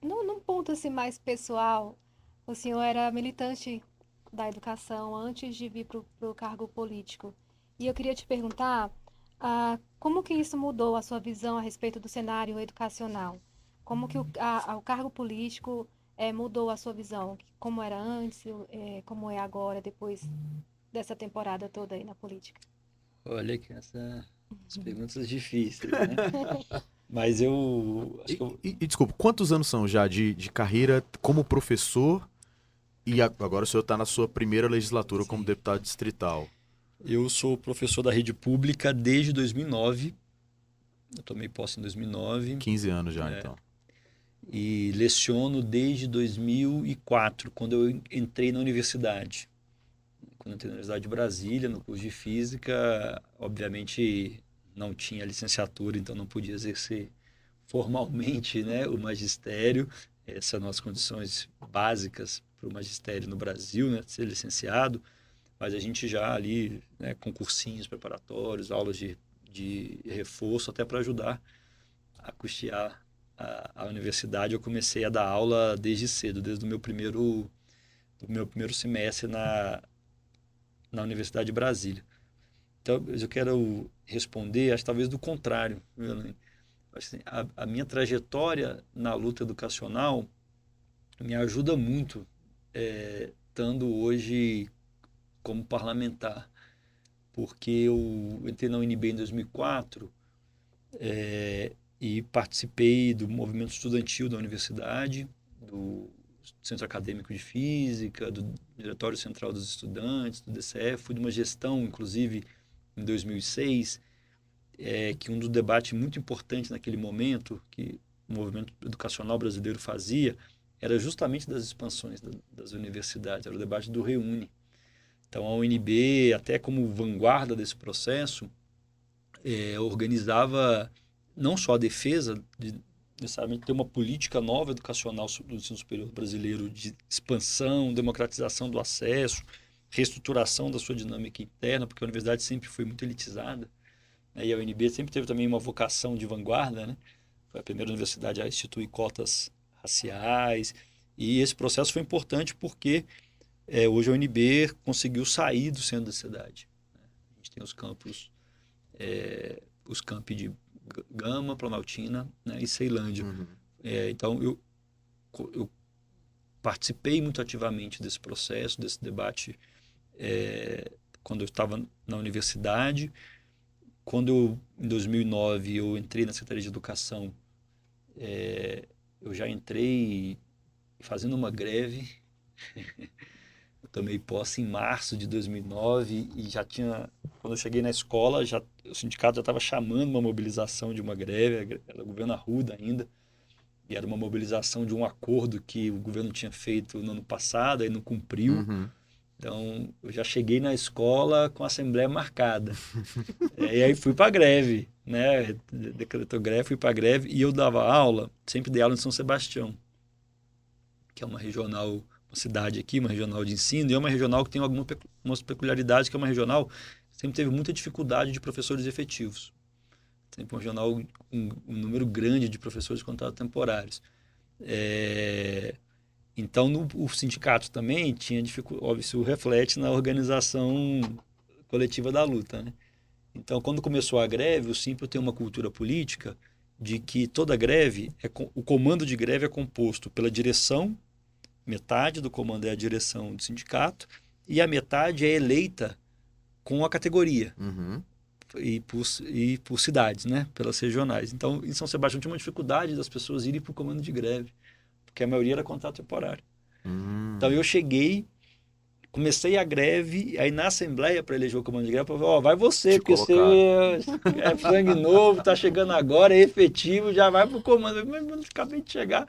Num ponto assim mais pessoal, o senhor era militante da educação antes de vir para o cargo político. E eu queria te perguntar como que isso mudou a sua visão a respeito do cenário educacional? Como que o cargo político mudou a sua visão? Como era antes, como é agora, depois dessa temporada toda aí na política?
Olha que essas perguntas difíceis, né? Mas eu... Acho que
E desculpa, quantos anos são já de carreira como professor e agora o senhor está na sua primeira legislatura como deputado distrital?
Eu sou professor da rede pública desde 2009. Eu tomei posse em 2009.
15 anos já, então.
E leciono desde 2004, quando eu entrei na universidade. Quando eu entrei na Universidade de Brasília, no curso de Física, obviamente não tinha licenciatura, então não podia exercer formalmente, né, o magistério. Essas são as condições básicas para o magistério no Brasil, né, ser licenciado. Mas a gente já ali, né, com cursinhos preparatórios, aulas de reforço, até para ajudar a custear a universidade. Eu comecei a dar aula desde cedo, desde o meu primeiro semestre na Universidade de Brasília. Então, eu quero responder, acho talvez do contrário. Assim, a minha trajetória na luta educacional me ajuda muito, estando hoje como parlamentar, porque eu entrei na UNB em 2004 e participei do movimento estudantil da universidade, do Centro Acadêmico de Física, do Diretório Central dos Estudantes, do DCE. Fui de uma gestão, inclusive, em 2006, que um dos debates muito importantes naquele momento, que o movimento educacional brasileiro fazia, era justamente das expansões das universidades, era o debate do Reúne. Então, a UNB, até como vanguarda desse processo, organizava não só a defesa de necessariamente ter uma política nova educacional do ensino superior brasileiro de expansão, democratização do acesso, reestruturação da sua dinâmica interna, porque a universidade sempre foi muito elitizada, né? E a UNB sempre teve também uma vocação de vanguarda, né? Foi a primeira universidade a instituir cotas raciais, e esse processo foi importante porque hoje a UNB conseguiu sair do centro da cidade, né? A gente tem os campi de Gama, Planaltina, né, e Ceilândia.
Uhum.
Então, eu participei muito ativamente desse processo, desse debate, quando eu estava na universidade. Quando, em 2009, eu entrei na Secretaria de Educação, eu já entrei fazendo uma greve. Eu tomei posse em março de 2009 e já tinha... Quando eu cheguei na escola, o sindicato já estava chamando uma mobilização de uma greve, era o governo Arruda ainda, e era uma mobilização de um acordo que o governo tinha feito no ano passado, aí não cumpriu.
Uhum.
Então, eu já cheguei na escola com a assembleia marcada. E aí fui para a greve, né? Decretou greve, fui para a greve, e eu dava aula, sempre dei aula em São Sebastião, que é uma regional, uma cidade aqui, uma regional de ensino, e é uma regional que tem algumas peculiaridades, que é uma regional que sempre teve muita dificuldade de professores efetivos. Sempre um regional com um número grande de professores contratos temporários. Então, o sindicato também tinha dificuldade, óbvio, isso reflete na organização coletiva da luta, né? Então, quando começou a greve, o Simpro tem uma cultura política de que toda greve, o comando de greve é composto pela direção, metade do comando é a direção do sindicato, e a metade é eleita com a categoria.
Uhum.
E por cidades, né? Pelas regionais. Então, em São Sebastião tinha uma dificuldade das pessoas irem para o comando de greve, porque a maioria era contrato temporário. Então, eu cheguei comecei a greve, aí na Assembleia para eleger o comando de greve, eu falei, ó, vai você,
Te
porque você é sangue novo, tá chegando agora, é efetivo, já vai pro comando. Mas mano, acabei de chegar.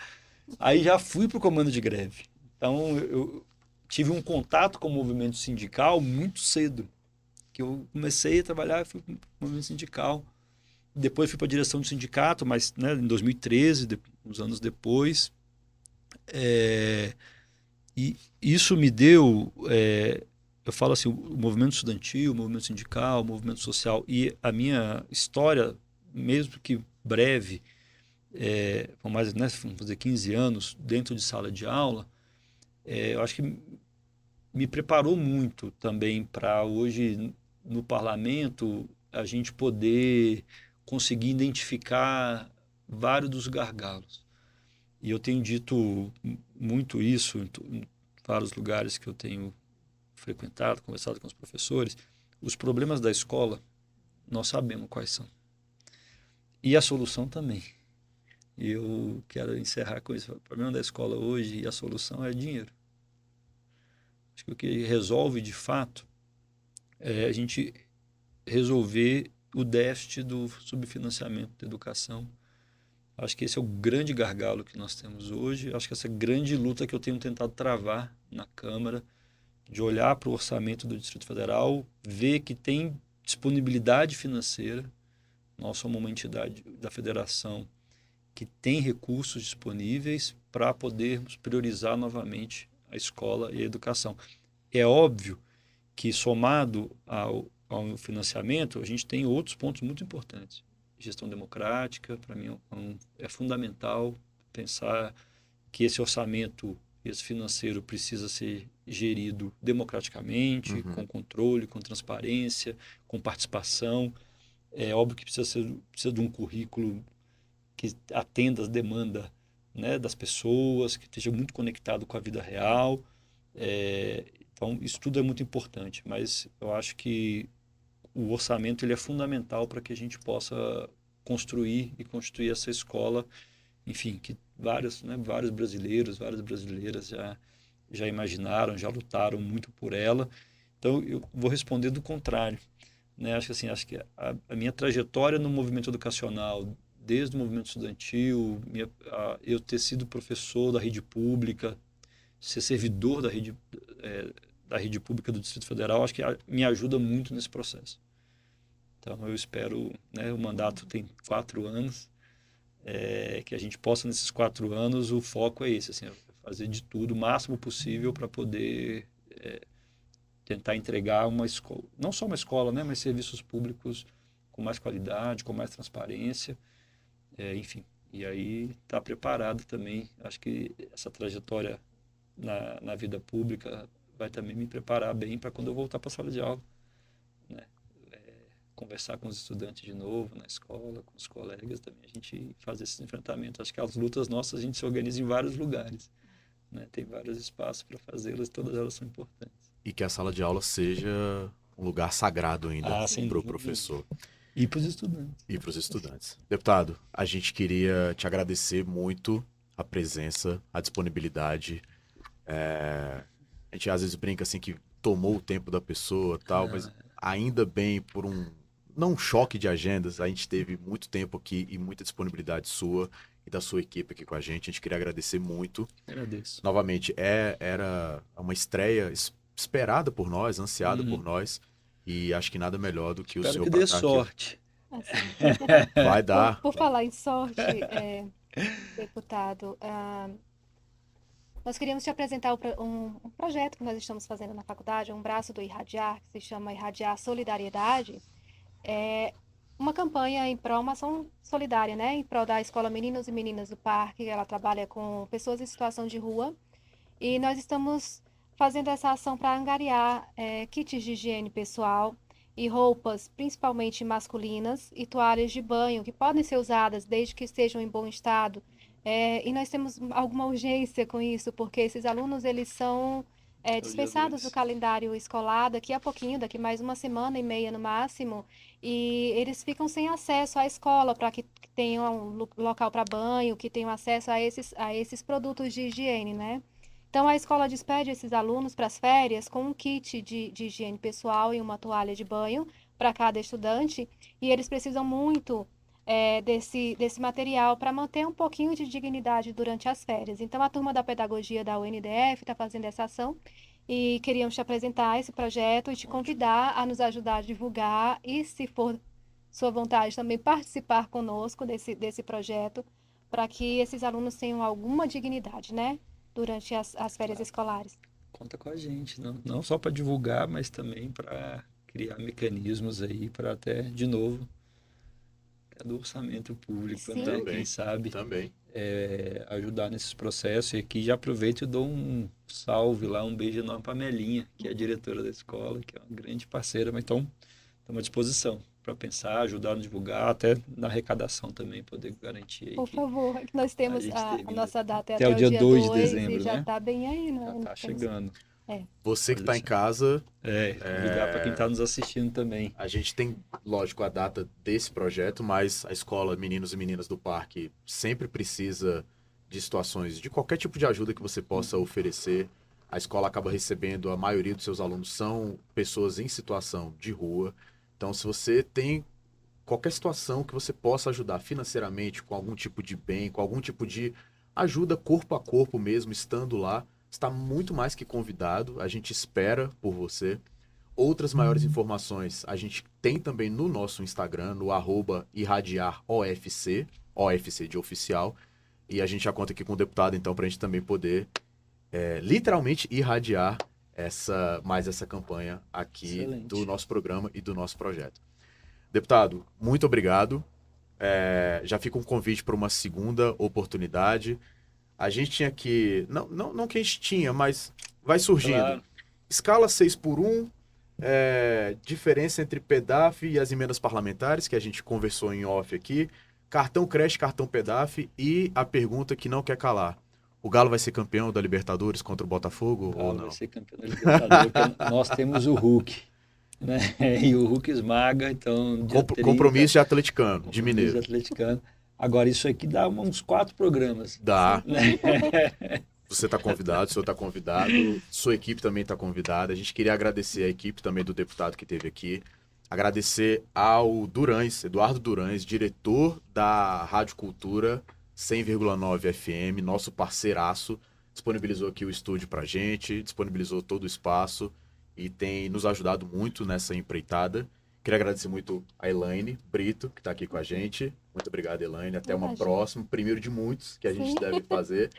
Aí já fui pro comando de greve. Então eu tive um contato com o movimento sindical muito cedo, que eu comecei a trabalhar e fui pro movimento sindical. Depois fui para a direção do sindicato, mas né, em 2013, uns anos depois. E isso me deu, eu falo assim, o movimento estudantil, o movimento sindical, o movimento social e a minha história, mesmo que breve, com mais, né, vamos fazer 15 anos dentro de sala de aula, eu acho que me preparou muito também para hoje no parlamento a gente poder conseguir identificar vários dos gargalos. E eu tenho dito muito isso em vários lugares que eu tenho frequentado, conversado com os professores. Os problemas da escola, nós sabemos quais são. E a solução também. E eu quero encerrar com isso. O problema da escola hoje e a solução é dinheiro. Acho que o que resolve de fato é a gente resolver o déficit do subfinanciamento da educação. Acho que esse é o grande gargalo que nós temos hoje. Acho que essa grande luta que eu tenho tentado travar na Câmara, de olhar para o orçamento do Distrito Federal, ver que tem disponibilidade financeira. Nós somos uma entidade da federação que tem recursos disponíveis para podermos priorizar novamente a escola e a educação. É óbvio que, somado ao financiamento, a gente tem outros pontos muito importantes. Gestão democrática, para mim, é fundamental pensar que esse orçamento, esse financeiro, precisa ser gerido democraticamente, com controle, com transparência, com participação. É óbvio que precisa de um currículo que atenda às demandas, né, das pessoas, que esteja muito conectado com a vida real. Então, isso tudo é muito importante, mas eu acho que o orçamento ele é fundamental para que a gente possa construir e constituir essa escola, enfim, que vários brasileiros, várias brasileiras já imaginaram, já lutaram muito por ela. Então, eu vou responder do contrário, né? Acho que a minha trajetória no movimento educacional, desde o movimento estudantil, eu ter sido professor da rede pública, ser servidor da rede pública do Distrito Federal, acho que me ajuda muito nesse processo. Então, eu espero, né, o mandato tem 4 anos, que a gente possa, nesses 4 anos, o foco é esse, assim, fazer de tudo, o máximo possível para poder tentar entregar uma escola, não só uma escola, né, mas serviços públicos com mais qualidade, com mais transparência, enfim. E aí, estar preparado também, acho que essa trajetória na vida pública vai também me preparar bem para quando eu voltar para a sala de aula, né? Conversar com os estudantes de novo na escola, com os colegas também, a gente fazer esses enfrentamentos. Acho que as lutas nossas a gente se organiza em vários lugares, né? Tem vários espaços para fazê-las, todas elas são importantes.
E que a sala de aula seja um lugar sagrado ainda para o
Sem
professor.
E para os estudantes.
E para os estudantes. Deputado, a gente queria te agradecer muito a presença, a disponibilidade. A gente às vezes brinca assim que tomou o tempo da pessoa e tal, mas ainda bem por não um choque de agendas, a gente teve muito tempo aqui e muita disponibilidade sua e da sua equipe aqui com a gente. A gente queria agradecer muito.
Agradeço.
Novamente, era uma estreia esperada por nós, ansiada por nós, e acho que nada melhor do que o senhor
Espero que
para
dê
estar
sorte.
Assim,
Vai dar.
por falar em sorte, deputado, nós queríamos te apresentar um projeto que nós estamos fazendo na faculdade, um braço do Irradiar, que se chama Irradiar Solidariedade. É uma campanha em prol, uma ação solidária, né? Em prol da Escola Meninos e Meninas do Parque. Ela trabalha com pessoas em situação de rua. E nós estamos fazendo essa ação para angariar kits de higiene pessoal e roupas, principalmente masculinas, e toalhas de banho, que podem ser usadas desde que estejam em bom estado. E nós temos alguma urgência com isso, porque esses alunos, eles são dispensados do calendário escolar daqui a pouquinho, daqui mais 1 semana e meia no máximo, e eles ficam sem acesso à escola para que tenham um local para banho, que tenham acesso a esses produtos de higiene, né? Então, a escola despede esses alunos para as férias com um kit de higiene pessoal e uma toalha de banho para cada estudante, e eles precisam muito desse material para manter um pouquinho de dignidade durante as férias. Então, a turma da pedagogia da UNDF está fazendo essa ação e queríamos te apresentar esse projeto e te convidar a nos ajudar a divulgar e, se for sua vontade, também participar conosco desse projeto para que esses alunos tenham alguma dignidade, né, durante as férias escolares.
Conta com a gente, não só para divulgar, mas também para criar mecanismos aí para até, de novo, do orçamento público, né?
Também,
Quem sabe
também.
ajudar nesses processos. E aqui já aproveito e dou um salve lá, um beijo enorme para a Melinha, que é a diretora da escola, que é uma grande parceira, mas então estamos à disposição para pensar, ajudar a divulgar, até na arrecadação também, poder garantir aí.
Por favor, que nós temos a nossa data até o dia 2 de dezembro, e já está bem aí, né?
Já está chegando.
Você que está em casa...
Ligar para quem está nos assistindo também.
A gente tem, lógico, a data desse projeto, mas a escola Meninos e Meninas do Parque sempre precisa de situações, de qualquer tipo de ajuda que você possa oferecer. A escola acaba recebendo, a maioria dos seus alunos são pessoas em situação de rua. Então, se você tem qualquer situação que você possa ajudar financeiramente, com algum tipo de bem, com algum tipo de ajuda corpo a corpo mesmo, estando lá, está muito mais que convidado. A gente espera por você. Outras maiores informações a gente tem também no nosso Instagram, no @irradiarofc, OFC de oficial. E a gente já conta aqui com o deputado, então, para a gente também poder literalmente irradiar mais essa campanha aqui. Excelente. Do nosso programa e do nosso projeto. Deputado, muito obrigado. Já fica um convite para uma segunda oportunidade. A gente tinha aqui, não que a gente tinha, mas vai surgindo. Claro. Escala 6x1, diferença entre PEDAF e as emendas parlamentares, que a gente conversou em off aqui, cartão creche, cartão PEDAF e a pergunta que não quer calar. O Galo vai ser campeão da Libertadores contra o Botafogo ou não?
Vai ser campeão da Libertadores, porque nós temos o Hulk, né? E o Hulk esmaga, então...
Compromisso de atleticano, de mineiro.
De atleticano. Agora, isso aqui dá uns 4 programas.
Dá. Você está convidado, o senhor está convidado, sua equipe também está convidada. A gente queria agradecer a equipe também do deputado que esteve aqui. Agradecer ao Durães, Eduardo Durães, diretor da Rádio Cultura 100,9 FM, nosso parceiraço. Disponibilizou aqui o estúdio para a gente, disponibilizou todo o espaço e tem nos ajudado muito nessa empreitada. Queria agradecer muito a Elaine Brito, que está aqui com a gente. Muito obrigado, Elaine. Até uma próxima. Primeiro de muitos que a gente deve fazer.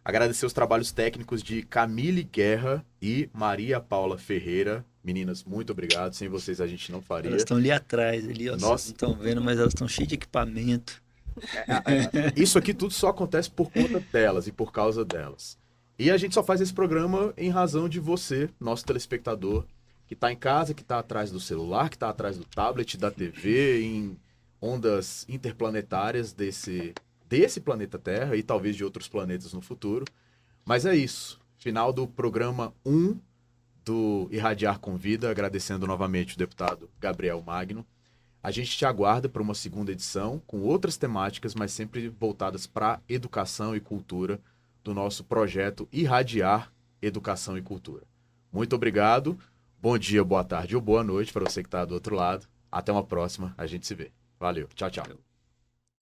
Agradecer os trabalhos técnicos de Camille Guerra e Maria Paula Ferreira. Meninas, muito obrigado. Sem vocês a gente não faria.
Elas estão ali atrás, ali, ó. Nossa. Vocês não estão vendo, mas elas estão cheias de equipamento.
Isso aqui tudo só acontece por conta delas e por causa delas. E a gente só faz esse programa em razão de você, nosso telespectador, que está em casa, que está atrás do celular, que está atrás do tablet, da TV, em ondas interplanetárias desse planeta Terra e talvez de outros planetas no futuro. Mas é isso. Final do programa 1 do Irradiar Convida, agradecendo novamente o deputado Gabriel Magno. A gente te aguarda para uma segunda edição com outras temáticas, mas sempre voltadas para educação e cultura do nosso projeto Irradiar Educação e Cultura. Muito obrigado. Bom dia, boa tarde ou boa noite para você que está do outro lado. Até uma próxima. A gente se vê. Valeu. Tchau, tchau.